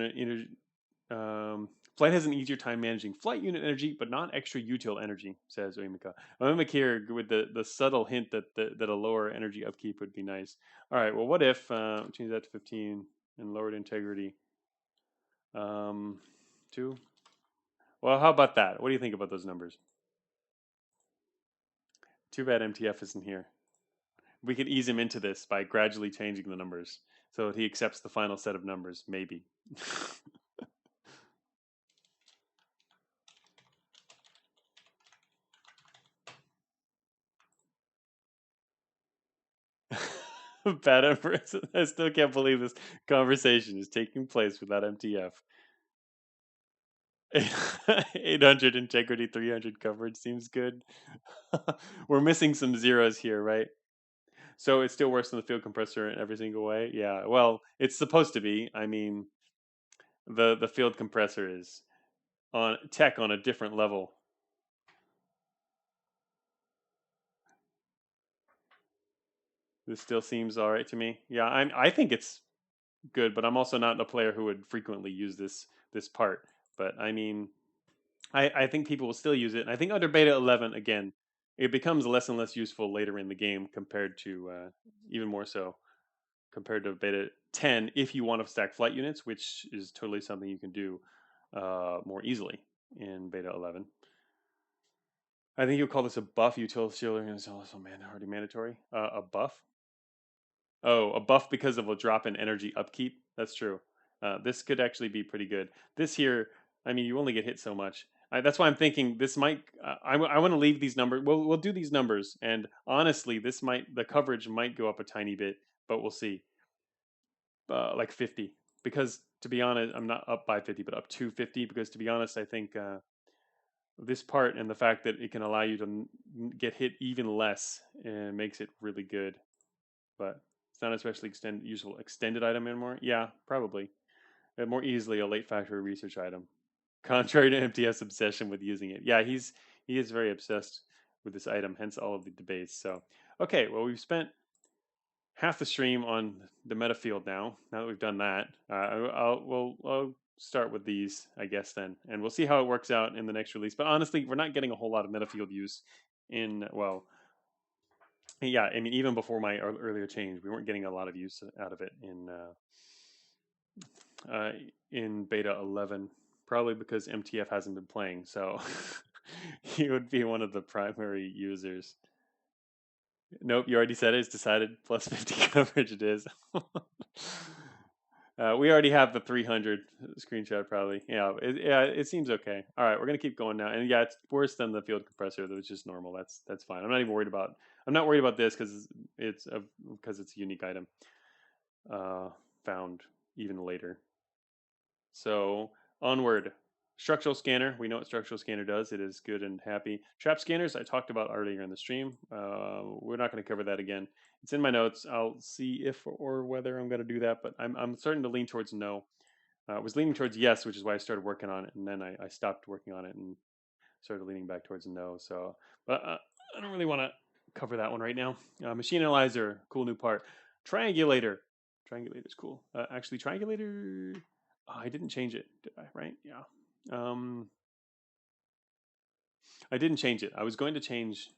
Speaker 1: flight has an easier time managing flight unit energy, but not extra util energy, says Imika. Imika here with the subtle hint that a lower energy upkeep would be nice. All right, well, what if change that to 15 and lowered integrity 2? Well, how about that? What do you think about those numbers? Too bad MTF isn't here. We could ease him into this by gradually changing the numbers so that he accepts the final set of numbers, maybe. Bad Empress. I still can't believe this conversation is taking place without MTF. 800 integrity, 300 coverage seems good. We're missing some zeros here, right? So it's still worse than the field compressor in every single way. Yeah, well, it's supposed to be. I mean, the field compressor is on tech on a different level. This still seems all right to me. Yeah, I think it's good, but I'm also not a player who would frequently use this part. But I mean, I think people will still use it. And I think under beta 11, again, it becomes less and less useful later in the game compared to even more so compared to beta 10 if you want to stack flight units, which is totally something you can do more easily in beta 11. I think you'll call this a buff utility shielding, and it's also already mandatory. A buff? Oh, a buff because of a drop in energy upkeep. That's true. This could actually be pretty good. This here, I mean, you only get hit so much. That's why I'm thinking this might. I want to leave these numbers. We'll do these numbers, and honestly, the coverage might go up a tiny bit, but we'll see. Like 50, because to be honest, I'm not up by 50, but up to 50. Because to be honest, I think this part and the fact that it can allow you to get hit even less makes it really good. But it's not especially useful extended item anymore. Yeah, probably. More easily a late factory research item. Contrary to MTS obsession with using it. Yeah, he is very obsessed with this item, hence all of the debates. So okay, well we've spent half the stream on the Metafield now. Now that we've done that, I'll start with these, I guess, then, and we'll see how it works out in the next release. But honestly, we're not getting a whole lot of Metafield use in yeah, I mean, even before my earlier change, we weren't getting a lot of use out of it in beta 11, probably because MTF hasn't been playing. So he would be one of the primary users. Nope, you already said it. It's decided. Plus 50 coverage it is. We already have the 300 screenshot probably. Yeah, it seems okay. All right, we're gonna keep going now. And yeah, it's worse than the field compressor, which is normal. That's fine. I'm not even worried about. I'm not worried about this because it's a unique item uh, found even later. So onward. Structural scanner. We know what structural scanner does. It is good and happy. Trap scanners I talked about earlier in the stream. We're not going to cover that again. It's in my notes. I'll see if or whether I'm going to do that, but I'm starting to lean towards no. I was leaning towards yes, which is why I started working on it, and then I stopped working on it and started leaning back towards no. So, but I don't really want to cover that one right now. Machine analyzer, cool new part. Triangulator. Triangulator's cool. Actually, triangulator. Oh, I didn't change it, did I? Right? Yeah. I didn't change it. I was going to change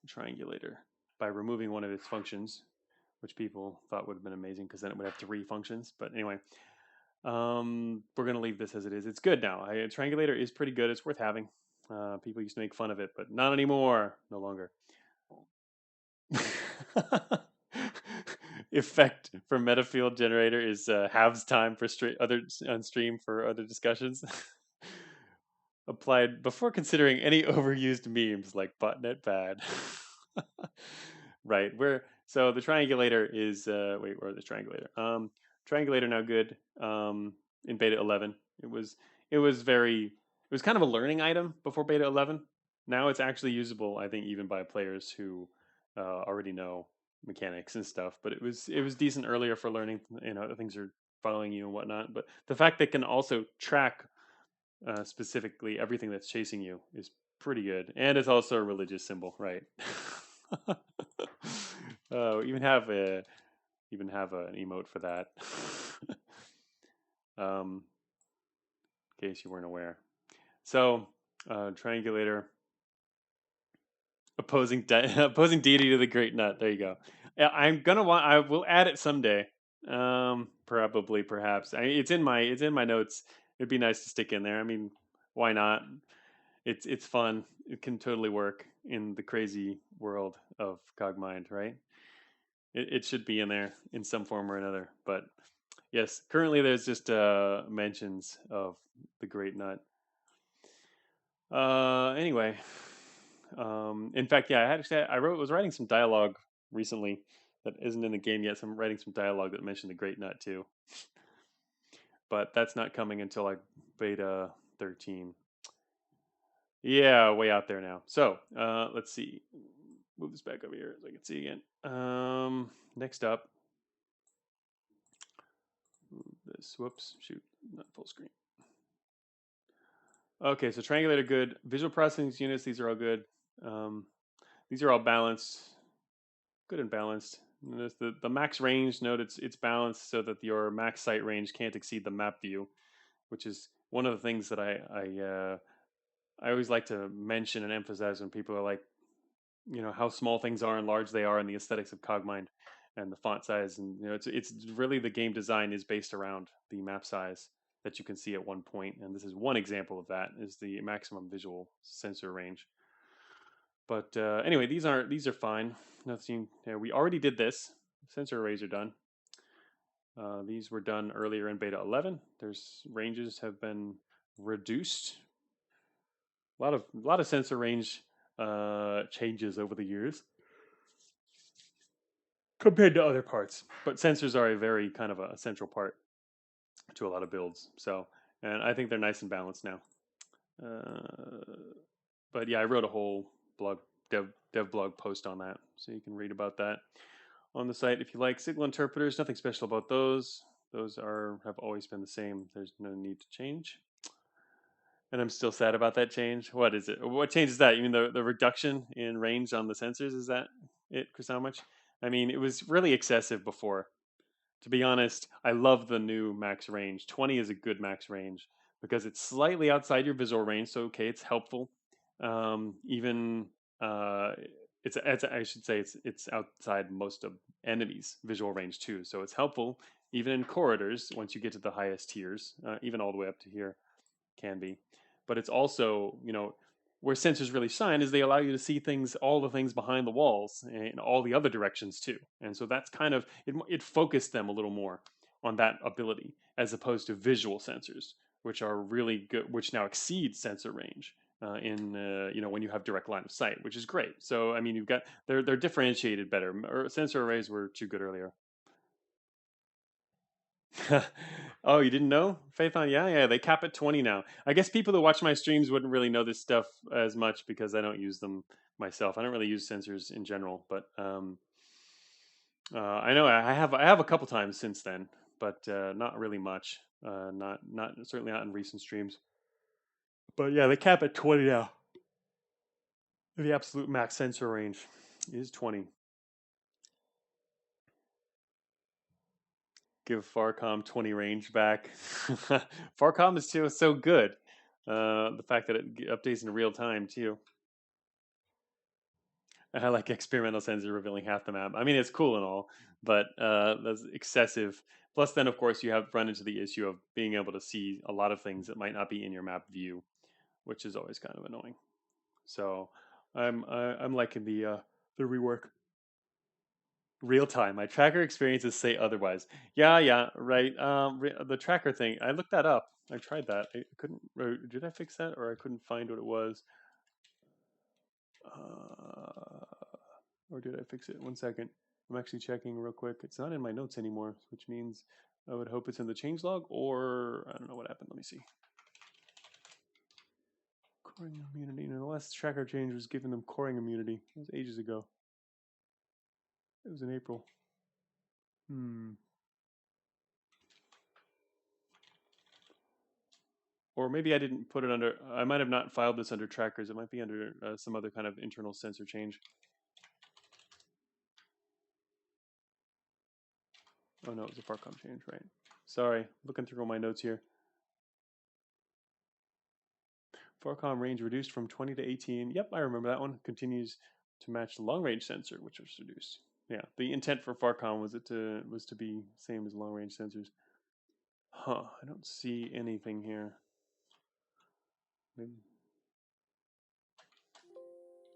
Speaker 1: triangulator by removing one of its functions, which people thought would have been amazing because then it would have 3 functions. But anyway, we're going to leave this as it is. It's good now. Triangulator is pretty good. It's worth having. People used to make fun of it, but not anymore. No longer. Effect for Metafield generator is halves time for other on stream for other discussions. Applied before considering any overused memes like botnet bad. Right. So the triangulator is wait, where's the triangulator? Triangulator now good. In beta 11. It was kind of a learning item before beta 11. Now it's actually usable, I think, even by players who already know mechanics and stuff. But it was decent earlier for learning. Things are following you and whatnot. But the fact that it can also track specifically everything that's chasing you is pretty good, and it's also a religious symbol, right? Even have an emote for that. In case you weren't aware. So triangulator opposing deity to the great nut. There you go. I will add it someday. Probably, perhaps. It's in my notes. It'd be nice to stick in there. I mean, why not? It's fun. It can totally work in the crazy world of Cogmind, right? It should be in there in some form or another. But yes, currently there's just mentions of the Great Nut. Anyway, in fact, yeah, was writing some dialogue recently that isn't in the game yet. So I'm writing some dialogue that mentioned the Great Nut too, but that's not coming until like beta 13. Yeah, way out there now. So let's see. Move this back over here so I can see again. Next up, move this. Whoops, shoot, not full screen. Okay, so triangulator good. Visual processing units, these are all good. These are all balanced, good and balanced. Notice the max range, note it's balanced so that your max sight range can't exceed the map view, which is one of the things that I always like to mention and emphasize when people are like, how small things are and large they are in the aesthetics of Cogmind and the font size, and it's really the game design is based around the map size that you can see at one point, and this is one example of that is the maximum visual sensor range. But anyway, these are fine. Nothing. We already did this. Sensor arrays are done. These were done earlier in beta 11. There's ranges have been reduced. A lot of sensor range changes over the years compared to other parts. But sensors are a very kind of a central part to a lot of builds. So, and I think they're nice and balanced now. But yeah, I wrote a whole dev blog post on that, so you can read about that on the site if you like. Signal interpreters, nothing special about those. Those have always been the same. There's no need to change. And I'm still sad about that change. What is it? What change is that? You mean the reduction in range on the sensors? Is that it, Chris? I mean, it was really excessive before. To be honest, I love the new max range. 20 is a good max range because it's slightly outside your visual range. So okay, it's helpful. Even it's I should say it's outside most of enemies' visual range too. So it's helpful even in corridors once you get to the highest tiers, even all the way up to here can be. But it's also where sensors really shine is they allow you to see all the things behind the walls and all the other directions too. And so that's kind of it focused them a little more. on that ability, as opposed to visual sensors, which are really good, which now exceed sensor range when you have direct line of sight, which is great. So I mean, you've got they're differentiated better. Sensor arrays were too good earlier. Oh, you didn't know? Phaethon, yeah, they cap at 20 now. I guess people who watch my streams wouldn't really know this stuff as much because I don't use them myself. I don't really use sensors in general, but I know I have a couple times since then, but not really much. Not certainly not in recent streams. But yeah, they cap at 20 now. The absolute max sensor range is 20. Give Farcom 20 range back. Farcom is still so good. The fact that it updates in real time too. I like experimental sensor revealing half the map. I mean, it's cool and all, but that's excessive. Plus, then of course you have run into the issue of being able to see a lot of things that might not be in your map view, which is always kind of annoying. So I'm liking the rework. Real time. My tracker experiences say otherwise. Yeah, right. The tracker thing. I looked that up. I tried that. I couldn't. Did I fix that, or I couldn't find what it was? Uh, or did I fix it? 1 second. I'm actually checking real quick. It's not in my notes anymore, which means I would hope it's in the changelog, or I don't know what happened. Let me see. Coring immunity. No, the last tracker change was giving them coring immunity. It was ages ago. It was in April. Or maybe I didn't put it under, I might have not filed this under trackers. It might be under some other kind of internal sensor change. Oh no, it was a Farcom change, right? Sorry, looking through all my notes here. Farcom range reduced from 20 to 18. Yep, I remember that one. Continues to match the long range sensor, which was reduced. Yeah, the intent for Farcom was to be same as long range sensors. Huh, I don't see anything here. Maybe.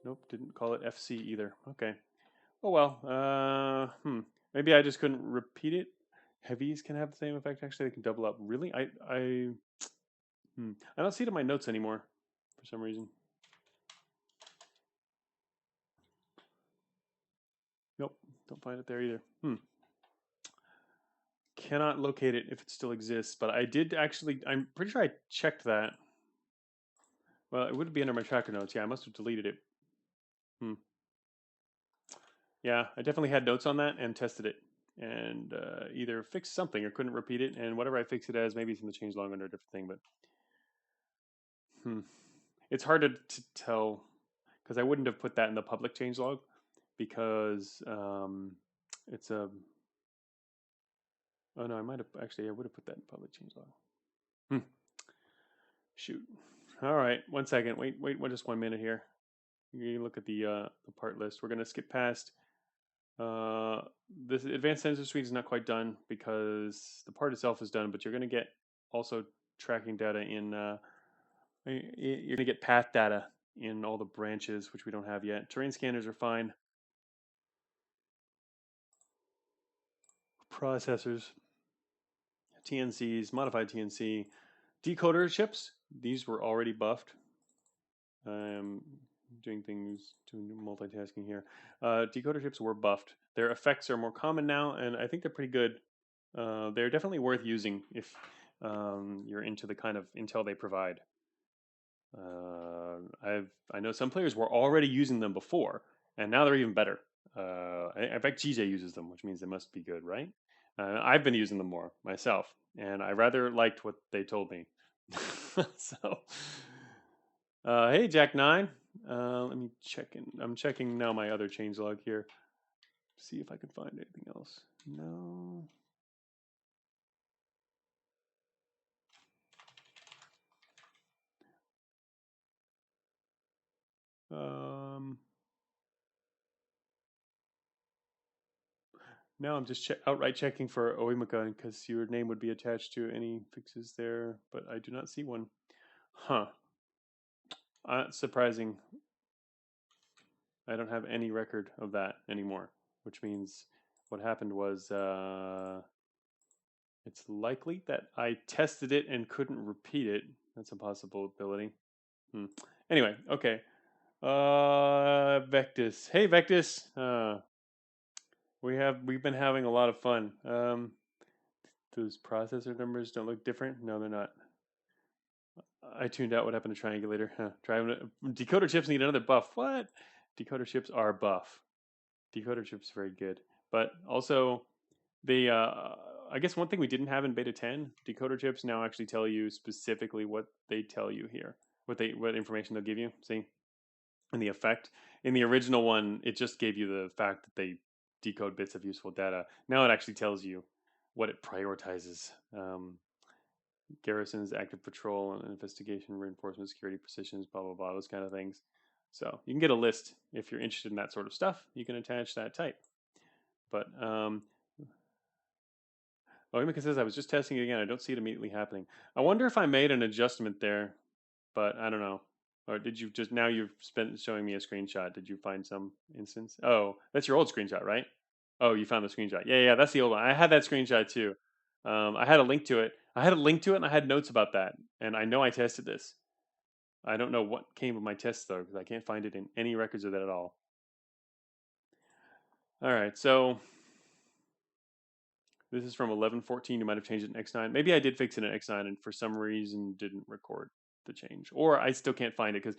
Speaker 1: Nope, didn't call it FC either. Okay. Oh well. Maybe I just couldn't repeat it. Heavies can have the same effect. Actually, they can double up. Really? I don't see it in my notes anymore for some reason. Nope, don't find it there either. Cannot locate it if it still exists, but I did actually. I'm pretty sure I checked that. Well, it would be under my tracker notes. Yeah, I must have deleted it. Yeah, I definitely had notes on that and tested it, and either fixed something or couldn't repeat it. And whatever I fixed it as, maybe it's in the changelog under a different thing, but it's hard to tell because I wouldn't have put that in the public changelog because it's a. Oh no, I might have actually. I would have put that in public changelog. Shoot. All right, 1 second. Wait, just 1 minute here. You look at the part list. We're gonna skip past. This advanced sensor suite is not quite done because the part itself is done, but you're gonna get also tracking data in. You're gonna get path data in all the branches, which we don't have yet. Terrain scanners are fine. Processors, TNCs, modified TNC, decoder chips. These were already buffed. Doing multitasking here. Decoder chips were buffed. Their effects are more common now, and I think they're pretty good. They're definitely worth using if you're into the kind of intel they provide. I know some players were already using them before, and now they're even better. In fact, GJ uses them, which means they must be good, right? I've been using them more myself, and I rather liked what they told me. So, hey, Jack 9. Let me check in. I'm checking now my other changelog here. See if I can find anything else. No. Now I'm just outright checking for Imika because your name would be attached to any fixes there, but I do not see one. Huh. Surprising. I don't have any record of that anymore, which means what happened was It's likely that I tested it and couldn't repeat it. That's a possibility. Anyway, okay. Vectus. Hey, Vectus. We've been having a lot of fun. Those processor numbers don't look different. No, they're not. I tuned out what happened to Triangulator. Huh. Decoder chips need another buff. What? Decoder chips are buff. Decoder chips very good, but also they. I guess one thing we didn't have in beta 10, decoder chips now actually tell you specifically what they tell you here, what information they'll give you. See, in the effect. In the original one, it just gave you the fact that they decode bits of useful data. Now it actually tells you what it prioritizes. Garrisons, active patrol, and investigation, reinforcement, security, positions, blah, blah, blah, those kind of things. So you can get a list if you're interested in that sort of stuff. You can attach that type. But, Imika says, I was just testing it again. I don't see it immediately happening. I wonder if I made an adjustment there, but I don't know. Or did you just, now you've spent showing me a screenshot. Did you find some instance? Oh, that's your old screenshot, right? Oh, you found the screenshot. Yeah, that's the old one. I had that screenshot too. I had a link to it. And I had notes about that. And I know I tested this. I don't know what came of my test though, because I can't find it in any records of that at all. All right, so this is from 11.14. You might have changed it in X9. Maybe I did fix it in X9 and for some reason didn't record the change. Or I still can't find it because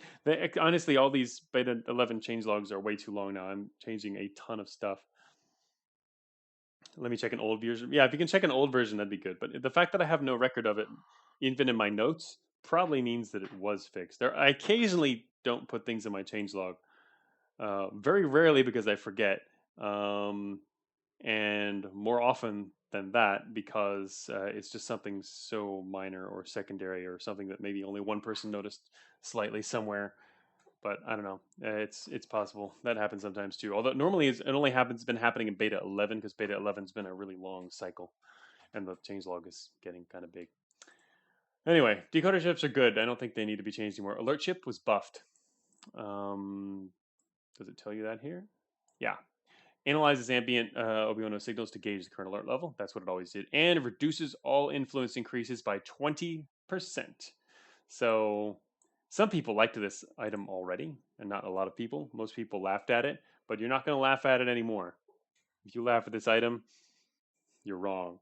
Speaker 1: honestly, all these beta 11 change logs are way too long now. I'm changing a ton of stuff. Let me check an old version. Yeah, if you can check an old version, that'd be good. But the fact that I have no record of it, even in my notes, probably means that it was fixed. I occasionally don't put things in my change log. Very rarely because I forget. And more often than that because it's just something so minor or secondary or something that maybe only one person noticed slightly somewhere. But I don't know. It's possible that happens sometimes too. Although normally it only been happening in beta 11 because beta 11's been a really long cycle, and the changelog is getting kind of big. Anyway, decoder chips are good. I don't think they need to be changed anymore. Alert chip was buffed. Does it tell you that here? Yeah. Analyzes ambient OB1 signals to gauge the current alert level. That's what it always did. And reduces all influence increases by 20%. So some people liked this item already, and not a lot of people. Most people laughed at it, but you're not going to laugh at it anymore. If you laugh at this item, you're wrong.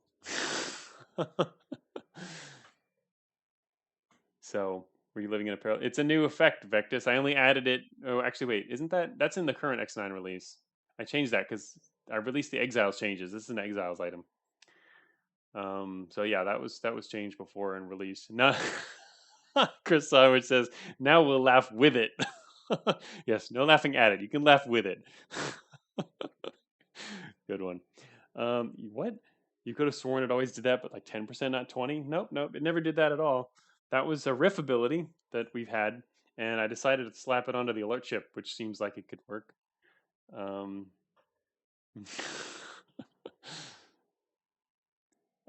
Speaker 1: So, were you living in a parallel? It's a new effect, Vectus. I only added it. Oh, actually, wait. Isn't that's in the current X9 release? I changed that because I released the Exiles changes. This is an Exiles item. So yeah, that was changed before and released. Now, Chris Saward says, now we'll laugh with it. Yes, no laughing at it. You can laugh with it. Good one. What? You could have sworn it always did that, but like 10%, not 20? Nope, it never did that at all. That was a riff ability that we've had, and I decided to slap it onto the alert chip, which seems like it could work.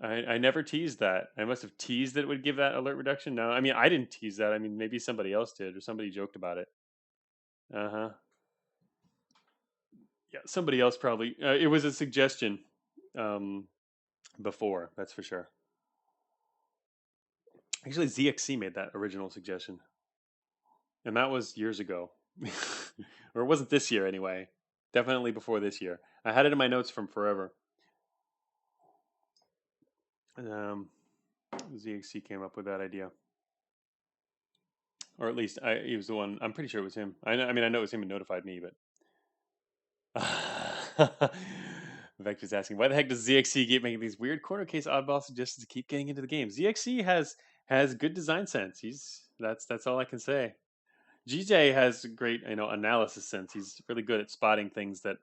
Speaker 1: I never teased that. I must have teased that it would give that alert reduction. No, I mean, I didn't tease that. I mean, maybe somebody else did or somebody joked about it. Uh-huh. Yeah, somebody else probably. It was a suggestion before, that's for sure. Actually, ZXC made that original suggestion. And that was years ago. Or it wasn't this year anyway. Definitely before this year. I had it in my notes from forever. ZXC came up with that idea. Or at least he was the one. I'm pretty sure it was him. I mean, I know it was him who notified me, but Vector's asking, why the heck does ZXC keep making these weird corner case oddball suggestions to keep getting into the game? ZXC has good design sense. That's all I can say. GJ has great analysis sense. He's really good at spotting things that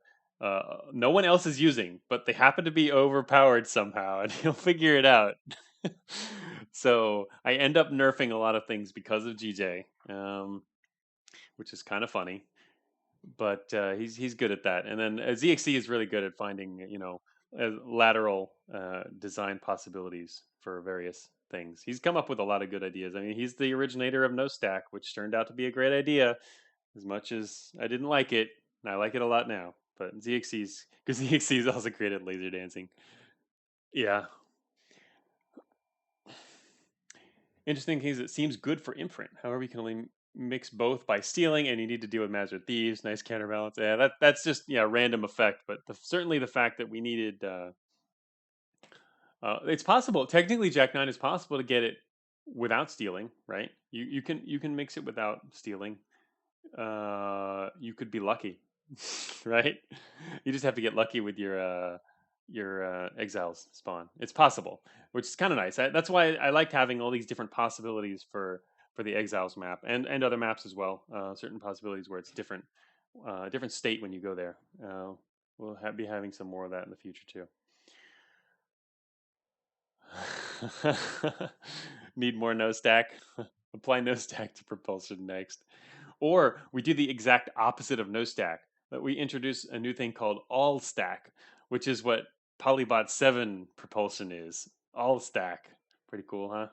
Speaker 1: no one else is using, but they happen to be overpowered somehow, and he'll figure it out. So I end up nerfing a lot of things because of GJ, which is kind of funny. But he's good at that. And then ZXC is really good at finding lateral design possibilities for various things. He's come up with a lot of good ideas. I mean, he's the originator of No Stack, which turned out to be a great idea. As much as I didn't like it, I like it a lot now. But ZXC's because ZXC's also created laser dancing. Yeah. Interesting thing is it seems good for imprint. However, you can only mix both by stealing, and you need to deal with Master Thieves. Nice counterbalance. Yeah, that's just random effect, but certainly the fact that we needed. It's possible. Technically, Jack Nine is possible to get it without stealing, right? You can mix it without stealing. You could be lucky, right? You just have to get lucky with your exiles spawn. It's possible, which is kind of nice. That's why I liked having all these different possibilities for the exiles map and other maps as well. Certain possibilities where it's different state when you go there. We'll be having some more of that in the future too. Need more no stack. Apply no stack to propulsion next. Or we do the exact opposite of no stack. That we introduce a new thing called all stack, which is what Polybot 7 propulsion is. All stack. Pretty cool, huh?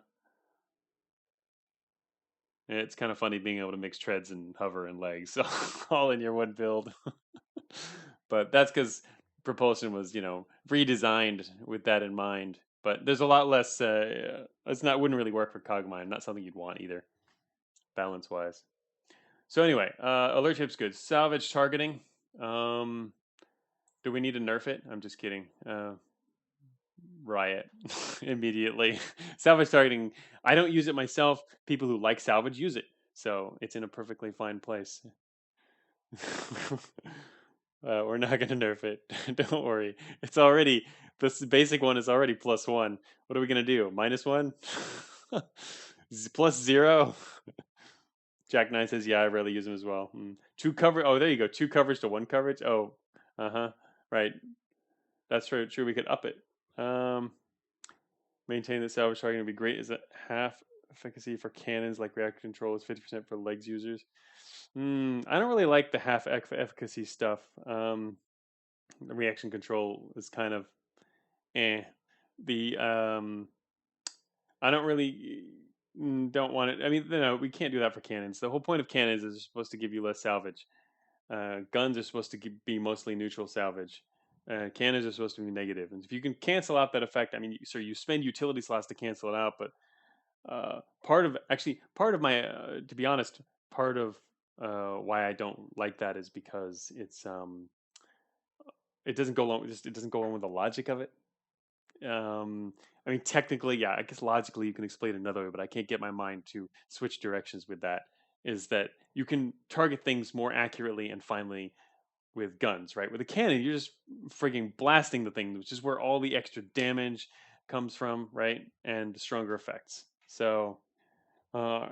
Speaker 1: It's kind of funny being able to mix treads and hover and legs all in your one build. But that's because propulsion was, redesigned with that in mind. But there's a lot less. Wouldn't really work for Cogmind. Not something you'd want either, balance wise. So anyway, alert chip's good. Salvage targeting. Do we need to nerf it? I'm just kidding. Riot immediately. Salvage targeting. I don't use it myself. People who like salvage use it, so it's in a perfectly fine place. We're not gonna nerf it. Don't worry. It's already this basic one is already +1. What are we gonna do? -1? +0? Jack Nine says, "Yeah, I rarely use them as well." Two cover. Oh, there you go. 2 coverage to 1 coverage. Oh, right. That's true. True. We could up it. Maintain the salvage targeting would be great. Is it half efficacy for cannons like reaction control is 50% for legs users? I don't really like the half efficacy stuff. The reaction control is kind of The I don't really don't want it. I mean, no, we can't do that for cannons. The whole point of cannons is they're supposed to give you less salvage. Guns are supposed to be mostly neutral salvage. Cannons are supposed to be negative. And if you can cancel out that effect, I mean, so you spend utility slots to cancel it out, but part of my, to be honest, part of why I don't like that is because it doesn't go along. It doesn't go along with the logic of it. I mean, technically, yeah, I guess logically you can explain it another way, but I can't get my mind to switch directions with that. Is that you can target things more accurately and finally with guns, right? With a cannon, you're just frigging blasting the thing, which is where all the extra damage comes from, right? And stronger effects. So, uh,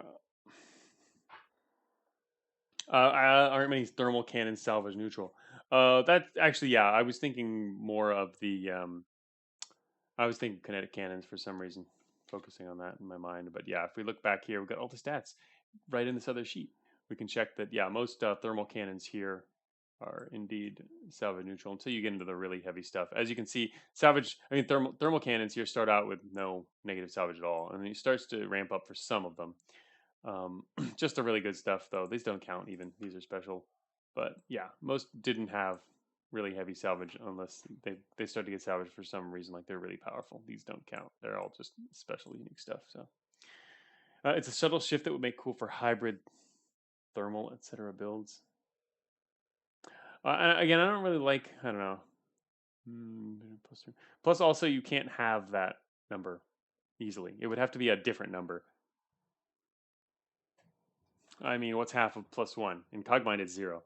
Speaker 1: aren't many thermal cannons salvage neutral? That actually, yeah, I was thinking more of the. I was thinking kinetic cannons for some reason, focusing on that in my mind. But yeah, if we look back here, we've got all the stats right in this other sheet. We can check that, yeah, most thermal cannons here are indeed salvage neutral until you get into the really heavy stuff. As you can see, thermal cannons here start out with no negative salvage at all, and then it starts to ramp up for some of them. Just the really good stuff, though. These don't count even. These are special. But yeah, most didn't have really heavy salvage unless they start to get salvage for some reason, like they're really powerful. These don't count. They're all just special, unique stuff. So it's a subtle shift that would make cool for hybrid, thermal, etc. builds. Again, I don't really like. I don't know. Plus, also, you can't have that number easily. It would have to be a different number. I mean, what's half of +1? In Cogmind, it's 0.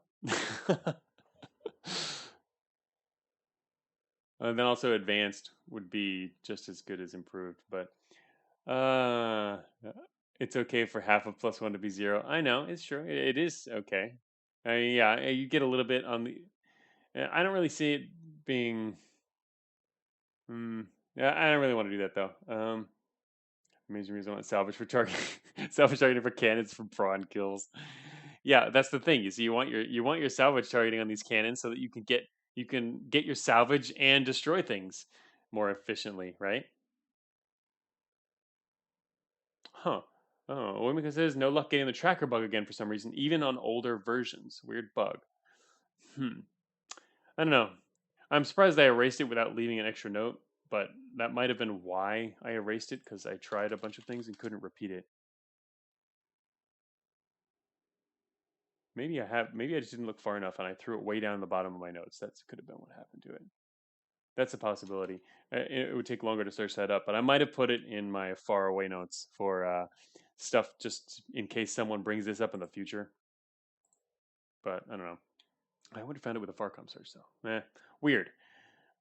Speaker 1: And then also advanced would be just as good as improved, but it's okay for half of +1 to be 0. I know, it's true. It is okay. I mean, yeah, you get a little bit on the. I don't really see it being. Yeah, I don't really want to do that though. Amazing reason I want salvage for targeting, salvage targeting for cannons for prawn kills. Yeah, that's the thing. You want your salvage targeting on these cannons so that you can get your salvage and destroy things more efficiently, right? Huh. Oh, Imika says no luck getting the tracker bug again for some reason, even on older versions. Weird bug. I don't know. I'm surprised I erased it without leaving an extra note, but that might have been why I erased it, because I tried a bunch of things and couldn't repeat it. Maybe maybe I just didn't look far enough and I threw it way down the bottom of my notes. That could have been what happened to it. That's a possibility. It would take longer to search that up, but I might have put it in my far away notes for stuff just in case someone brings this up in the future. But I don't know. I would have found it with a Farcom search though. Weird.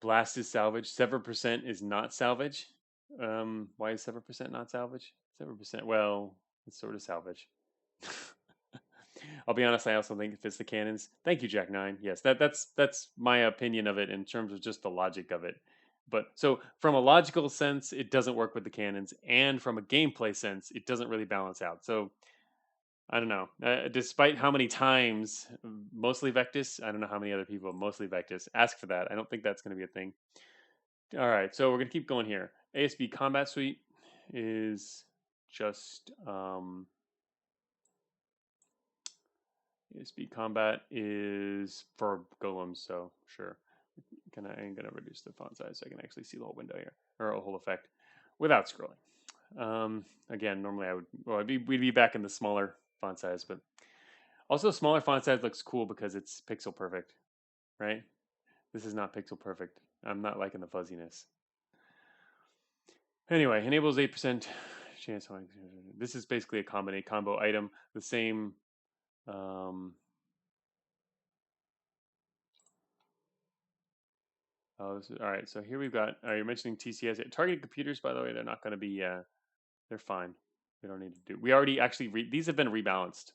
Speaker 1: Blast is salvage. 7% is not salvage. Why is 7% not salvage? 7%. Well, it's sort of salvage. I'll be honest. I also think it fits the canons. Thank you, Jack Nine. Yes, that's my opinion of it in terms of just the logic of it. But so from a logical sense, it doesn't work with the canons, and from a gameplay sense, it doesn't really balance out. So I don't know. Despite how many times, mostly Vectis, I don't know how many other people, mostly Vectis, ask for that. I don't think that's going to be a thing. All right, so we're going to keep going here. ASB Combat Suite is just ASB Combat is for golems, so sure. I'm gonna reduce the font size so I can actually see the whole window here, or a whole effect, without scrolling. Again, normally we'd be back in the smaller font size, but also smaller font size looks cool because it's pixel perfect, right? This is not pixel perfect. I'm not liking the fuzziness. Anyway, enables 8% chance. This is basically a combo item. The same. All right. So here we've got. You're mentioning TCS. Targeted computers, by the way, they're not going to be. They're fine. We don't need to do. We already actually these have been rebalanced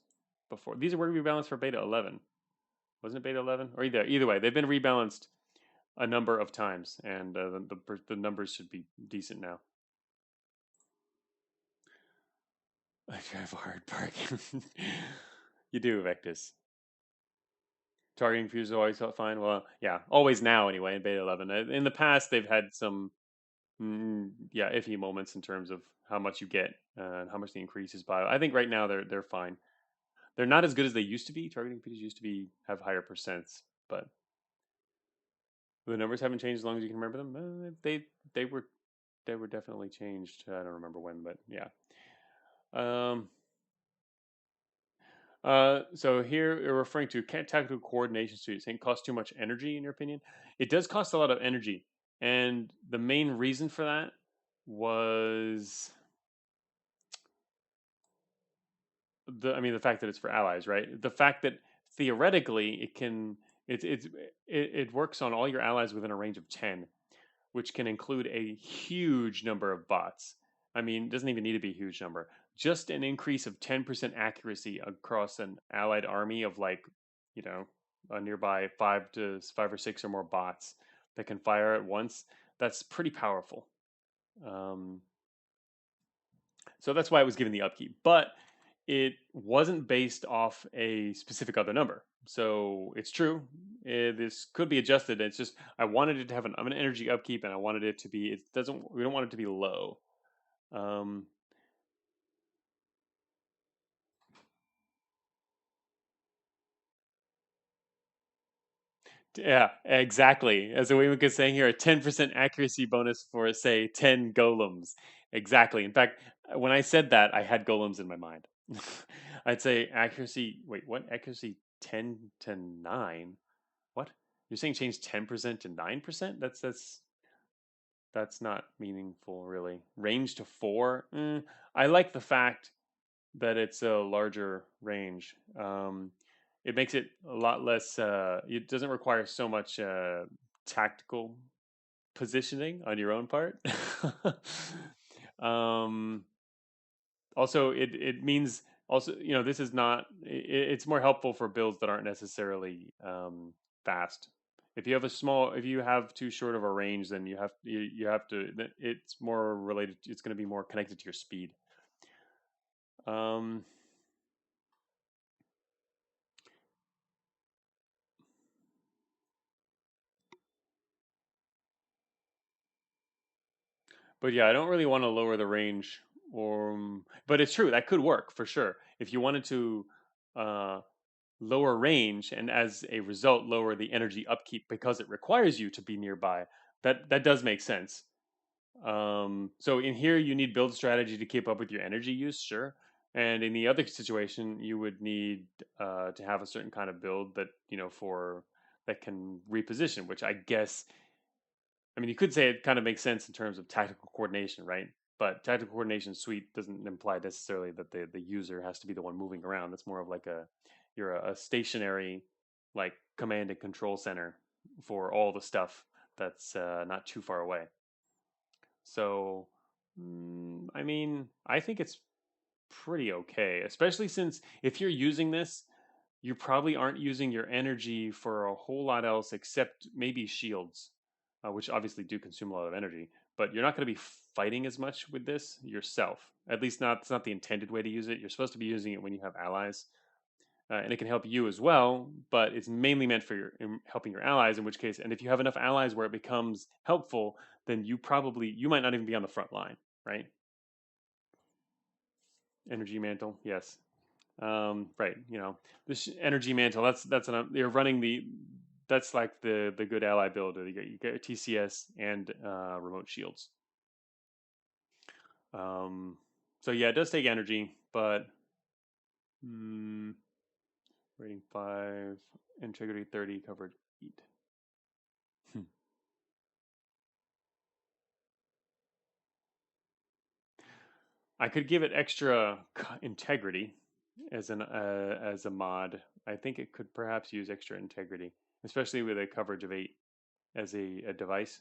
Speaker 1: before. These were rebalanced for beta 11. Wasn't it beta 11? Or either way, they've been rebalanced a number of times, and the numbers should be decent now. I drive a hard parking. You do, Vectis. Targeting computers always felt fine. Well, yeah, always now anyway in beta 11. In the past, they've had some iffy moments in terms of how much you get and how much the increase is by. I think right now they're fine. They're not as good as they used to be. Targeting computers used to have higher percents, but the numbers haven't changed as long as you can remember them. They were definitely changed. I don't remember when, but yeah. So here we're referring to tactical coordination suite. Saying costs too much energy in your opinion. It does cost a lot of energy, and the main reason for that was the fact that it's for allies, right? The fact that theoretically it works on all your allies within a range of 10, which can include a huge number of bots. I mean, it doesn't even need to be a huge number. Just an increase of 10% accuracy across an allied army of a nearby five or six or more bots that can fire at once. That's pretty powerful. So that's why it was given the upkeep. But it wasn't based off a specific other number. So it's true. This could be adjusted. It's just I wanted it to have an energy upkeep, and I wanted it to be. We don't want it to be low. Yeah, exactly. As Imika is saying here, a 10% accuracy bonus for say 10 golems. Exactly. In fact, when I said that, I had golems in my mind. I'd say accuracy. Wait, what? Accuracy 10 to 9? What? You're saying change 10% to 9%? That's not meaningful, really. Range to 4? I like the fact that it's a larger range. It makes it a lot less. It doesn't require so much tactical positioning on your own part. Also, it means also this is not. It's more helpful for builds that aren't necessarily fast. If you have too short of a range, then you have to. It's more related. It's going to be more connected to your speed. But yeah, I don't really want to lower the range, but it's true that could work for sure. If you wanted to uh, lower range and as a result lower the energy upkeep because it requires you to be nearby, that does make sense. So in here, you need build strategy to keep up with your energy use, sure. And in the other situation, you would need to have a certain kind of build that for that can reposition. Which I guess, I mean, you could say it kind of makes sense in terms of tactical coordination, right? But tactical coordination suite doesn't imply necessarily that the user has to be the one moving around. That's more of like you're a stationary like command and control center for all the stuff that's not too far away. So, I mean, I think it's pretty okay, especially since if you're using this, you probably aren't using your energy for a whole lot else except maybe shields, which obviously do consume a lot of energy. But you're not going to be fighting as much with this yourself. At least not. It's not the intended way to use it. You're supposed to be using it when you have allies, and it can help you as well. But it's mainly meant for helping your allies. In which case, and if you have enough allies where it becomes helpful, then you might not even be on the front line, right? Energy mantle, yes. Right, this energy mantle. You're running that's like the good ally build. You get TCS and remote shields. Um, so yeah, it does take energy, but mm, rating 5, integrity 30, coverage 8. Hmm. I could give it extra integrity as a mod. I think it could perhaps use extra integrity, especially with a coverage of 8 as a device.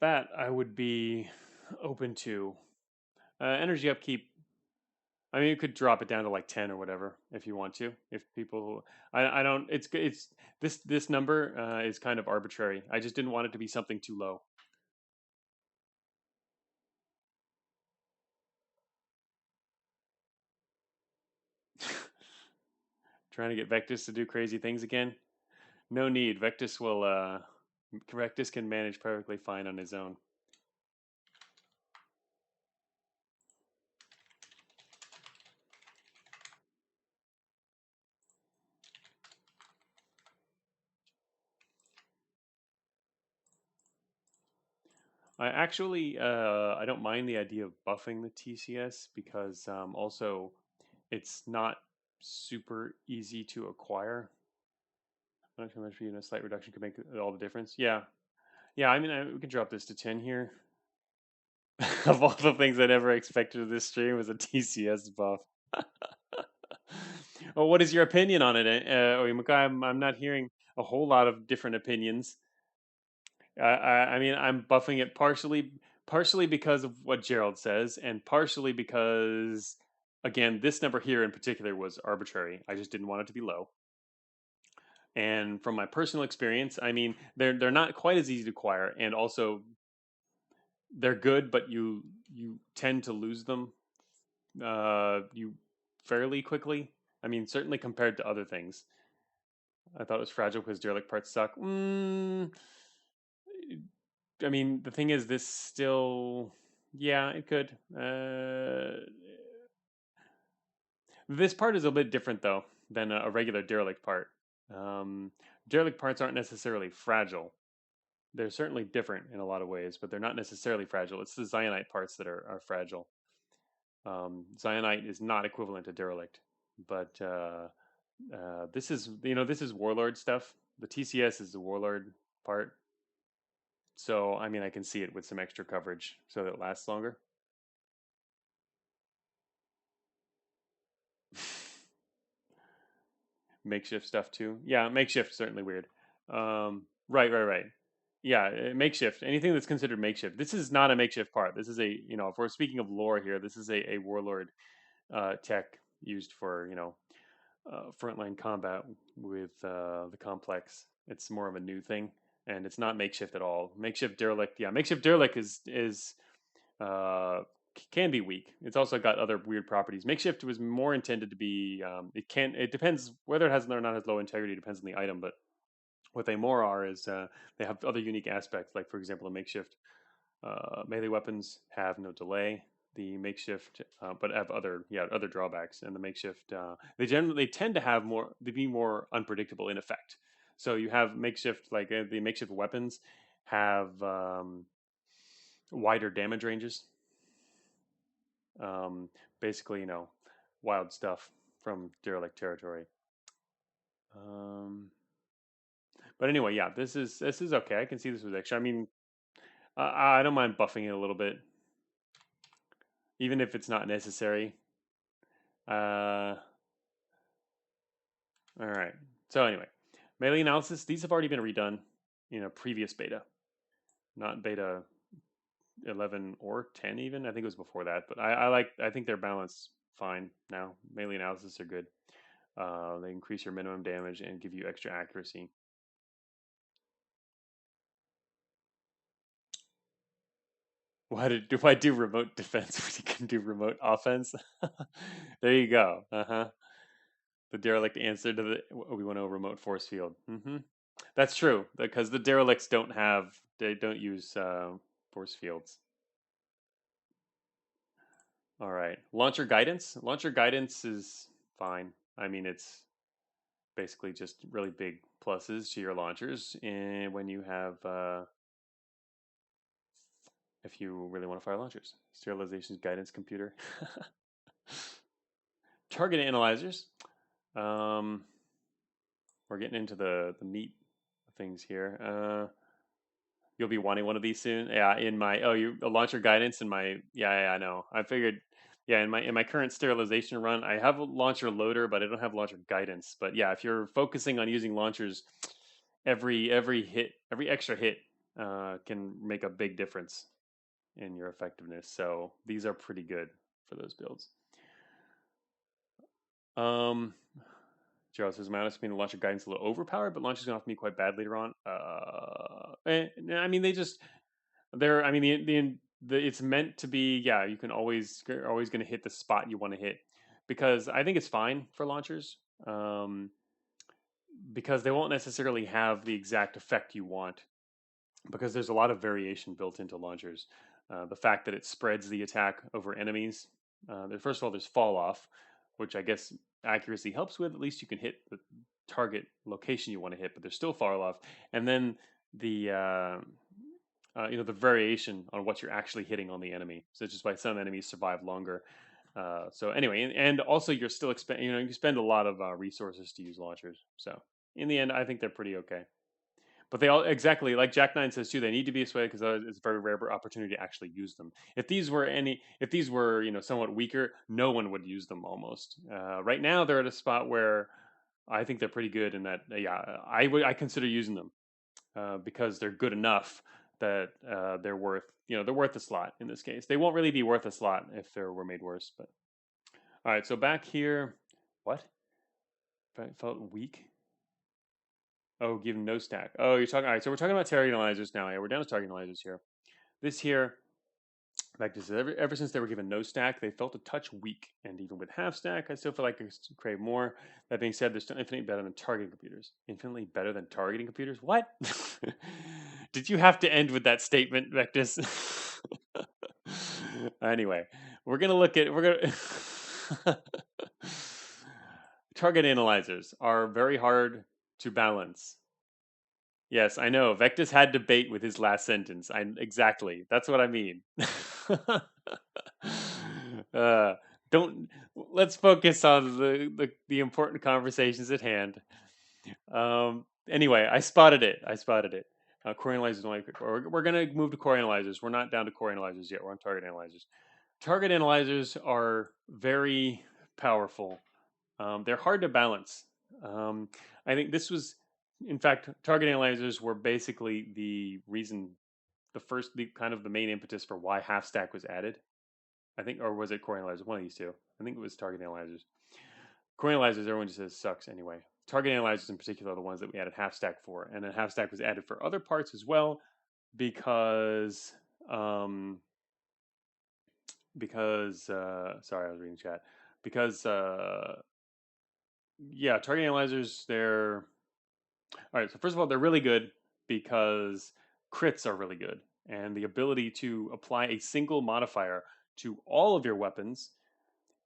Speaker 1: That I would be open to. Energy upkeep. I mean, you could drop it down to like 10 or whatever if you want to. If people, I don't. It's this number is kind of arbitrary. I just didn't want it to be something too low. Trying to get Vectis to do crazy things again. No need. Vectis can manage perfectly fine on his own. I don't mind the idea of buffing the TCS because also it's not super easy to acquire. Not too much for you, a slight reduction could make all the difference. Yeah, yeah. I mean, we could drop this to 10 here. Of all the things I never expected of this stream was a TCS buff. Well, what is your opinion on it, Imika? I'm not hearing a whole lot of different opinions. I mean, I'm buffing it partially because of what Gerald says, and partially because, again, this number here in particular was arbitrary. I just didn't want it to be low. And from my personal experience, I mean, they're not quite as easy to acquire, and also they're good, but you tend to lose them you fairly quickly. I mean, certainly compared to other things. I thought it was fragile because derelict parts suck. I mean, the thing is, this still, yeah, it could. This part is a bit different though than a regular derelict part. Um, Derelict parts aren't necessarily fragile. They're certainly different in a lot of ways, but they're not necessarily fragile. It's the Zionite parts that are fragile. Zionite is not equivalent to derelict, but this is warlord stuff. The TCS is the warlord part, so I mean I can see it with some extra coverage so that it lasts longer. Makeshift stuff too. Yeah, makeshift certainly weird. Right. Yeah, makeshift. Anything that's considered makeshift. This is not a makeshift part. This is if we're speaking of lore here, this is a warlord tech used for frontline combat with the complex. It's more of a new thing, and it's not makeshift at all. Makeshift derelict, yeah, makeshift derelict is uh, can be weak. It's also got other weird properties. Makeshift was more intended to be. It depends whether it has or not has low integrity. Depends on the item, but what they more are is they have other unique aspects. Like for example, a makeshift melee weapons have no delay. The makeshift, but have other drawbacks. And the makeshift, they tend to have more, to be more unpredictable in effect. So you have makeshift, like the makeshift weapons. have wider damage ranges. Basically, wild stuff from derelict territory. But anyway, yeah, this is okay. I can see this was extra. I mean, I don't mind buffing it a little bit, even if it's not necessary. All right. So anyway, melee analysis. These have already been redone in a previous beta, not beta 11 or 10 even. I think it was before that, but I think they're balanced fine now. Melee analysis are good. They increase your minimum damage and give you extra accuracy. Do I do remote defense when you can do remote offense? There you go. The derelict answer to the we want to remote force field. That's true because the derelicts don't use force fields. All right, launcher guidance. Launcher guidance is fine. I mean, it's basically just really big pluses to your launchers, and when you have if you really want to fire launchers, sterilization's guidance computer. Target analyzers. We're getting into the meat of things here. You'll be wanting one of these soon. Yeah, in my a launcher guidance in my yeah, I know. I figured yeah, in my current sterilization run, I have a launcher loader, but I don't have launcher guidance. But yeah, if you're focusing on using launchers, every extra hit can make a big difference in your effectiveness. So these are pretty good for those builds. Gerald says, my honest opinion, launcher guidance is a little overpowered, but launchers going off me quite bad later on. I mean, I mean, it's meant to be. Yeah, you can you're always going to hit the spot you want to hit, because I think it's fine for launchers, because they won't necessarily have the exact effect you want, because there's a lot of variation built into launchers. The fact that it spreads the attack over enemies. First of all, there's fall off, which I guess accuracy helps with. At least you can hit the target location you want to hit, but there's still fall off. And then the the variation on what you're actually hitting on the enemy. So it's just why some enemies survive longer. So anyway, and also you're still you spend a lot of resources to use launchers. So in the end, I think they're pretty okay. But they all exactly like Jack Nine says too. They need to be a way because it's a very rare opportunity to actually use them. If these were somewhat weaker, no one would use them almost. Right now, they're at a spot where I think they're pretty good, and that I consider using them because they're good enough that they're worth a slot in this case. They won't really be worth a slot if they were made worse. But all right, so back here, what? I felt weak. Oh, give no stack. Oh, you're talking. All right, so we're talking about target analyzers now. Yeah, we're down to target analyzers here. This here, back to ever since they were given no stack, they felt a touch weak. And even with half stack, I still feel like I crave more. That being said, they're still infinitely better than targeting computers. Infinitely better than targeting computers? What? Did you have to end with that statement, Vectus? Anyway, we're gonna target analyzers are very hard to balance. Yes, I know. Vectus had debate with his last sentence. Exactly. That's what I mean. uh, don't let's focus on the important conversations at hand. Anyway, I spotted it. Core analyzers only. We're gonna move to core analyzers. We're not down to core analyzers yet. We're on target analyzers. Target analyzers are very powerful. They're hard to balance. I think this was, in fact, target analyzers were basically the reason, kind of the main impetus for why half stack was added. I think, or was it core analyzers? One of these two. I think it was target analyzers. Core analyzers, everyone just says sucks anyway. Target analyzers in particular are the ones that we added half stack for, and then half stack was added for other parts as well, because sorry, I was reading chat. Because yeah, target analyzers, they're all right. So first of all, they're really good because crits are really good, and the ability to apply a single modifier to all of your weapons.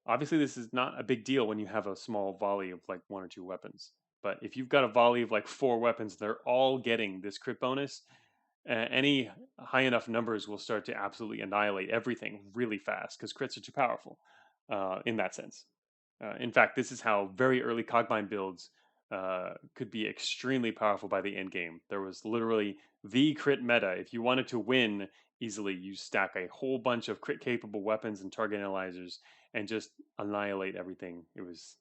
Speaker 1: Obviously, this is not a big deal when you have a small volley of like one or two weapons. But if you've got a volley of like 4 weapons, they're all getting this crit bonus. any high enough numbers will start to absolutely annihilate everything really fast because crits are too powerful in that sense. In fact, this is how very early Cogmind builds could be extremely powerful by the end game. There was literally the crit meta. If you wanted to win easily, you stack a whole bunch of crit capable weapons and target analyzers and just annihilate everything. It was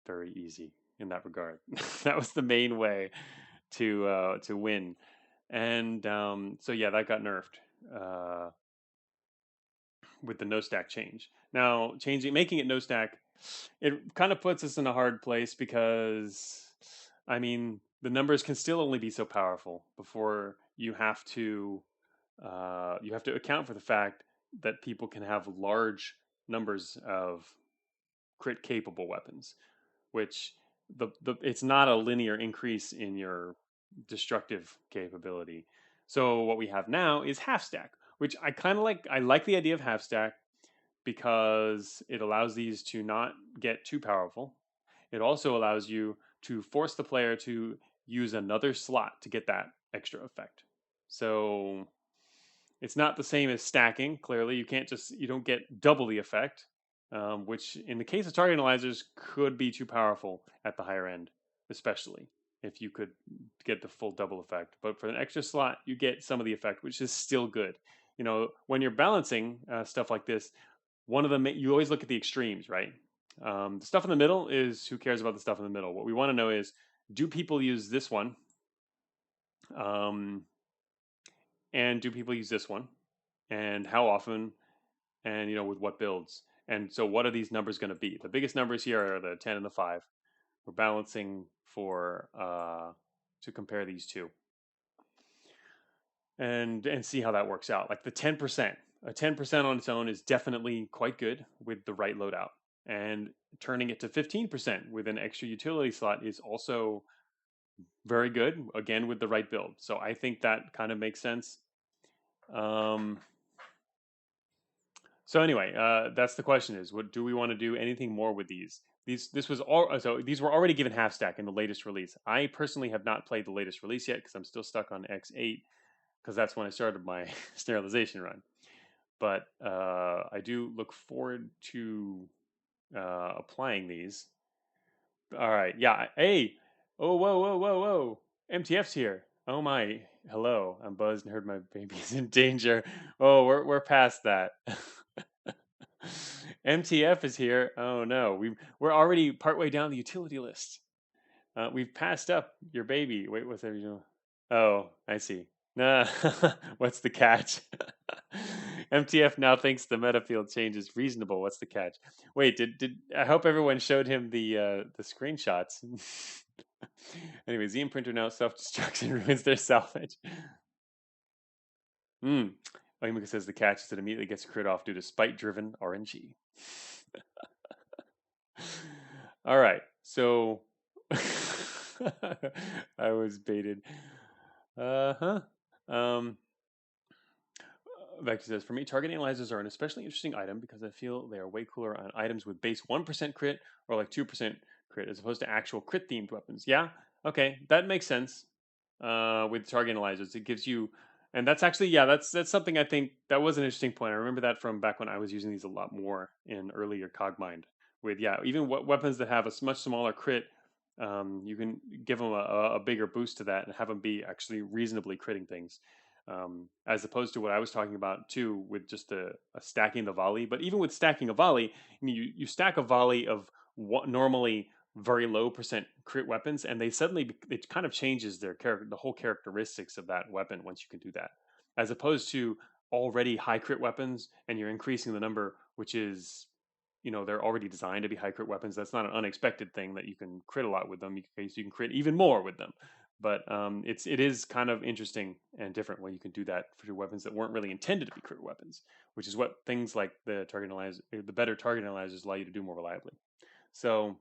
Speaker 1: very easy in that regard. That was the main way to win. And so yeah, that got nerfed with the no stack change. Now making it no stack, it kind of puts us in a hard place because, I mean, the numbers can still only be so powerful before you have to account for the fact that people can have large numbers of crit capable weapons, which it's not a linear increase in your destructive capability. So what we have now is half stack, which I kind of like. I like the idea of half stack because it allows these to not get too powerful. It also allows you to force the player to use another slot to get that extra effect. So it's not the same as stacking. Clearly, you don't get double the effect, which in the case of target analyzers could be too powerful at the higher end, especially if you could get the full double effect. But for an extra slot, you get some of the effect, which is still good. You know, when you're balancing stuff like this, you always look at the extremes, right? The stuff in the middle is who cares about the stuff in the middle. What we want to know is, do people use this one? And do people use this one? And how often? And with what builds? And so what are these numbers going to be? The biggest numbers here are the 10 and the 5. We're balancing for to compare these two and see how that works out. Like the 10%. A 10% on its own is definitely quite good with the right loadout. And turning it to 15% with an extra utility slot is also very good, again, with the right build. So I think that kind of makes sense. So anyway, that's the question: is what do we want to do? Anything more with these? These were already given half stack in the latest release. I personally have not played the latest release yet because I'm still stuck on X8 because that's when I started my sterilization run. But I do look forward to applying these. All right, yeah. Hey, oh, whoa, whoa, whoa, whoa! MTF's here. Oh my, hello. I'm buzzed and heard my baby's in danger. Oh, we're past that. MTF is here. Oh no, we're already partway down the utility list. We've passed up your baby. Wait, what's that you doing? Oh, I see. Nah, what's the catch? MTF now thinks the Metafield change is reasonable. What's the catch? Wait, did I hope everyone showed him the screenshots? Anyway, Z printer now self-destructs and ruins their salvage. Imika says the catch is it immediately gets crit off due to spite-driven RNG. All right, so I was baited. Vector says, for me, target analyzers are an especially interesting item because I feel they are way cooler on items with base 1% crit or like 2% crit as opposed to actual crit themed weapons. Yeah, okay, that makes sense. With target analyzers, it gives you, and that's actually, yeah, that's something I think that was an interesting point. I remember that from back when I was using these a lot more in earlier Cogmind. With even weapons that have a much smaller crit, you can give them a bigger boost to that and have them be actually reasonably critting things. As opposed to what I was talking about too, with just a stacking the volley. But even with stacking a volley, you stack a volley of normally very low percent crit weapons, and it kind of changes the whole characteristics of that weapon once you can do that, as opposed to already high crit weapons, and you're increasing the number, which is they're already designed to be high crit weapons. That's not an unexpected thing that you can crit a lot with them. You can crit even more with them. But it is kind of interesting and different when you can do that for weapons that weren't really intended to be crit weapons, which is what things like the better target analyzers allow you to do more reliably. So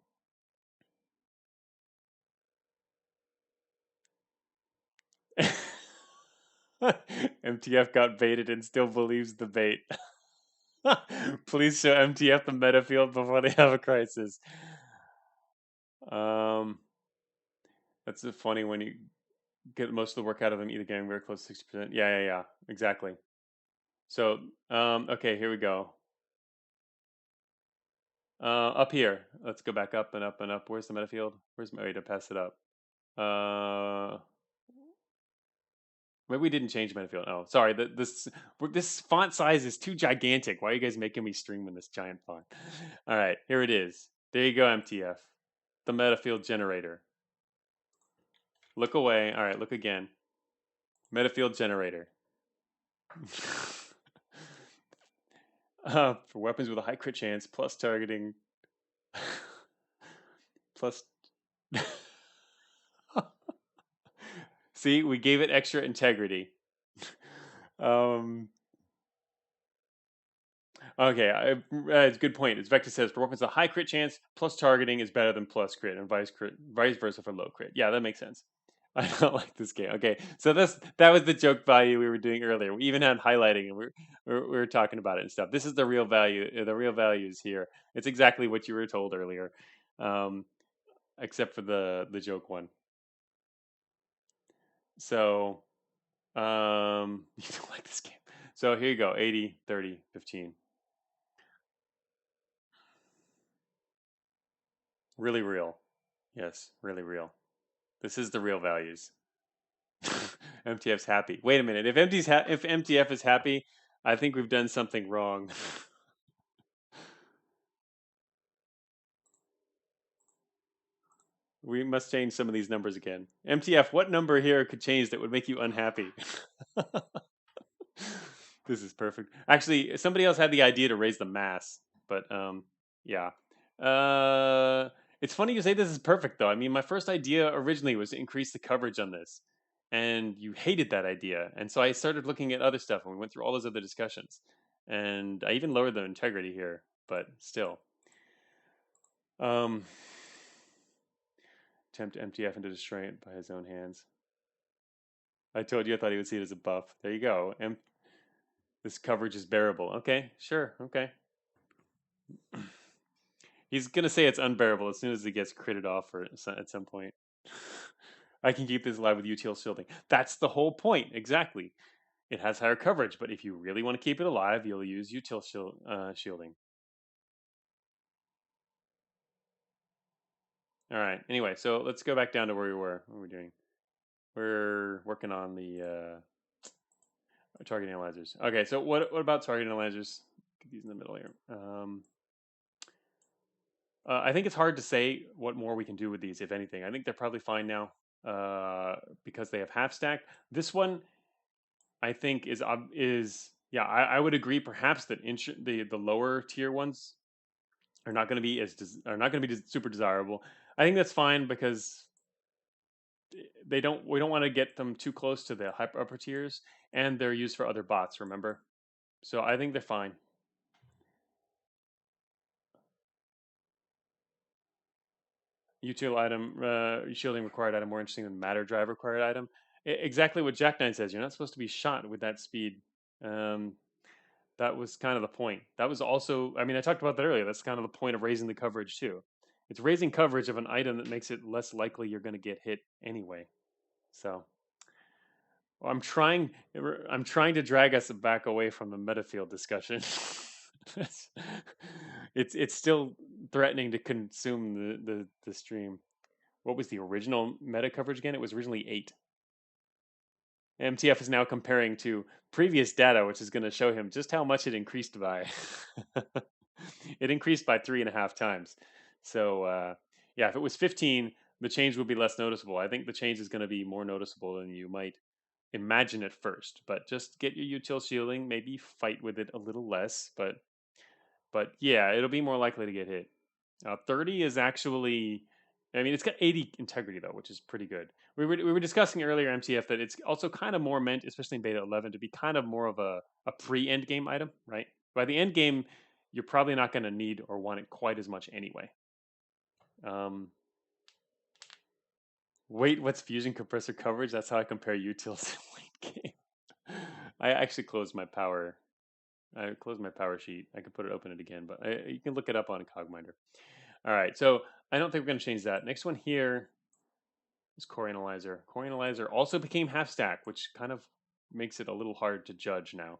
Speaker 1: MTF got baited and still believes the bait. Please show MTF the Metafield before they have a crisis. That's funny when you get most of the work out of them, either getting very close to 60%. Yeah, exactly. So, okay, here we go. Up here, let's go back up and up and up. Where's the Metafield? Where's my way to pass it up? Uh, Maybe we didn't change Metafield. Oh, sorry. This font size is too gigantic. Why are you guys making me stream in this giant font? All right, here it is. There you go, MTF. The Metafield generator. Look away. All right, look again. Metafield generator. For weapons with a high crit chance, plus targeting, plus. See, we gave it extra integrity. um, okay, it's a good point. As Vector says, for weapons with a high crit chance, plus targeting is better than plus crit, and vice versa for low crit. Yeah, that makes sense. I don't like this game. Okay, so that was the joke value we were doing earlier. We even had highlighting, and we were talking about it and stuff. This is the real value. The real value is here. It's exactly what you were told earlier, um, except for the joke one. So you don't like this game. So here you go. 80, 30, 15. Really real. Yes, really real. This is the real values. MTF's happy. Wait a minute. If MTF is happy, I think we've done something wrong. We must change some of these numbers again. MTF, what number here could change that would make you unhappy? This is perfect. Actually, somebody else had the idea to raise the mass, but yeah. It's funny you say this is perfect though. I mean, my first idea originally was to increase the coverage on this, and you hated that idea, and so I started looking at other stuff, and we went through all those other discussions, and I even lowered the integrity here, but still. Um, Tempt MTF into destroying it by his own hands. I told you I thought he would see it as a buff. There you go. This coverage is bearable. Okay, sure. Okay. He's gonna say it's unbearable as soon as he gets critted off for at some point. I can keep this alive with util shielding. That's the whole point. Exactly. It has higher coverage, but if you really want to keep it alive, you'll use shielding. All right. Anyway, so let's go back down to where we were. What are we doing? We're working on the target analyzers. Okay. So what about target analyzers? Get these in the middle here. I think it's hard to say what more we can do with these, if anything. I think they're probably fine now because they have half stack. This one, I think, is yeah. I would agree perhaps that the lower tier ones are not going to be are not going to be super desirable. I think that's fine because we don't want to get them too close to the upper tiers, and they're used for other bots. Remember, so I think they're fine. Util item, shielding required item more interesting than matter drive required item. Exactly what Jack Nine says. You're not supposed to be shot with that speed. Um, that was kind of the point. That was also, I mean, I talked about that earlier. That's kind of the point of raising the coverage too. It's raising coverage of an item that makes it less likely you're going to get hit anyway. So well, I'm trying to drag us back away from the Metafield discussion. It's still threatening to consume the stream. What was the original meta coverage again? It was originally 8. MTF is now comparing to previous data, which is going to show him just how much it increased by. It increased by 3.5 times. So yeah, if it was 15, the change would be less noticeable. I think the change is going to be more noticeable than you might imagine at first. But just get your util shielding, maybe fight with it a little less. But yeah, it'll be more likely to get hit. 30 is actually, I mean, it's got 80 integrity though, which is pretty good. We were discussing earlier, MTF, that it's also kind of more meant, especially in beta 11, to be kind of more of a pre-end game item, right? By the end game, you're probably not going to need or want it quite as much anyway. Um, Wait, what's fusion compressor coverage? That's how I compare utils in late game. I actually closed my power. I closed my power sheet. I could open it again, but you can look it up on Cogminder. All right, so I don't think we're going to change that. Next one here. is core analyzer. Core analyzer also became half stack, which kind of makes it a little hard to judge now.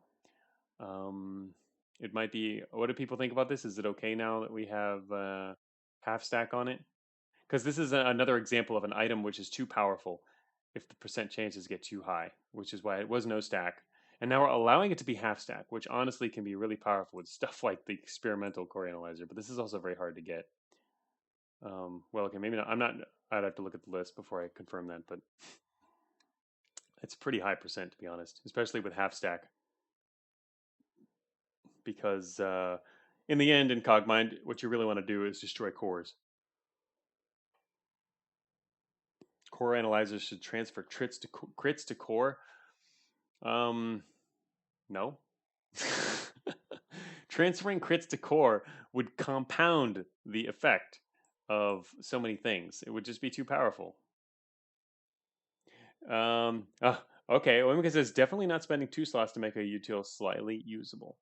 Speaker 1: It might be. What do people think about this? Is it okay now that we have half stack on it? Because this is another example of an item which is too powerful if the percent chances get too high, which is why it was no stack. And now we're allowing it to be half stack, which honestly can be really powerful with stuff like the experimental core analyzer. But this is also very hard to get. Well, okay, maybe not. I'm not. I'd have to look at the list before I confirm that, but it's pretty high percent to be honest, especially with half stack. Because in the end, in Cogmind, what you really want to do is destroy cores. Core analyzers should transfer crits to core. No. Transferring crits to core would compound the effect of so many things. It would just be too powerful. Okay, Imika says definitely not spending 2 slots to make a util slightly usable.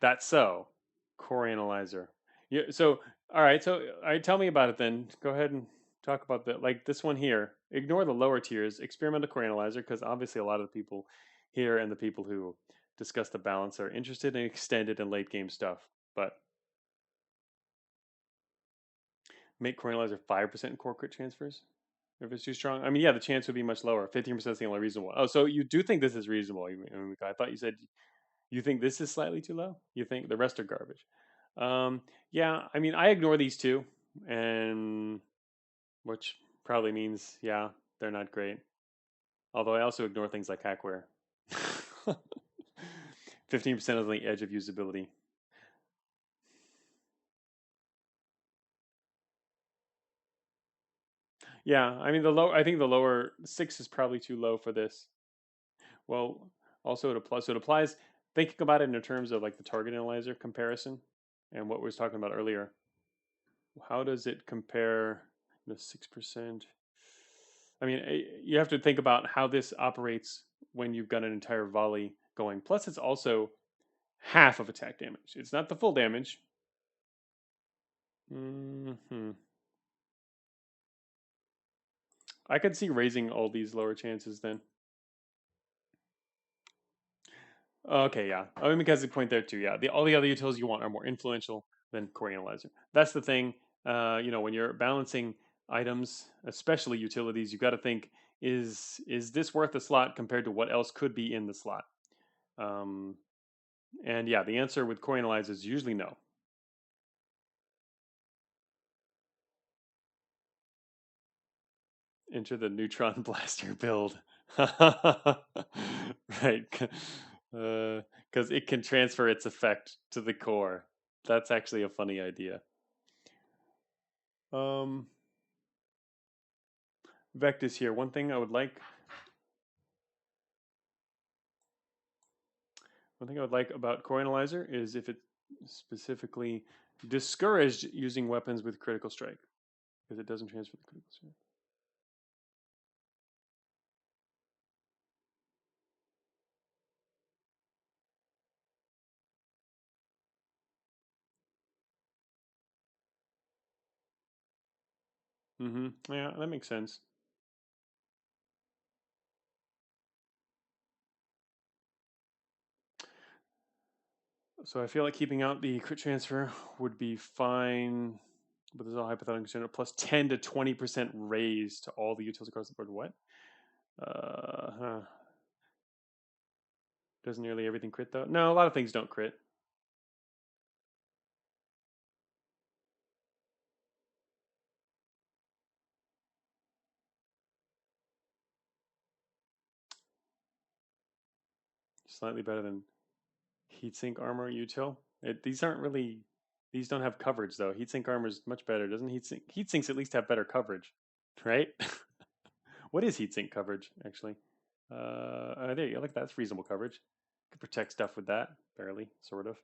Speaker 1: That's so. Core analyzer. Yeah. So all right. So tell me about it then. Go ahead and talk about that. Like this one here. Ignore the lower tiers. Experimental core analyzer, because obviously a lot of the people here and the people who discuss the balance are interested in extended and late game stuff. But make core analyzer 5% core crit transfers if it's too strong. I mean, yeah, the chance would be much lower. 15% is the only reasonable. Oh, so you do think this is reasonable? I thought you said you think this is slightly too low. You think the rest are garbage. Yeah, I mean, I ignore these two, and which probably means, yeah, they're not great. Although I also ignore things like hackware. 15% on the edge of usability. Yeah, I mean I think the lower 6 is probably too low for this. Well, also it applies thinking about it in terms of like the target analyzer comparison and what we was talking about earlier. How does it compare the 6%? I mean, you have to think about how this operates when you've got an entire volley going. Plus, it's also half of attack damage. It's not the full damage. I could see raising all these lower chances then. Okay, yeah. I mean, because the point there too, yeah. All the other utils you want are more influential than core analyzer. That's the thing. When you're balancing items, especially utilities, you got to think: is this worth a slot compared to what else could be in the slot? And yeah, the answer with core analyzer is usually no. Enter the neutron blaster build. Right. Because it can transfer its effect to the core. That's actually a funny idea. Vectis here. One thing I would like about core analyzer is if it specifically discouraged using weapons with critical strike, because it doesn't transfer the critical strike. Yeah, that makes sense. So I feel like keeping out the crit transfer would be fine, but there's all hypothetical consider plus 10 to 20% raise to all the utils across the board. What? Doesn't nearly everything crit though? No, a lot of things don't crit. Slightly better than heatsink armor util. These aren't really. These don't have coverage though. Heatsink armor is much better, doesn't heatsink? Heatsinks at least have better coverage, right? What is heatsink coverage actually? There you go. Like that's reasonable coverage. You can protect stuff with that, barely, sort of.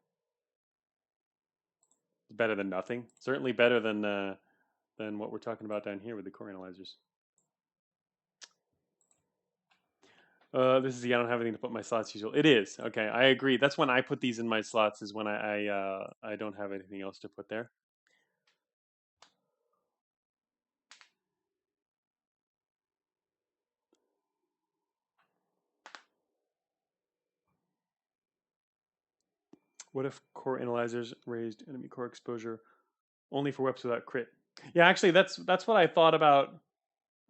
Speaker 1: It's better than nothing. Certainly better than what we're talking about down here with the core analyzers. This is I don't have anything to put in my slots usual. It is okay. I agree. That's when I put these in my slots. Is when I don't have anything else to put there. What if core analyzers raised enemy core exposure only for weapons without crit? Yeah, actually, that's what I thought about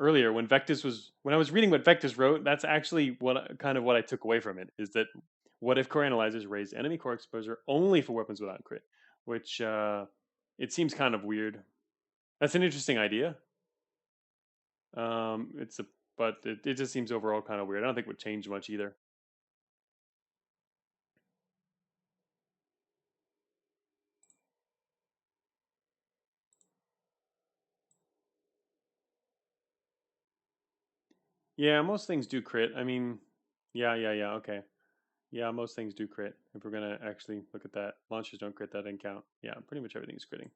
Speaker 1: earlier when I was reading what Vectis wrote. That's actually what I took away from it is that what if core analyzers raised enemy core exposure only for weapons without crit, which it seems kind of weird. That's an interesting idea. It's a but it just seems overall kind of weird. I don't think it would change much either. Yeah, most things do crit. I mean, yeah. Okay. Yeah, most things do crit. If we're gonna actually look at that, launchers don't crit. That didn't count. Yeah, pretty much everything's critting.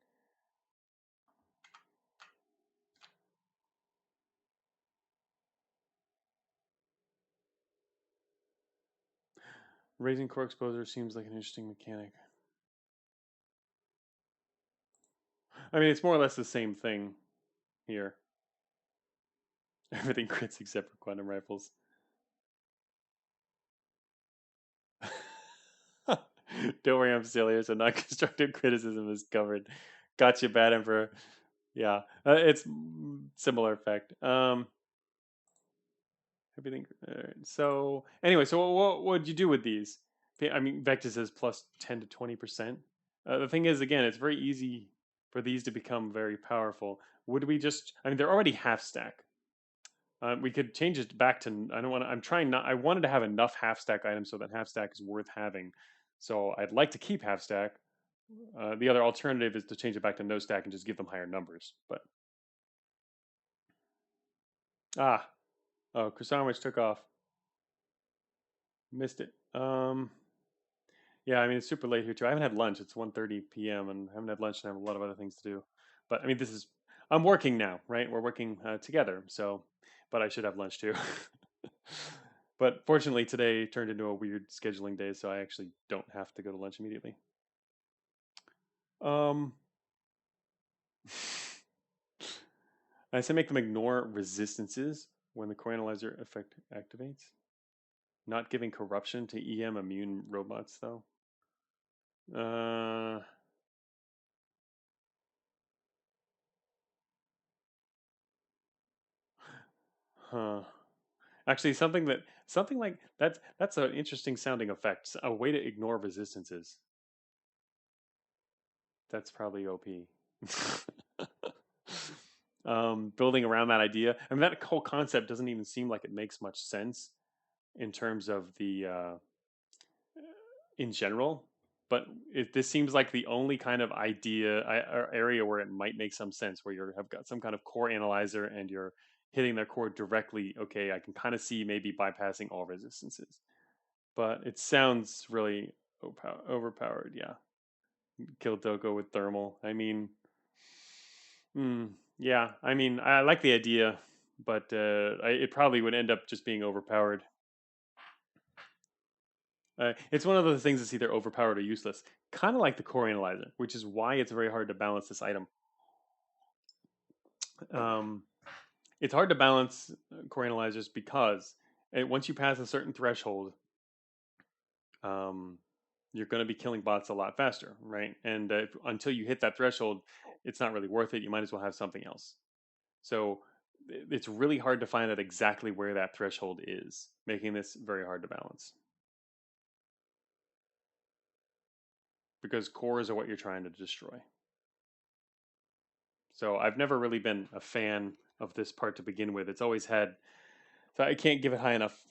Speaker 1: Raising core exposure seems like an interesting mechanic. I mean, it's more or less the same thing here. Everything crits except for quantum rifles. Don't worry, I'm still here, so non-constructive criticism is covered. Gotcha, Bad Emperor. Yeah, it's similar effect. Everything. So anyway, so what would you do with these? I mean, Vector says plus 10 to 20%. The thing is, again, it's very easy for these to become very powerful. Would we just? I mean, they're already half stack. We could change it back to. I don't want to. I'm trying not. I wanted to have enough half stack items so that half stack is worth having. So I'd like to keep half stack. The other alternative is to change it back to no stack and just give them higher numbers. But ah, oh, Krasanowicz took off. Missed it. Yeah, I mean it's super late here too. I haven't had lunch. It's 1:30 p.m. and I haven't had lunch and I have a lot of other things to do. But I mean, I'm working now, right? We're working together. So, but I should have lunch too. But fortunately, today turned into a weird scheduling day, so I actually don't have to go to lunch immediately. Um, I say make them ignore resistances when the core analyzer effect activates. Not giving corruption to EM immune robots though. Uh, huh. Actually, something like that's an interesting sounding effect. A way to ignore resistances. That's probably OP. Building around that idea. I mean, that whole concept doesn't even seem like it makes much sense in terms of the in general. But this seems like the only kind of idea or area where it might make some sense, where you have got some kind of core analyzer and you're hitting their core directly. Okay, I can kind of see maybe bypassing all resistances, but it sounds really overpowered. Yeah, kill Doko with thermal. I mean, yeah. I mean, I like the idea, but it probably would end up just being overpowered. It's one of those things that's either overpowered or useless, kind of like the core analyzer, which is why it's very hard to balance this item. Um, it's hard to balance core analyzers because once you pass a certain threshold, um, you're going to be killing bots a lot faster, right? And until you hit that threshold, it's not really worth it. You might as well have something else. So it's really hard to find out exactly where that threshold is, making this very hard to balance. Because cores are what you're trying to destroy. So I've never really been a fan of this part to begin with. It's always had, so I can't give it high enough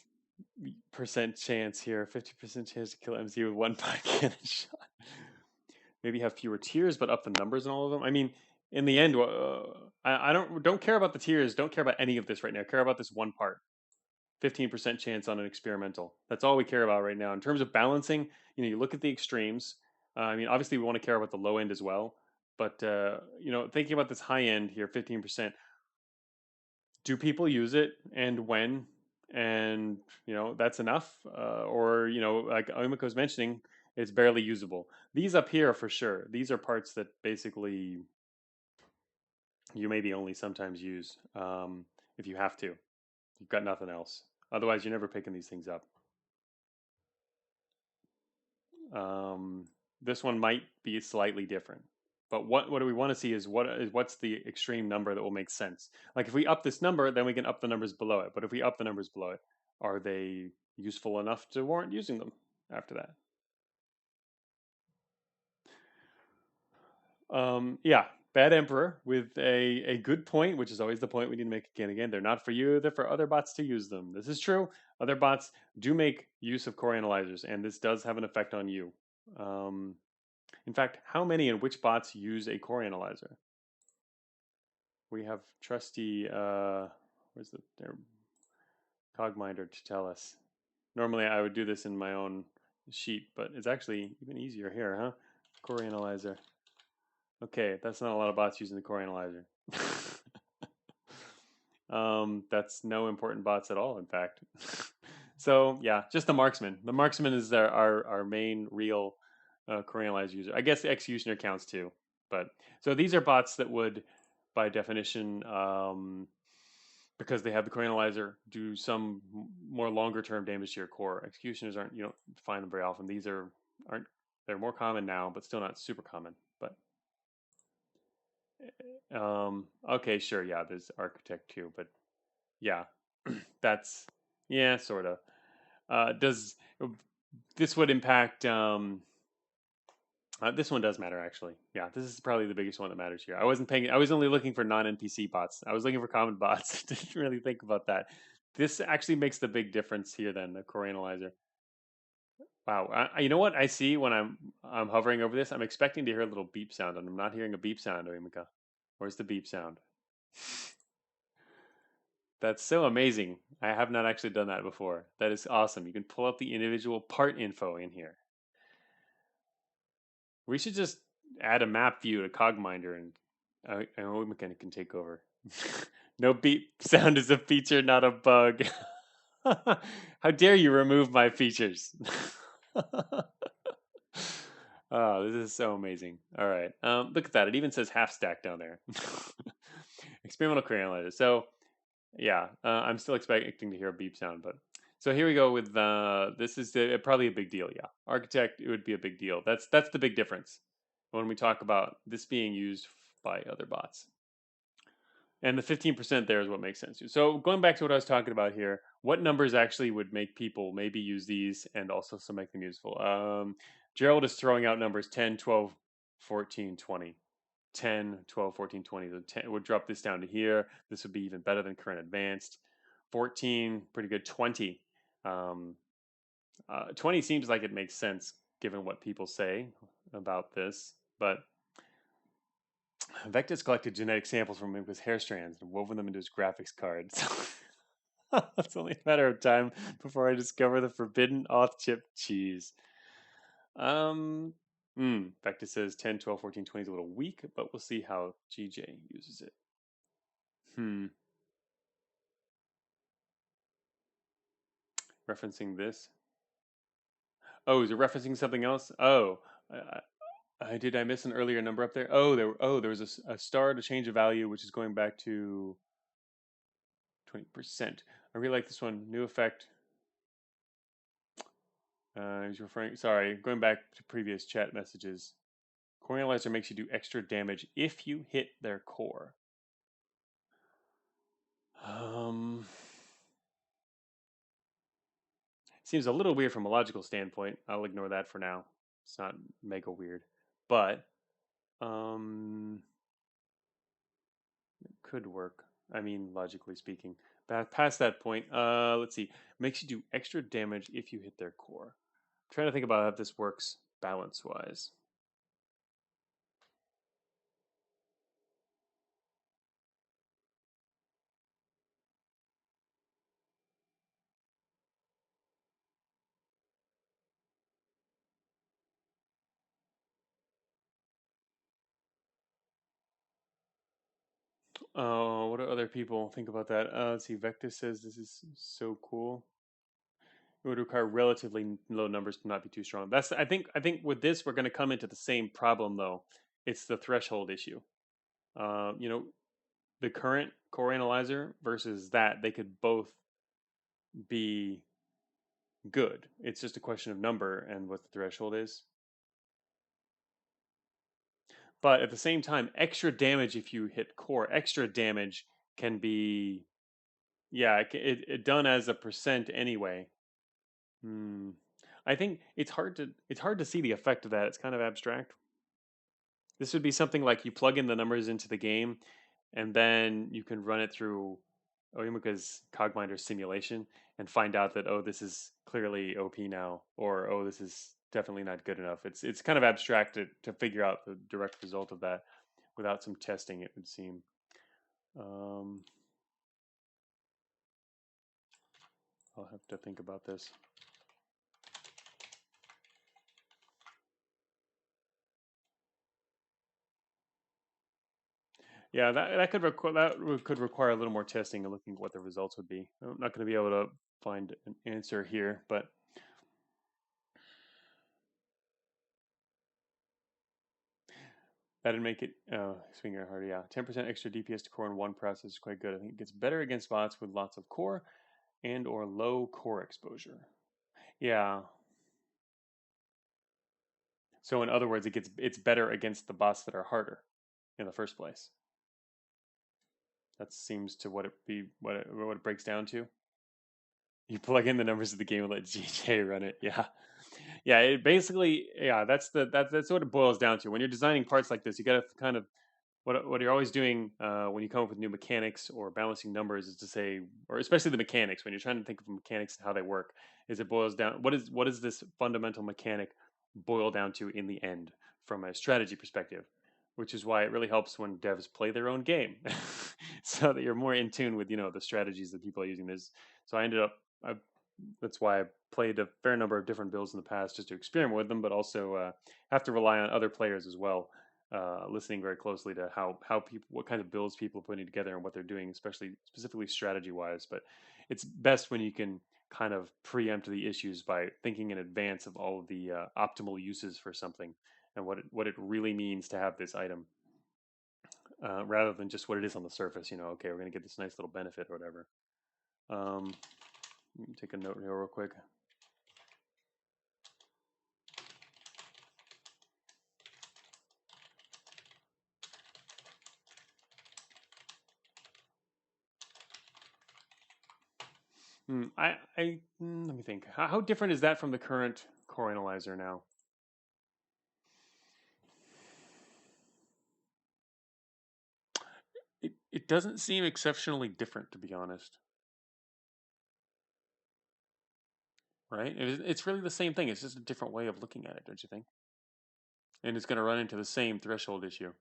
Speaker 1: percent chance here. 50% chance to kill MZ with one pod cannon shot. Maybe have fewer tiers, but up the numbers in all of them. I mean, in the end, I don't care about the tiers. Don't care about any of this right now. I care about this one part. 15% chance on an experimental. That's all we care about right now. In terms of balancing, you look at the extremes. I mean, obviously, we want to care about the low end as well. But thinking about this high end here, 15%. Do people use it, and when? And that's enough, or like Imika was mentioning, it's barely usable. These up here for sure. These are parts that basically you maybe only sometimes use if you have to. You've got nothing else. Otherwise, you're never picking these things up. This one might be slightly different. But what do we want to see is what's the extreme number that will make sense? Like if we up this number, then we can up the numbers below it. But if we up the numbers below it, are they useful enough to warrant using them after that? Yeah, bad emperor with a good point, which is always the point we need to make again and again. They're not for you, they're for other bots to use them. This is true. Other bots do make use of core analyzers, and this does have an effect on you. Um, in fact, how many and which bots use a core analyzer? We have trusty, where's their Cogminder to tell us. Normally I would do this in my own sheet, but it's actually even easier here, huh? Core analyzer. Okay, that's not a lot of bots using the core analyzer. That's no important bots at all, in fact. So yeah, just the marksman. The marksman is our main real core analyzer user. I guess the executioner counts too, but so these are bots that would, by definition, because they have the core analyzer, do some more longer term damage to your core. Executioners aren't, you don't find them very often. These aren't they're more common now, but still not super common. But okay, sure, yeah, there's architect too, but yeah, that's yeah, sort of. Does this would impact? This one does matter actually. Yeah, this is probably the biggest one that matters here. I wasn't paying. I was only looking for non-NPC bots. I was looking for common bots. Didn't really think about that. This actually makes the big difference here. Then the core analyzer. Wow, you know what I see when I'm hovering over this? I'm expecting to hear a little beep sound, and I'm not hearing a beep sound, Imika. Where's the beep sound? That's so amazing. I have not actually done that before. That is awesome. You can pull up the individual part info in here. We should just add a map view to Cogminder and Imika can take over. No beep sound is a feature, not a bug. How dare you remove my features? Oh, this is so amazing. All right. Look at that. It even says half stack down there. Experimental core analyzer. So yeah, I'm still expecting to hear a beep sound, but so here we go with this is probably a big deal. Yeah, architect, it would be a big deal. That's the big difference when we talk about this being used by other bots. And the 15% there is what makes sense. So going back to what I was talking about here, what numbers actually would make people maybe use these and also still make them useful? Gerald is throwing out numbers 10, 12, 14, 20. 10, 12, 14, 20. So 10 would drop this down to here. This would be even better than current advanced. 14, pretty good. 20. 20 seems like it makes sense given what people say about this, but Vectis collected genetic samples from Imika's hair strands and woven them into his graphics card. So it's only a matter of time before I discover the forbidden auth chip cheese. Vectis says 10, 12, 14, 20 is a little weak, but we'll see how GJ uses it. Referencing this. Oh, is it referencing something else? Oh, did I miss an earlier number up there? There was a star to change a value, which is going back to 20%. I really like this one. New effect. He's referring. Sorry, going back to previous chat messages. Core Analyzer makes you do extra damage if you hit their core. Seems a little weird from a logical standpoint. I'll ignore that for now. It's not mega weird, but it could work. I mean, logically speaking. Past that point, let's see. Makes you do extra damage if you hit their core. I'm trying to think about how this works balance-wise. Oh, what do other people think about that? Let's see. Vector says this is so cool. It would require relatively low numbers to not be too strong. That's I think with this we're going to come into the same problem though. It's the threshold issue. You know, the current core analyzer versus that they could both be good. It's just a question of number and what the threshold is. But at the same time, extra damage if you hit core, extra damage can be, yeah, it done as a percent anyway. Hmm. I think it's hard to see the effect of that. It's kind of abstract. This would be something like you plug in the numbers into the game, and then you can run it through Imika's Cogminder simulation and find out that, oh, this is clearly OP now, or oh, this is definitely not good enough. It's kind of abstract to figure out the direct result of that without some testing, it would seem. Um, I'll have to think about this. Yeah, that could require a little more testing and looking at what the results would be. I'm not going to be able to find an answer here, but that'd make it swing harder. Yeah, 10% extra DPS to core in one process is quite good. I think it gets better against bots with lots of core and or low core exposure. Yeah. So in other words, it's better against the bots that are harder in the first place. That seems to what it breaks down to. You plug in the numbers of the game and let GJ run it. Yeah. Yeah, it basically, yeah, that's what it boils down to. When you're designing parts like this, you got to kind of what you're always doing when you come up with new mechanics or balancing numbers is to say, or especially the mechanics, when you're trying to think of mechanics and how they work, is it boils down what is this fundamental mechanic boil down to in the end from a strategy perspective, which is why it really helps when devs play their own game, so that you're more in tune with the strategies that people are using. So I that's why I played a fair number of different builds in the past just to experiment with them, but also have to rely on other players as well, listening very closely to how people, what kind of builds people are putting together and what they're doing, especially specifically strategy wise. But it's best when you can kind of preempt the issues by thinking in advance of all of the optimal uses for something and what it really means to have this item, rather than just what it is on the surface. Okay, we're going to get this nice little benefit or whatever. Um, let me take a note here real quick. Let me think. How different is that from the current core analyzer now? It doesn't seem exceptionally different, to be honest. Right? It's really the same thing. It's just a different way of looking at it, don't you think? And it's going to run into the same threshold issue.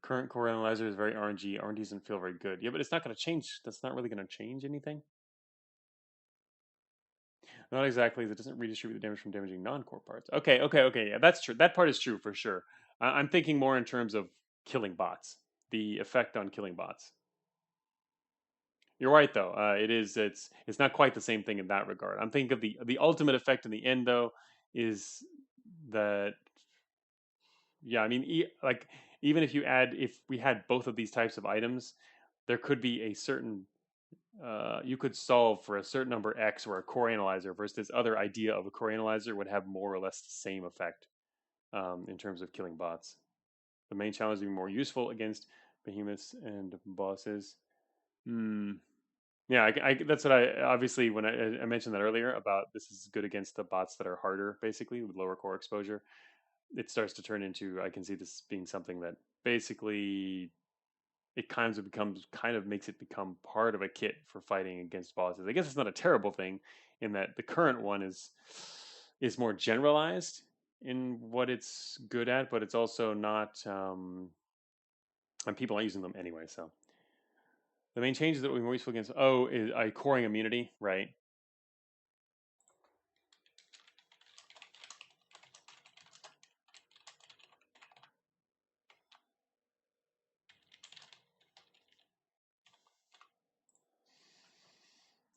Speaker 1: Current core analyzer is very RNG. RNG doesn't feel very good. Yeah, but it's not going to change. That's not really going to change anything. Not exactly. It doesn't redistribute the damage from damaging non-core parts. Okay. Yeah, that's true. That part is true for sure. I'm thinking more in terms of killing bots. The effect on killing bots. You're right though. It's not quite the same thing in that regard. I'm thinking of the ultimate effect in the end though is that, yeah, I mean, like, even if we had both of these types of items, there could be a certain you could solve for a certain number X where a core analyzer versus this other idea of a core analyzer would have more or less the same effect, in terms of killing bots. The main challenge is to be more useful against behemoths and bosses. Hmm. Yeah, that's what I obviously when I mentioned that earlier about this is good against the bots that are harder, basically with lower core exposure. It starts to turn into, I can see this being something that basically it kind of makes it become part of a kit for fighting against bosses. I guess it's not a terrible thing in that the current one is more generalized in what it's good at, but it's also not, and people aren't using them anyway. So the main changes that we're more useful against, is a coring immunity, right?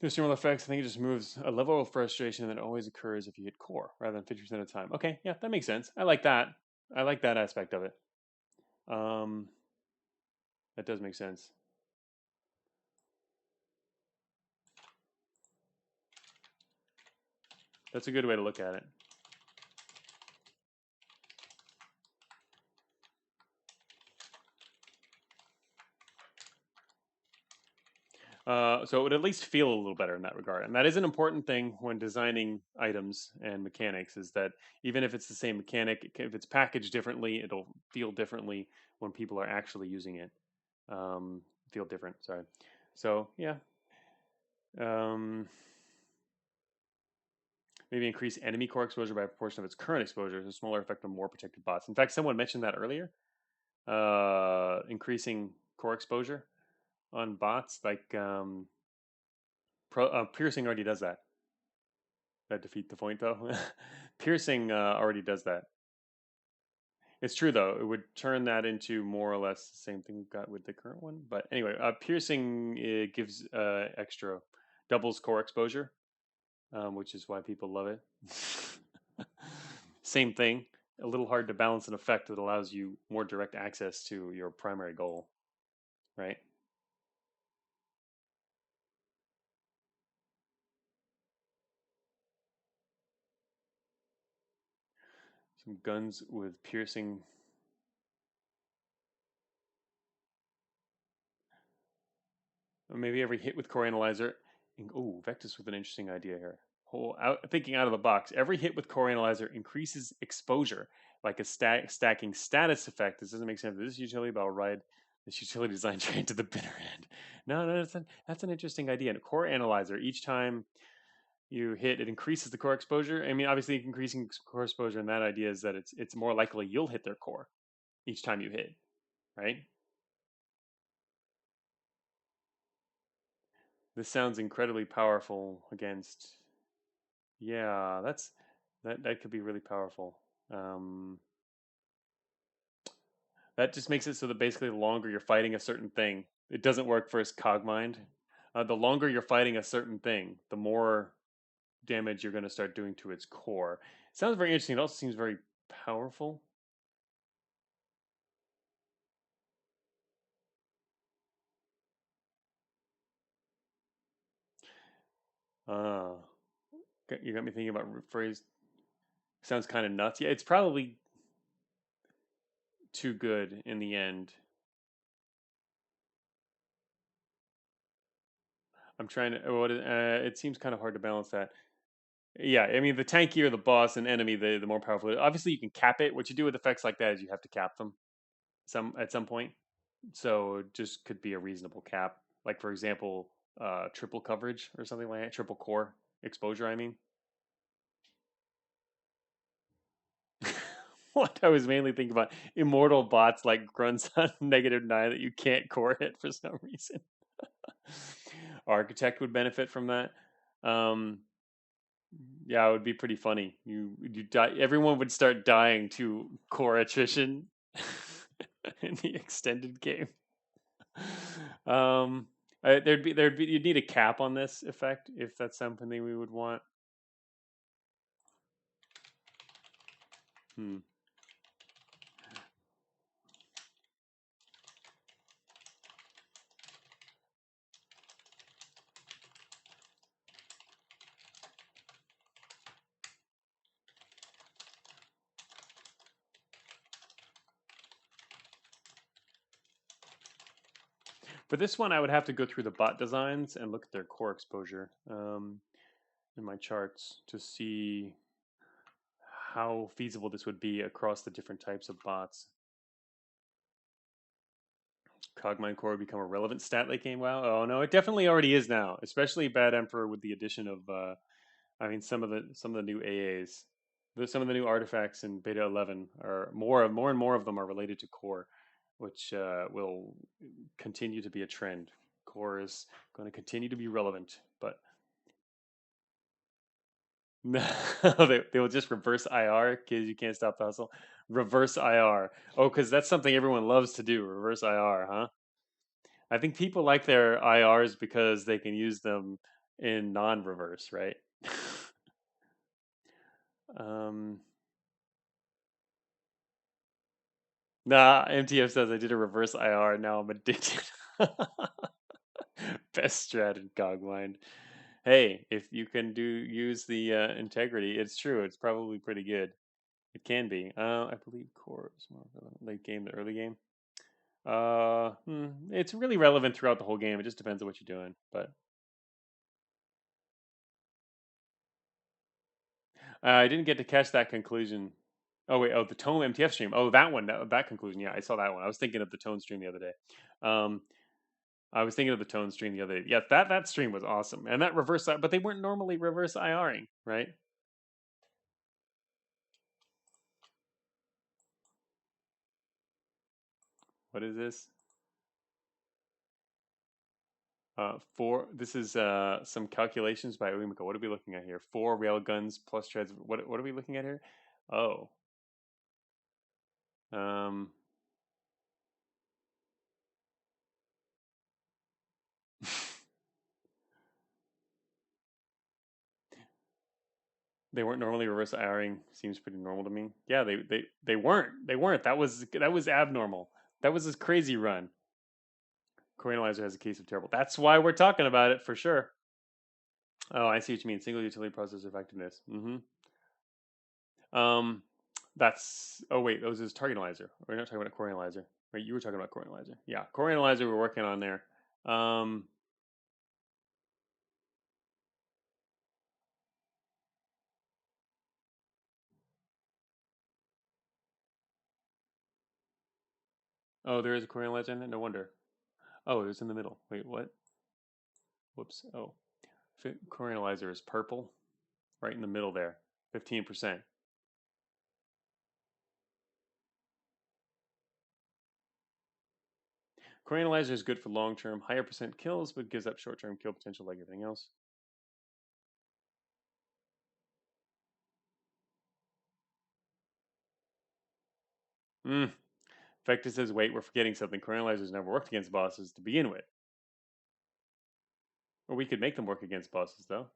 Speaker 1: There's similar effects. I think it just moves a level of frustration that always occurs if you hit core rather than 50% of the time. Okay, yeah, that makes sense. I like that. I like that aspect of it. Um, that does make sense. That's a good way to look at it. So it would at least feel a little better in that regard, and that is an important thing when designing items and mechanics. Is that even if it's the same mechanic, if it's packaged differently, it'll feel differently when people are actually using it. Feel different. Sorry. So yeah, um, maybe increase enemy core exposure by a proportion of its current exposure, a smaller effect on more protected bots. In fact, someone mentioned that earlier. Increasing core exposure on bots, like piercing already does that. That defeat the point though. Piercing already does that. It's true though. It would turn that into more or less the same thing we've got with the current one. But anyway, piercing it gives extra doubles core exposure, which is why people love it. Same thing. A little hard to balance an effect that allows you more direct access to your primary goal, right? Some guns with piercing. Or maybe every hit with core analyzer. Oh, Vectus with an interesting idea here. Thinking out of the box. Every hit with core analyzer increases exposure, like a stacking status effect. This doesn't make sense. This utility, but I'll ride this utility design train to the bitter end. No, that's an interesting idea. And a core analyzer, each time you hit, it increases the core exposure. I mean, obviously, increasing core exposure, and that idea is that it's more likely you'll hit their core each time you hit, right? This sounds incredibly powerful against. Yeah, that could be really powerful. Um, that just makes it so that basically the longer you're fighting a certain thing, it doesn't work for its Cogmind. The longer you're fighting a certain thing, the more damage you're going to start doing to its core. It sounds very interesting. It also seems very powerful. Uh, you got me thinking about phrase. Sounds kind of nuts. Yeah, it's probably too good in the end. I'm trying to. It seems kind of hard to balance that. Yeah, I mean, the tankier the boss and enemy, the more powerful. Obviously, you can cap it. What you do with effects like that is you have to cap them at some point. So it just could be a reasonable cap. Like for example, triple coverage or something like that. Triple core exposure. I mean, what I was mainly thinking about immortal bots like grunts on -9 that you can't core hit for some reason. Architect would benefit from that. Um, Yeah, it would be pretty funny. You die. Everyone would start dying to core attrition in the extended game. Um, there'd be you'd need a cap on this effect if that's something we would want. Hmm. For this one, I would have to go through the bot designs and look at their core exposure in my charts to see how feasible this would be across the different types of bots. Cogmind core would become a relevant stat late game. Wow. Oh no, it definitely already is now, especially Bad Emperor with the addition of I mean some of the new AAs. Some of the new artifacts in beta 11 are more and more of them are related to core, which will continue to be a trend. Core is going to continue to be relevant, but no, they will just reverse IR because you can't stop the hustle. Reverse IR. Oh, because that's something everyone loves to do. Reverse IR, huh? I think people like their IRs because they can use them in non-reverse, right? um, nah, MTF says I did a reverse IR. Now I'm addicted. Best strat in Cogmind. Hey, if you can use the integrity, it's true. It's probably pretty good. It can be. I believe core is more relevant late game to early game. It's really relevant throughout the whole game. It just depends on what you're doing. But I didn't get to catch that conclusion. Oh wait, the Tone MTF stream. Oh, that one, that conclusion. Yeah, I saw that one. I was thinking of the Tone stream the other day. Um, I was thinking of the Tone stream the other day. Yeah, that stream was awesome, and that reverse, but they weren't normally reverse IRing, right? What is this? This is some calculations by Imika. What are we looking at here? 4 railguns plus treads. What are we looking at here? Oh, um, they weren't normally reverse IRing. Seems pretty normal to me. Yeah, they weren't. They weren't. That was abnormal. That was this crazy run. Core Analyzer has a case of terrible. That's why we're talking about it for sure. Oh, I see what you mean. Single utility processor effectiveness. Um, that's. Oh wait, those is target analyzer. We're not talking about core analyzer. Right, you were talking about core analyzer. Yeah, core analyzer. We're working on there. Um, oh, there is a core analyzer in it. No wonder. Oh, it's in the middle. Wait, what? Whoops. Oh, core analyzer is purple, right in the middle there. 15%. Core analyzer is good for long-term, higher percent kills, but gives up short-term kill potential like everything else. Hmm. Vector says, wait, we're forgetting something. Core analyzers never worked against bosses to begin with. Or we could make them work against bosses, though.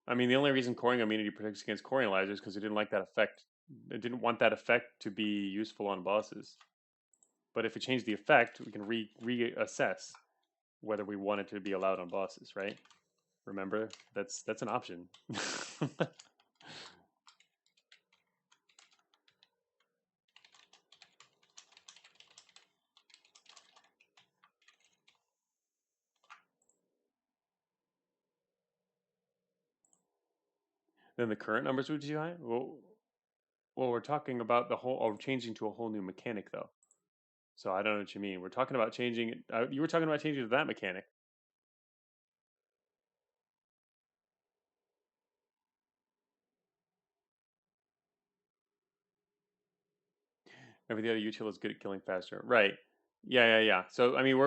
Speaker 1: I mean, the only reason coring immunity protects against core analyzers is because it didn't like that effect. It didn't want that effect to be useful on bosses. But if we change the effect, we can reassess whether we want it to be allowed on bosses, right? Remember, that's an option. Then the current numbers would be too high. Well, we're talking about the whole, changing to a whole new mechanic, though. So I don't know what you mean. We're talking about changing it. You were talking about changing to that mechanic. Every other util is good at killing faster. Right. Yeah. So I mean,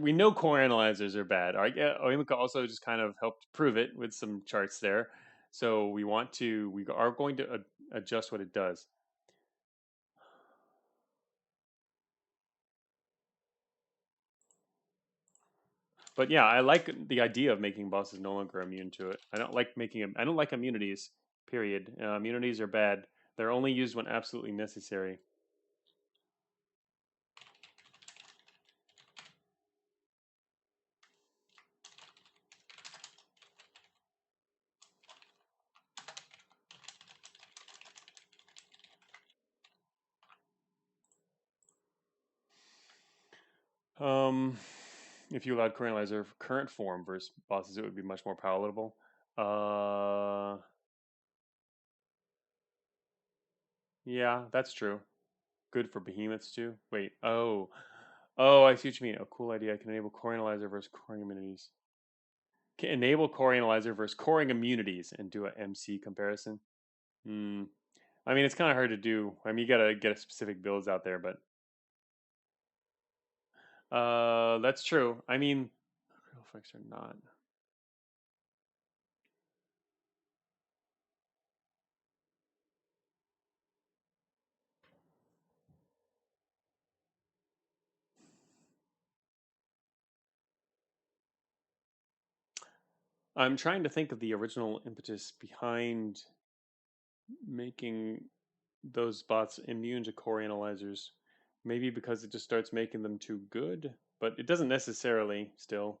Speaker 1: we know core analyzers are bad. All right. Yeah, Oimika also just kind of helped prove it with some charts there. So we are going to adjust what it does. But yeah, I like the idea of making bosses no longer immune to it. I don't like immunities. Period. Immunities are bad. They're only used when absolutely necessary. Um, if you allowed core analyzer current form versus bosses, it would be much more palatable. Uh, yeah, that's true. Good for behemoths too. Wait, oh, I see what you mean. A cool idea. I can enable core analyzer versus coring immunities. Can enable core analyzer versus coring immunities and do a MC comparison. Hmm. I mean, it's kind of hard to do. I mean, you gotta get a specific builds out there, but that's true. I mean, real effects are not. I'm trying to think of the original impetus behind making those bots immune to core analyzers. Maybe because it just starts making them too good, but it doesn't necessarily still.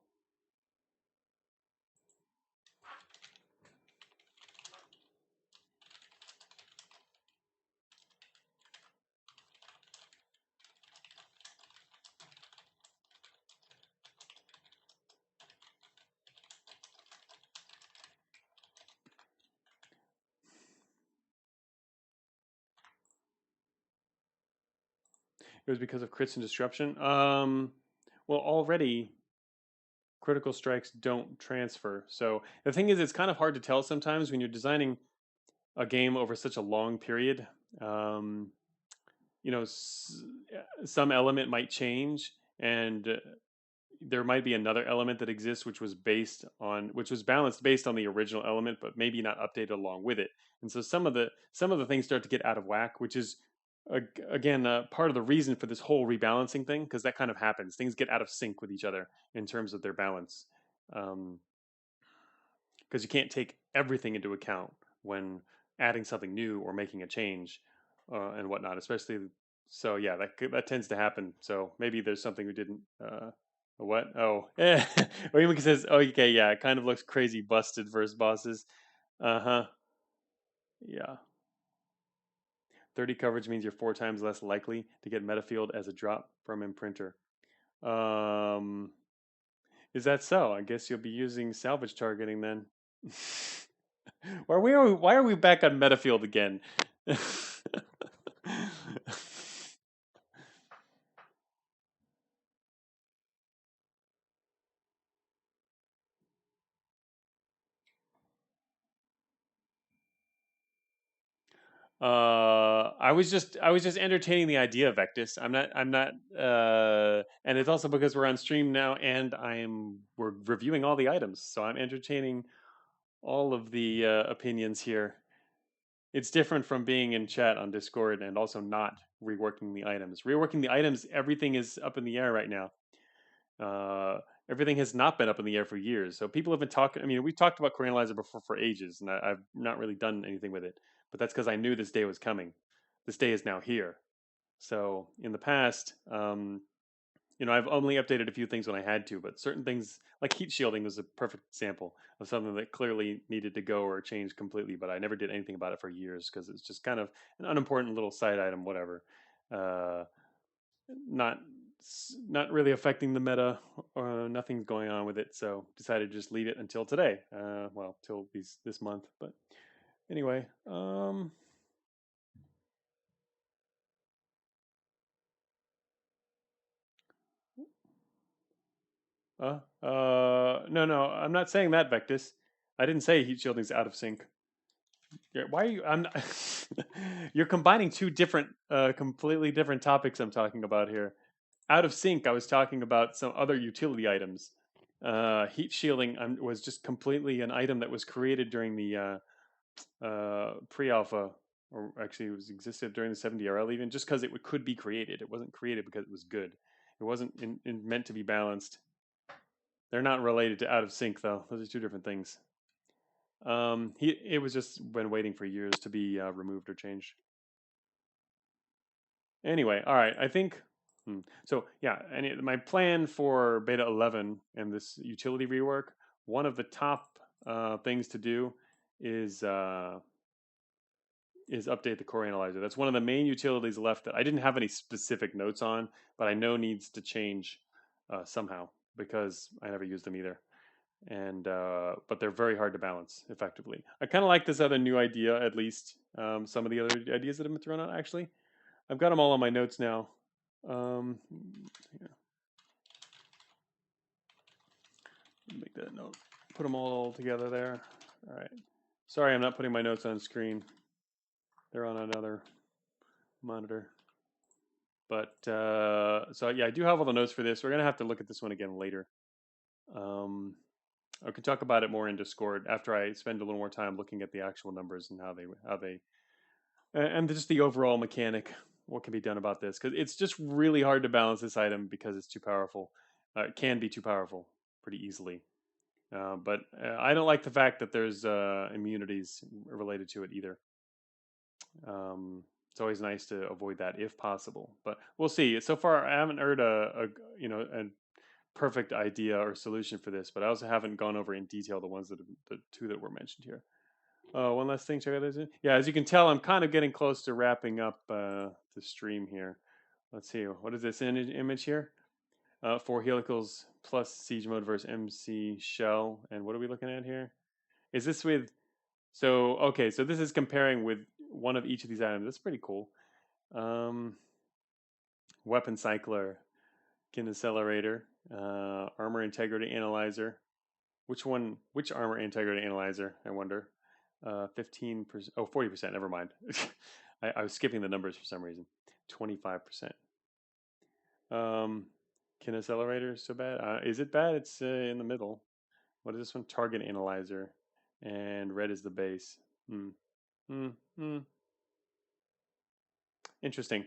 Speaker 1: It was because of crits and disruption. Well, already critical strikes don't transfer. So the thing is, it's kind of hard to tell sometimes when you're designing a game over such a long period. Um, you know, some element might change, and there might be another element that exists which was balanced based on the original element, but maybe not updated along with it. And so some of the things start to get out of whack, which is again part of the reason for this whole rebalancing thing, because that kind of happens. Things get out of sync with each other in terms of their balance, because you can't take everything into account when adding something new or making a change and whatnot. Especially, so yeah, that tends to happen. So maybe there's something we didn't. What? Oh, yeah. Imika says, "Oh, okay, yeah, it kind of looks crazy busted versus bosses." Uh huh. Yeah. 30 coverage means you're 4 times less likely to get Metafield as a drop from Imprinter. Um, is that so? I guess you'll be using salvage targeting then. Why are we back on Metafield again? I was just entertaining the idea of Vectis. I'm not and it's also because we're on stream now and we're reviewing all the items, so I'm entertaining all of the opinions here. It's different from being in chat on Discord and also not reworking the items. Reworking the items, everything is up in the air right now. Everything has not been up in the air for years. So people have been talking. I mean, we've talked about Core Analyzer before for ages, and I've not really done anything with it. But that's because I knew this day was coming. This day is now here. So in the past, I've only updated a few things when I had to, but certain things like heat shielding was a perfect example of something that clearly needed to go or change completely. But I never did anything about it for years because it's just kind of an unimportant little side item, whatever. Uh, not not really affecting the meta or nothing's going on with it, so decided to just leave it until today, well, till this month. But anyway, no, I'm not saying that, Vectis. I didn't say heat shielding's out of sync. Yeah, why are you? I'm not, you're combining two different completely different topics I'm talking about here. Out of sync, I was talking about some other utility items. Heat shielding was just completely an item that was created during the pre-alpha, or actually it was existed during the 70RL even, just because it could be created. It wasn't created because it was good. It wasn't meant to be balanced. They're not related to out of sync though. Those are two different things. It was just been waiting for years to be removed or changed. Anyway, all right. I think so. Yeah, and my plan for beta 11 and this utility rework. One of the top things to do is update the core analyzer. That's one of the main utilities left that I didn't have any specific notes on, but I know needs to change somehow because I never used them either. And but they're very hard to balance effectively. I kind of like this other new idea, at least some of the other ideas that have been thrown out. Actually, I've got them all on my notes now. Yeah. Make that note. Put them all together there. All right. Sorry, I'm not putting my notes on screen. They're on another monitor. But so yeah, I do have all the notes for this. We're gonna have to look at this one again later. I could talk about it more in Discord after I spend a little more time looking at the actual numbers and how they and just the overall mechanic. What can be done about this? Because it's just really hard to balance this item because it's too powerful. It can be too powerful pretty easily. But I don't like the fact that there's immunities related to it either. it's always nice to avoid that if possible. But we'll see. So far, I haven't heard a perfect idea or solution for this, but I also haven't gone over in detail the ones that the two that were mentioned here. One last thing, check out this. Yeah, as you can tell, I'm kind of getting close to wrapping up the stream here. Let's see, what is this image here? 4 helicals plus siege mode versus MC shell. And what are we looking at here? Is this with, so, okay, so this is comparing with one of each of these items. That's pretty cool. Weapon cycler, kin accelerator, armor integrity analyzer. Which armor integrity analyzer, I wonder? 15%, oh, 40%, never mind. I was skipping the numbers for some reason. 25%. Kin accelerator is so bad? Is it bad? It's in the middle. What is this one? Target analyzer. And red is the base. Interesting.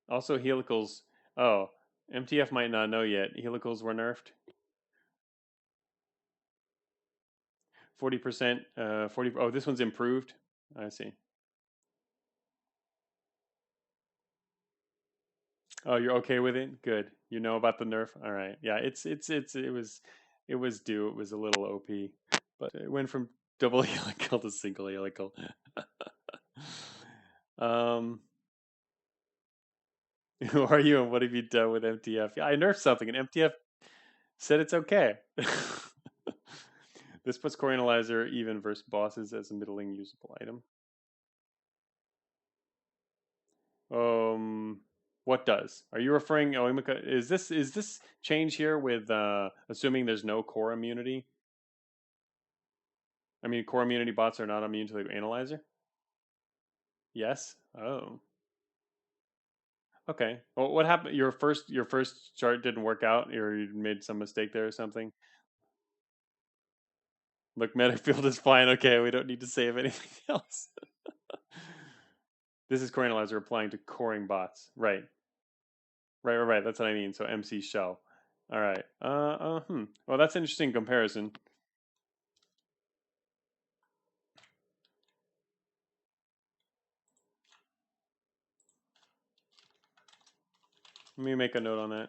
Speaker 1: Also, helicals. Oh, MTF might not know yet. Helicals were nerfed. 40%. 40. Oh, this one's improved. I see. Oh, you're okay with it? Good. You know about the nerf? All right. Yeah, it was due. It was a little OP, but it went from double helical to single helical. Who are you and what have you done with MTF? Yeah, I nerfed something and MTF said it's okay. This puts core analyzer even versus bosses as a middling usable item. What does? Are you referring? Oh, Imika, is this change here with assuming there's no core immunity? I mean, core immunity bots are not immune to the analyzer. Yes. Oh. Okay. Well, what happened? Your first chart didn't work out, or you made some mistake there or something. Look, Metafield is fine. Okay, we don't need to save anything else. This is core analyzer applying to coring bots. Right. Right. That's what I mean. So MC shell. All right. Well, that's an interesting comparison. Let me make a note on that.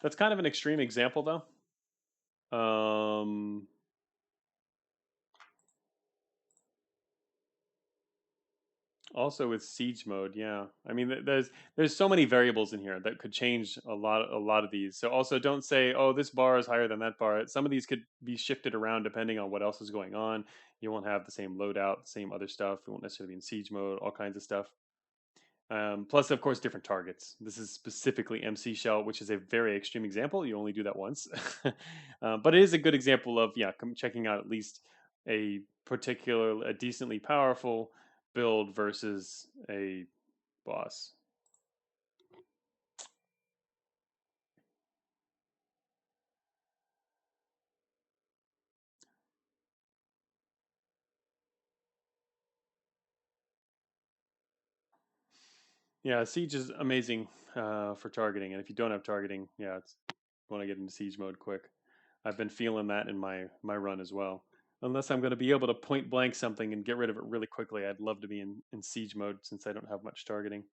Speaker 1: That's kind of an extreme example, though. Also with siege mode, yeah. I mean, there's so many variables in here that could change a lot of these. So also don't say, oh, this bar is higher than that bar. Some of these could be shifted around depending on what else is going on. You won't have the same loadout, same other stuff. You won't necessarily be in siege mode, all kinds of stuff. Plus, of course, different targets. This is specifically MC Shell, which is a very extreme example. You only do that once. But it is a good example of, yeah, checking out at least a decently powerful build versus a boss. Yeah, Siege is amazing for targeting. And if you don't have targeting, yeah, it's want to get into Siege mode quick. I've been feeling that in my run as well. Unless I'm going to be able to point blank something and get rid of it really quickly, I'd love to be in siege mode since I don't have much targeting.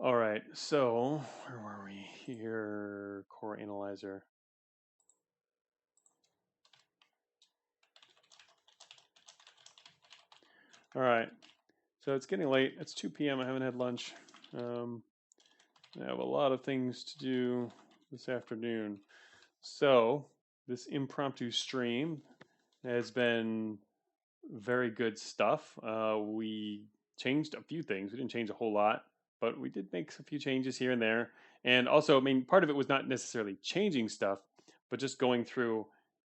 Speaker 1: All right, so where were we here? Core analyzer. All right, so it's getting late. It's 2 p.m. I haven't had lunch. I have a lot of things to do this afternoon. So this impromptu stream has been very good stuff. We changed a few things. We didn't change a whole lot, but we did make a few changes here and there. And also, I mean, part of it was not necessarily changing stuff, but just going through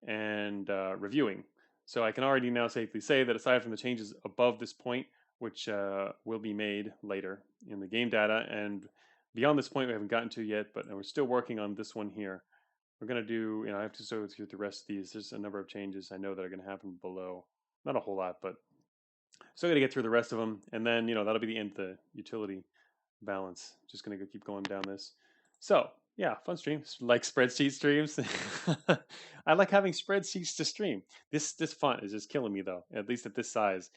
Speaker 1: and reviewing. So I can already now safely say that aside from the changes above this point, which will be made later in the game data, and beyond this point we haven't gotten to yet, but we're still working on this one here. we're gonna do, I have to go through the rest of these. There's a number of changes I know that are gonna happen below. Not a whole lot, but still gotta get through the rest of them, and then that'll be the end of the utility balance. Just gonna keep going down this. So yeah, fun streams. Like spreadsheet streams. I like having spreadsheets to stream. This font is just killing me though. At least at this size.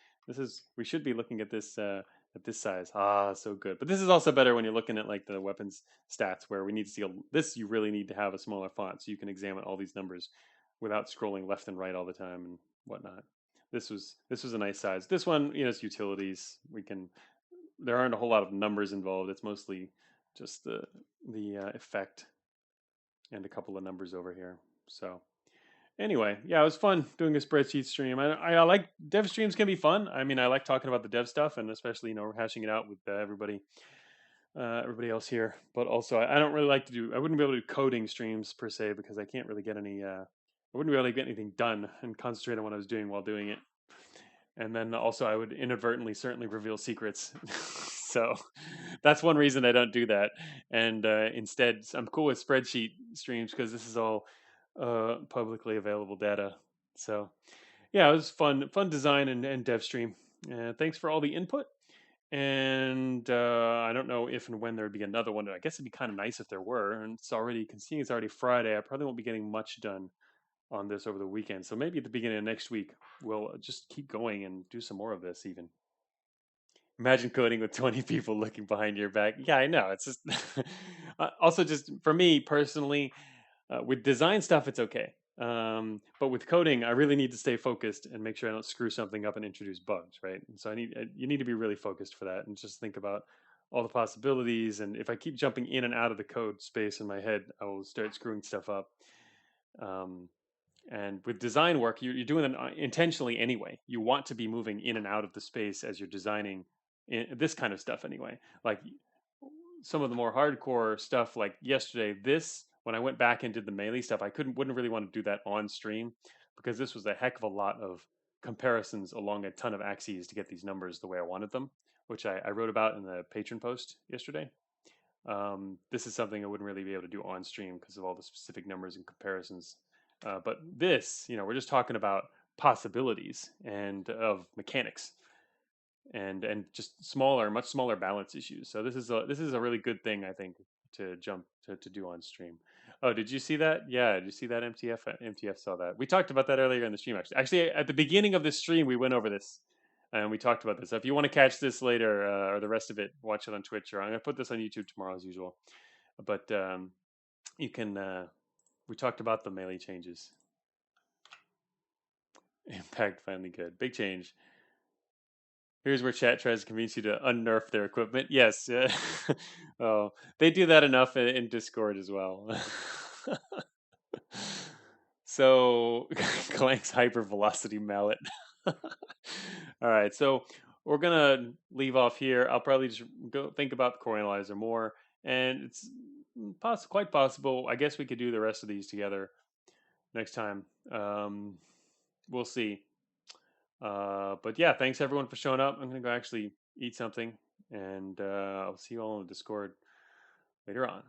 Speaker 1: We should be looking at this at this size. Ah, so good. But this is also better when you're looking at like the weapons stats where we need to see this. You really need to have a smaller font so you can examine all these numbers without scrolling left and right all the time and whatnot. This was a nice size. This one, it's utilities. There aren't a whole lot of numbers involved. It's mostly just the effect and a couple of numbers over here. So anyway, yeah, it was fun doing a spreadsheet stream. I like dev streams can be fun. I mean, I like talking about the dev stuff and especially hashing it out with everybody else here. But also, I don't really like to do. I wouldn't be able to do coding streams per se because I can't really get any. I wouldn't be able to get anything done and concentrate on what I was doing while doing it. And then also, I would inadvertently certainly reveal secrets. So that's one reason I don't do that. And instead, I'm cool with spreadsheet streams because this is all publicly available data. So yeah, it was fun design and dev stream. Thanks for all the input. And I don't know if and when there would be another one. I guess it'd be kind of nice if there were. And seeing it's already Friday, I probably won't be getting much done on this over the weekend. So maybe at the beginning of next week, we'll just keep going and do some more of this even. Imagine coding with 20 people looking behind your back. Yeah, I know. It's just also just for me personally, with design stuff, it's okay. But with coding, I really need to stay focused and make sure I don't screw something up and introduce bugs, right? And so you need to be really focused for that and just think about all the possibilities. And if I keep jumping in and out of the code space in my head, I will start screwing stuff up. And with design work, you're doing it intentionally anyway. You want to be moving in and out of the space as you're designing this kind of stuff anyway. Like some of the more hardcore stuff, like yesterday, when I went back and did the melee stuff, wouldn't really want to do that on stream because this was a heck of a lot of comparisons along a ton of axes to get these numbers the way I wanted them, which I wrote about in the patron post yesterday. This is something I wouldn't really be able to do on stream because of all the specific numbers and comparisons. But this, we're just talking about possibilities and of mechanics and just much smaller balance issues. So this is a really good thing I think to jump to do on stream. Oh, did you see that? Yeah, did you see that MTF? MTF saw that. We talked about that earlier in the stream actually. Actually, at the beginning of this stream, we went over this and we talked about this. So if you want to catch this later or the rest of it, watch it on Twitch or I'm gonna put this on YouTube tomorrow as usual. But you can. We talked about the melee changes. Impact finally good. Big change. Here's where chat tries to convince you to unnerf their equipment. Yes. Oh, they do that enough in Discord as well. So, Clank's hypervelocity mallet. All right, so we're gonna leave off here. I'll probably just go think about the core analyzer more, and it's quite possible. I guess we could do the rest of these together next time. We'll see. But yeah, thanks everyone for showing up. I'm gonna go actually eat something, and I'll see you all in the Discord later on.